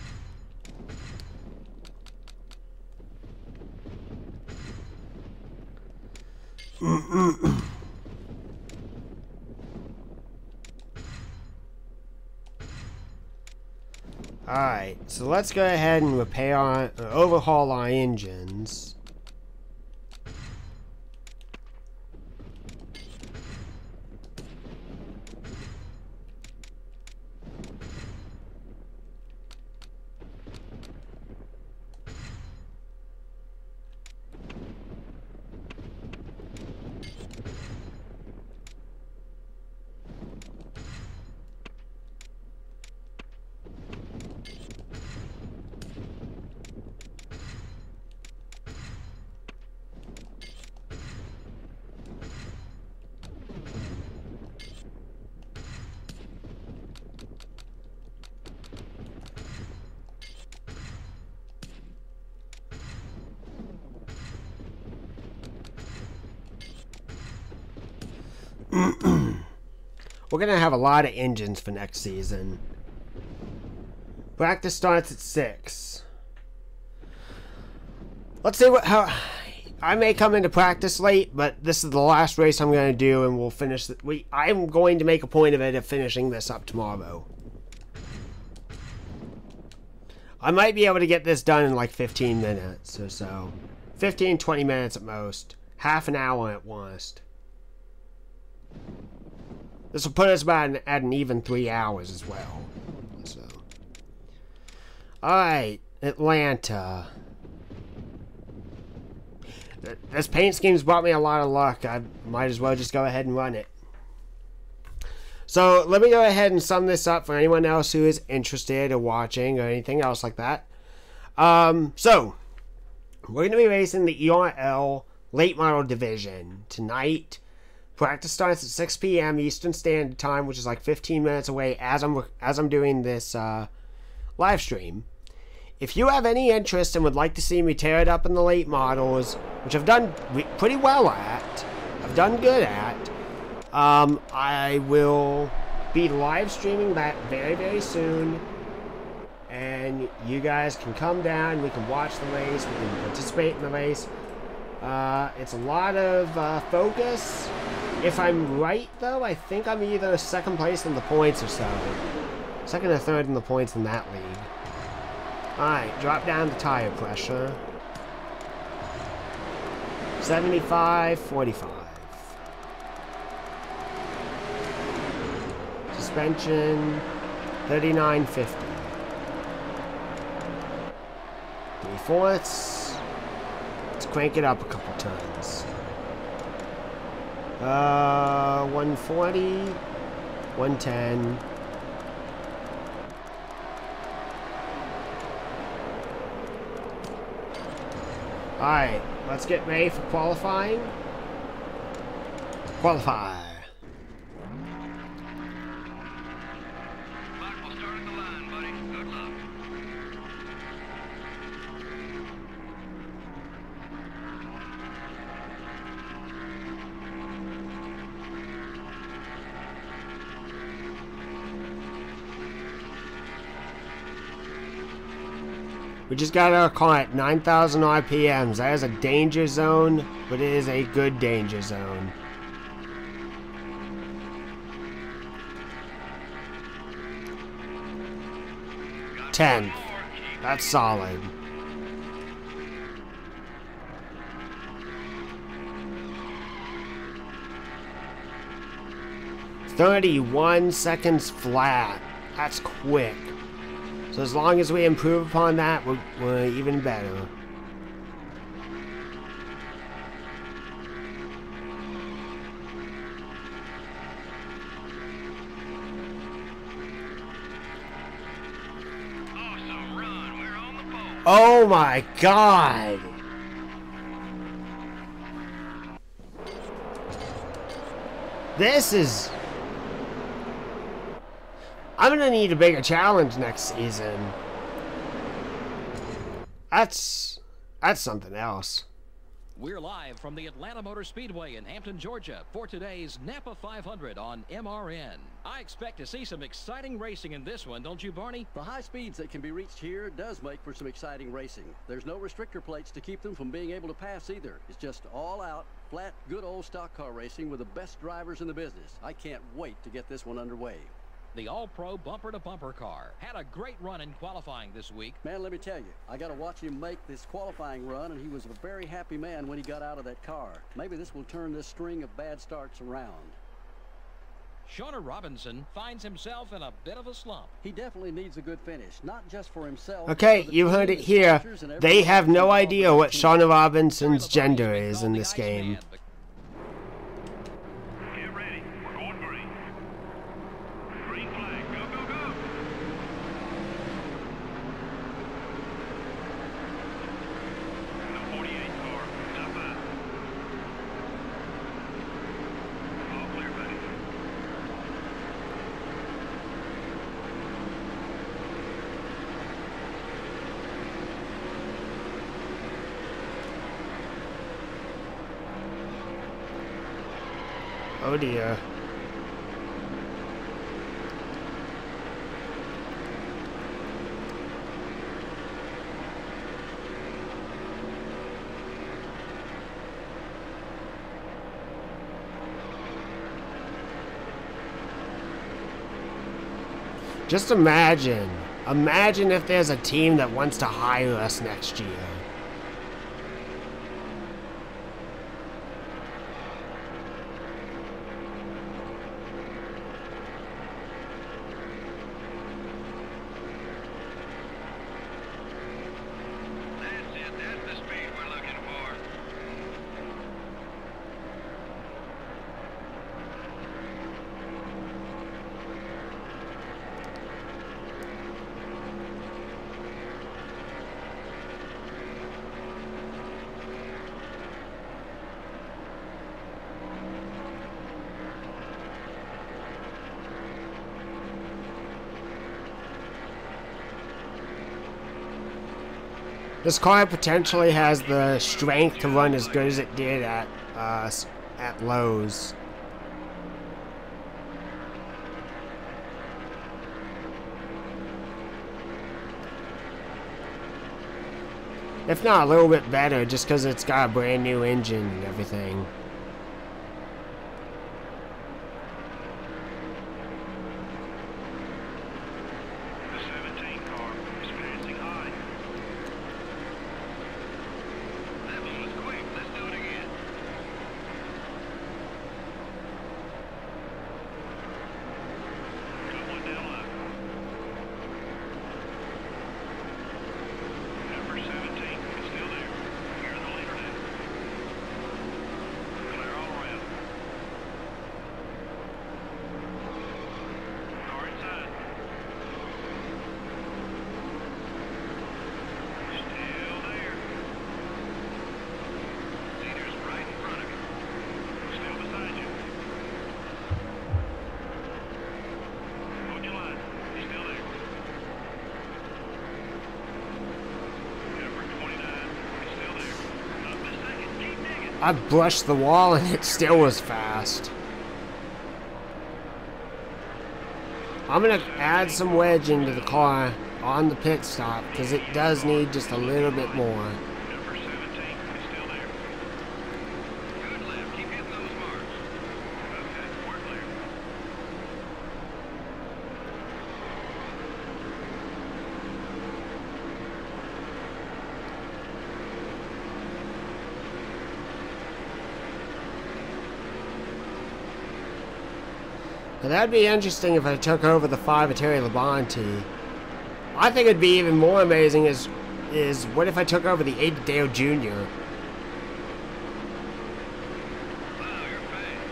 Alright, so let's go ahead and overhaul our engines. We're gonna have a lot of engines for next season. Practice starts at 6. Let's see how I may come into practice late, but this is the last race I'm gonna do, and we'll finish. I'm going to make a point of it of finishing this up tomorrow. I might be able to get this done in like 15 minutes or so. 15-20 minutes at most. Half an hour at worst. This will put us about at an even 3 hours as well. So, alright, Atlanta. This paint scheme's brought me a lot of luck. I might as well just go ahead and run it. So, let me go ahead and sum this up for anyone else who is interested or watching or anything else like that. So, we're going to be racing the ERL Late Model Division tonight. Practice starts at 6 p.m. Eastern Standard Time, which is like 15 minutes away as I'm doing this live stream. If you have any interest and would like to see me tear it up in the late models, which I've done pretty well at, I've done good at, I will be live streaming that very, very soon. And you guys can come down, we can watch the race, we can participate in the race. It's a lot of focus. If I'm right, though, I think I'm either second place in the points or so. Second or third in the points in that league. Alright, drop down the tire pressure. 75-45. Suspension, 39.50. 3/4. Let's crank it up a couple turns. 140, 110. Alright, let's get ready for qualifying. Qualify. Mike will start at the line, buddy. Good luck. We just got our car at 9,000 RPMs. That is a danger zone, but it is a good danger zone. Got 10. one more. Keep That's solid. "31 seconds flat." That's quick. So as long as we improve upon that, we're even better. awesome run. We're on the pole. Oh my god! This is... I'm gonna need a bigger challenge next season. That's something else. We're live from the Atlanta Motor Speedway in Hampton, Georgia for today's Napa 500 on MRN. I expect to see some exciting racing in this one, don't you, Barney? The high speeds that can be reached here does make for some exciting racing. There's no restrictor plates to keep them from being able to pass either. It's just all out, flat, good old stock car racing with the best drivers in the business. I can't wait to get this one underway. The all-pro bumper-to-bumper car had a great run in qualifying this week. Man, let me tell you, I got to watch him make this qualifying run, and he was a very happy man when he got out of that car. Maybe this will turn this string of bad starts around. Shauna Robinson finds himself in a bit of a slump. He definitely needs a good finish, not just for himself. Okay, but for the you heard team, it the here. sponsors, and They everyone have else no involved idea with what the team. Shauna Robinson's gender is in this game. Get ready. We're going green. Green flag. Go, go, go. No 48 car. Stop by. All clear, buddy. Oh dear. Just imagine. Imagine if there's a team that wants to hire us next year. That's it. That's the speed we're looking for. This car potentially has the strength to run as good as it did at Lowe's. If not a little bit better, just because it's got a brand new engine and everything. The 17 car is passing high. That one was quick. Let's do it again. Got one down low. Number 17 is still there. You're the leader now. I brushed the wall and it still was fast. I'm going to add some wedge into the car on the pit stop because it does need just a little bit more. Number 17 is still there. Good left. Keep hitting those marks. Okay, we're clear. Now that'd be interesting if I took over the 5 of Terry Labonte. I think it'd be even more amazing is what if I took over the 8 of Dale Jr. Wow, you're fast.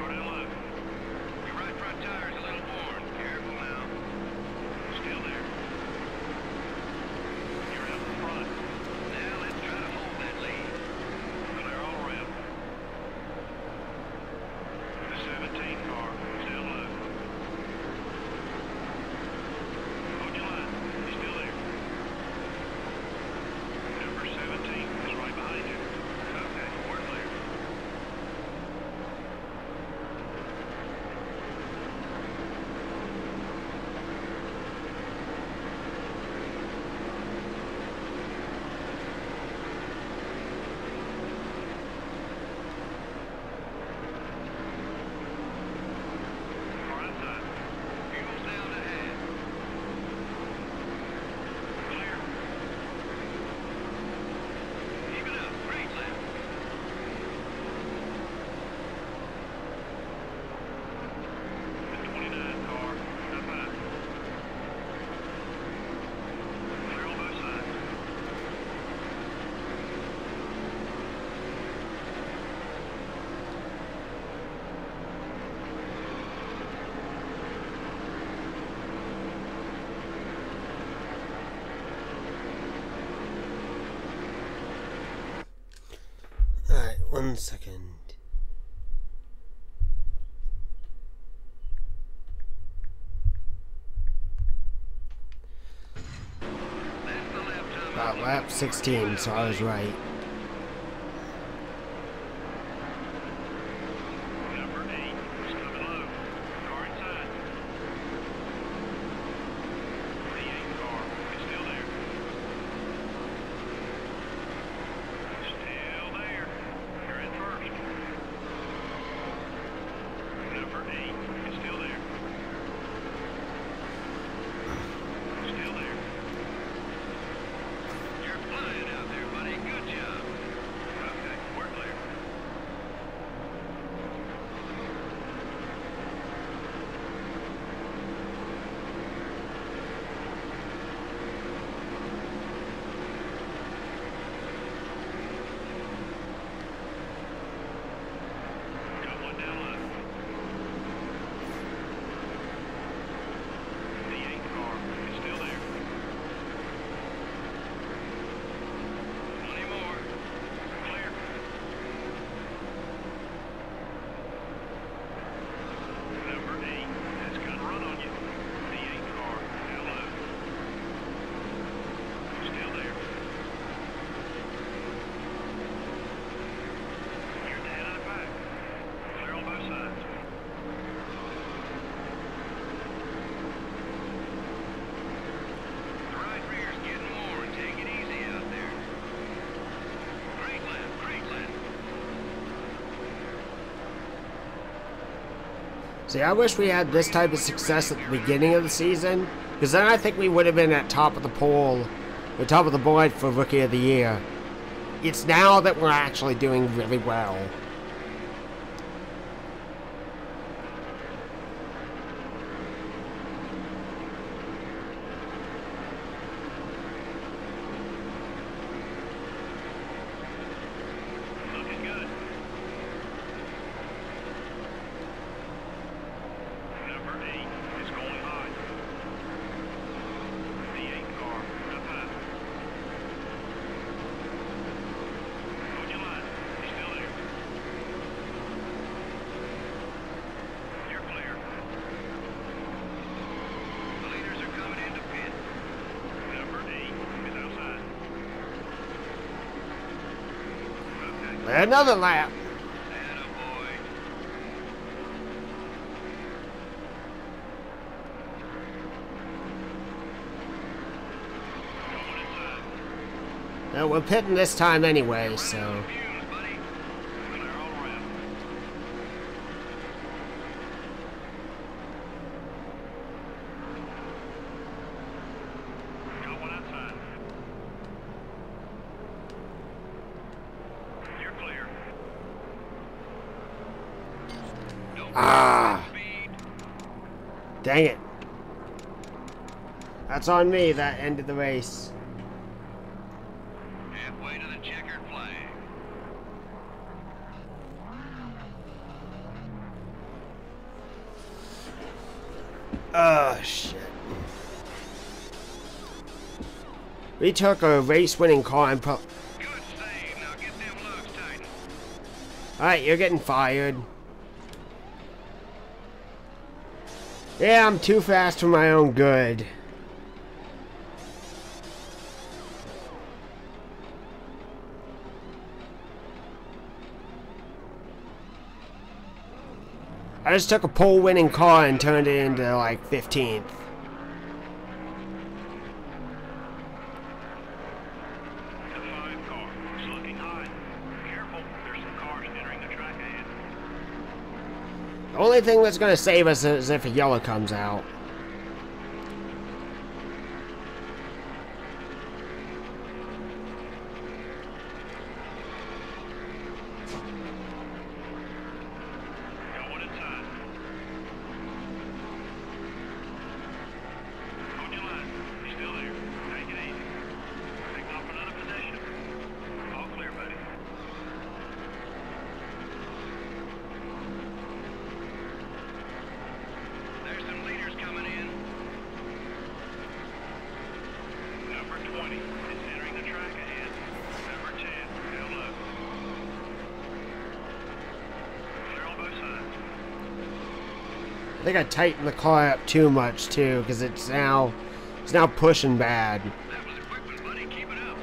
Go down low. Your right front tire's a little worn. Careful now. Still there. You're out in front. Now let's try to hold that lead. Well, they're all around. The 17 car is down low. Hold your line. He's still there. Number 17 is right behind you. Okay, we're clear. Car inside. Fuel's down ahead. Clear. Keep it up. Great left. The 29 car up high. Clear on both sides. Alright, 1 second. That's the left time. About lap 16, so I was right. Number 8 is coming low. Car inside. The 8 car is still there. Still there. You're in first. Number 8 is still there. Still there. You're flying out there, buddy. Good job. Okay, we're clear. Got one down left. The 8 car is still there. Plenty more. Clear. Number 8 has got a run on you. The 8 car down low. Still there. You're dead on back. Clear on both sides. The right rear's getting more. Take it easy out there. Great left, great left. See, I wish we had this type of success at the beginning of the season, because then I think we would have been at top of the poll, the top of the board for Rookie of the Year. It's now that we're actually doing really well. Looking good. Number 8 is going high. The 8 car up high. Hold your line. He's still there. Another lap. Attaboy. Going inside. Well, we're pitting this time anyway, so. Fumes, buddy. Clear all around. Got one outside. You're clear. Ah, Speed. dang it. That's on me. That ended the race. Halfway to the checkered flag. Oh, shit. We took a race-winning car and Good save. Now get them lugs tightened. Alright, you're getting fired. Yeah, I'm too fast for my own good. I just took a pole-winning car and turned it into, like, 15th. The 5 car. It's looking hot. Careful. There's some cars entering the track ahead. The only thing that's gonna save us is if a yellow comes out. Got one inside. Hold your line. He's still there. Take it easy. Take off another position. All clear, buddy. There's some leaders coming in. Number 20 is entering the track ahead. Number 10, held up. Clear on both sides. I think I tightened the car up too much too, because it's now pushing bad. That was a quick one, buddy. Keep it up.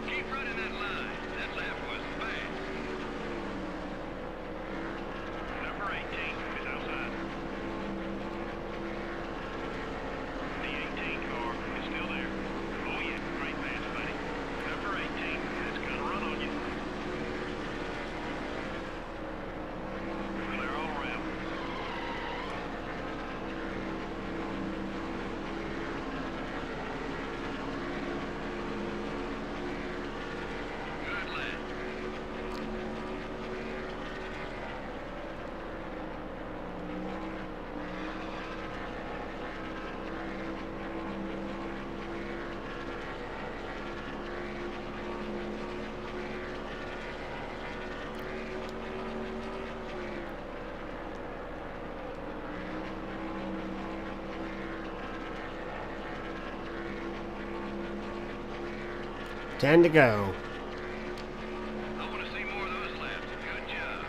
Keep running that line. That lap was fast. Number 18 is outside. The 18 car is still there. Oh yeah, great pass, buddy. Number 18 is gonna run on you. Clear all around. Good lap. Ten to go. I want to see more of those laps. Good job.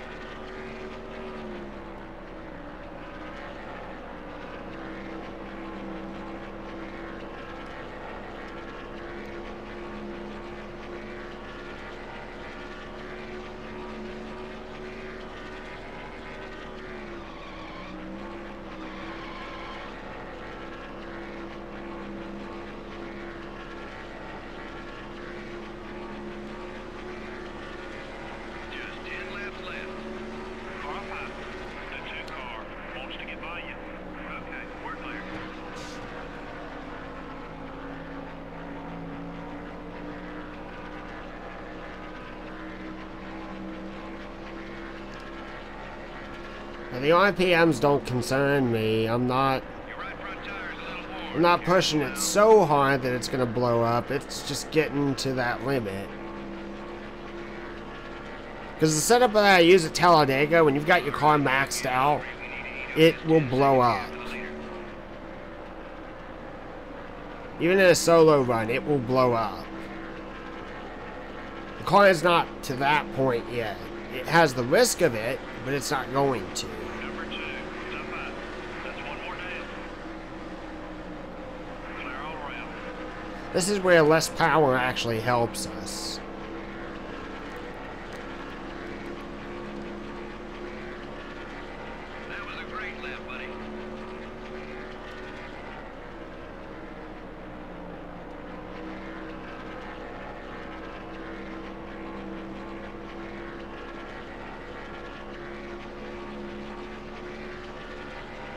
Just 10 laps left. Car 5. The 2 car wants to get by you. Okay, we're clear. Now, the RPMs don't concern me. I'm not Your right front tire's a little warm. I'm not pushing it so hard that it's gonna blow up. It's just getting to that limit. Because the setup that I use at Talladega, when you've got your car maxed out, it will blow up. Even in a solo run, it will blow up. The car is not to that point yet. It has the risk of it, but it's not going to. Number 2, Napa. That's one more down. Clear all around. This is where less power actually helps us. That was a great lap, buddy.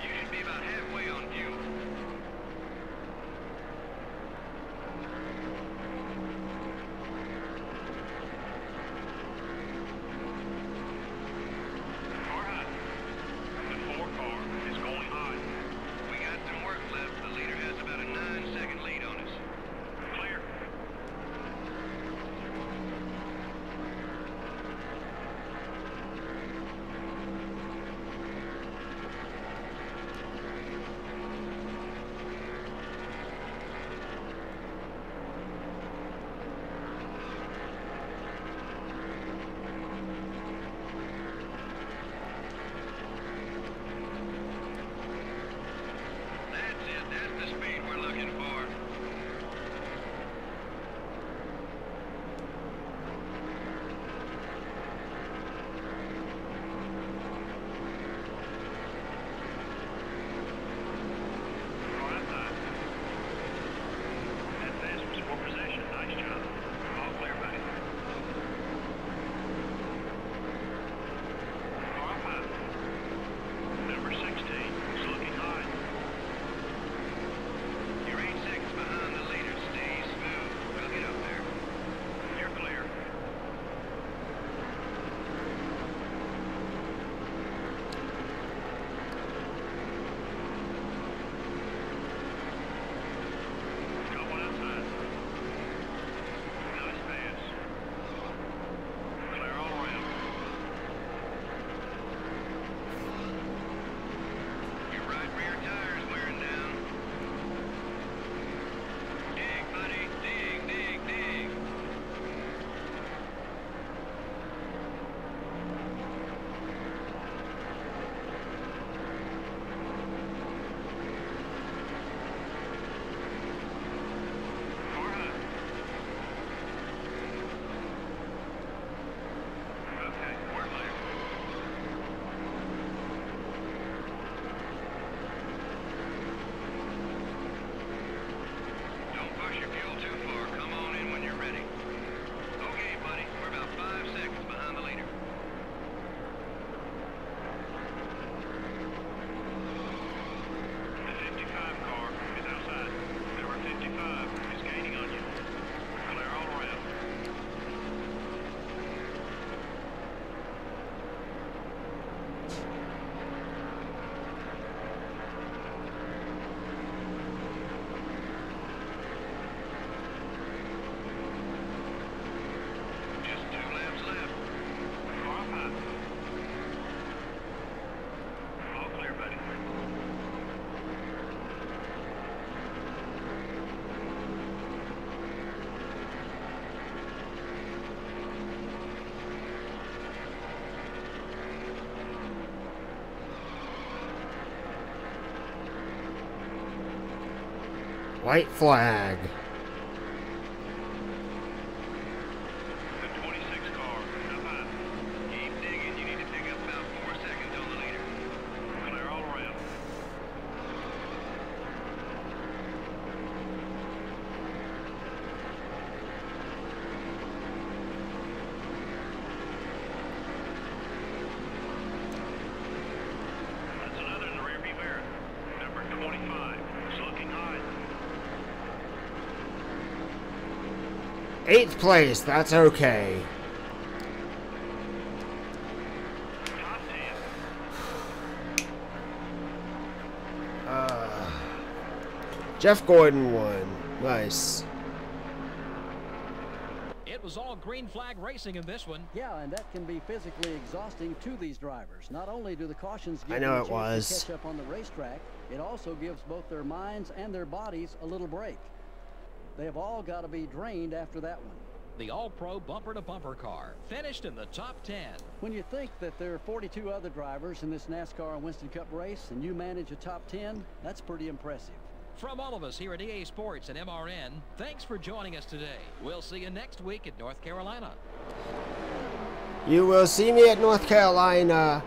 You should be about halfway on fuel. Car hot. The 4 car is going hot. We got some work left. The leader has about a 9-second lead on us. Clear. That's it. That's the speed we're looking for. Car outside. That's it. Some more possession. Nice job. All clear, buddy. Car up high. Number 16 is looking hot. You're 8 seconds behind the leader. Stay smooth. We'll get up there. You're clear. Got one outside. Nice pass. Clear all around. Your right rear tire's wearing down. Dig, buddy. Dig, dig, dig. Car hot. Okay, we're clear. Don't push your fuel too far. Come on in when you're ready. Okay, buddy. We're about 5 seconds behind the leader. The 55 car is outside. Number 55 is gaining on you. Clear all around. Just 2 laps left. Car up high. All clear, buddy. White flag. The 26 car, up high. Keep digging. You need to pick up about 4 seconds on the leader. Clear all around. That's another in the rearview mirror. Number 25 is looking hot. 8th place, that's okay. Top 10. Jeff Gordon won. Nice. It It was all green flag racing in this one. Yeah, and that can be physically exhausting to these drivers. Not only do the cautions give I know them it a chance was. to catch up on the racetrack, it also gives both their minds and their bodies a little break. They have all got to be drained after that one. The All-Pro bumper-to-bumper car finished in the top 10. When you think that there are 42 other drivers in this NASCAR Winston Cup race and you manage a top 10, that's pretty impressive. From all of us here at EA Sports and MRN, thanks for joining us today. We'll see you next week at North Carolina. You will see me at North Carolina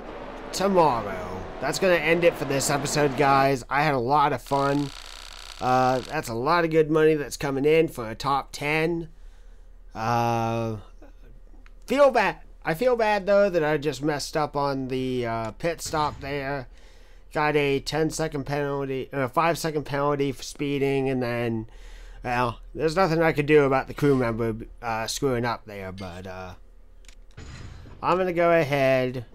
tomorrow. That's going to end it for this episode, guys. I had a lot of fun. That's a lot of good money that's coming in for a top 10. Feel bad. I feel bad, though, that I just messed up on the pit stop there. Got a 10-second penalty, 5-second penalty for speeding, and then, well, there's nothing I could do about the crew member screwing up there, but I'm gonna go ahead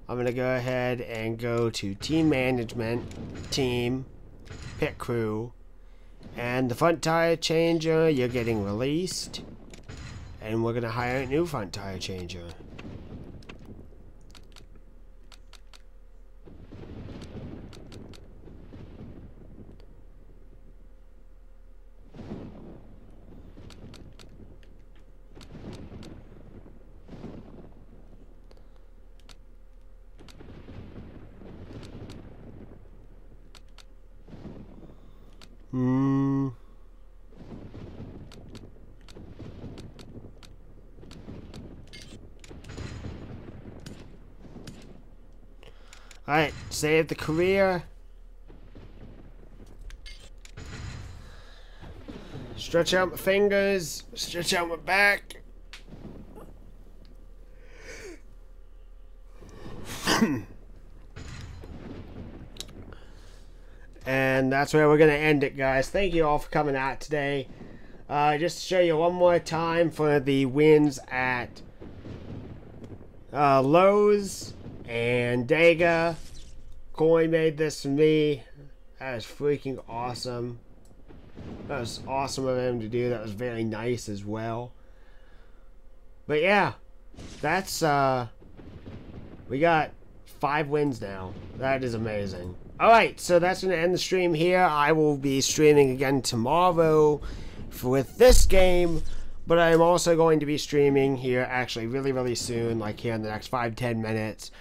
and go to team management, team, pit crew, and the front tire changer, you're getting released, and we're gonna hire a new front tire changer. Alright, save the career. Stretch out my fingers, stretch out my back. And that's where we're going to end it, guys. Thank you all for coming out today. Just to show you one more time for the wins at Lowe's and Dega. Coy made this for me. That was freaking awesome. That was awesome of him to do. That was very nice as well. But yeah, that's we got 5 wins now. That is amazing. Alright, so that's going to end the stream here. I will be streaming again tomorrow with this game, but I'm also going to be streaming here actually really soon, like here in the next 5-10 minutes,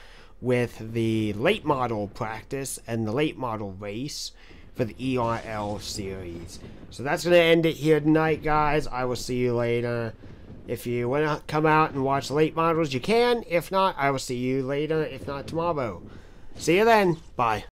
with the late model practice and the late model race for the ERL series. So that's going to end it here tonight, guys. I will see you later. If you want to come out and watch late models, you can. If not, I will see you later, if not tomorrow. See you then. Bye.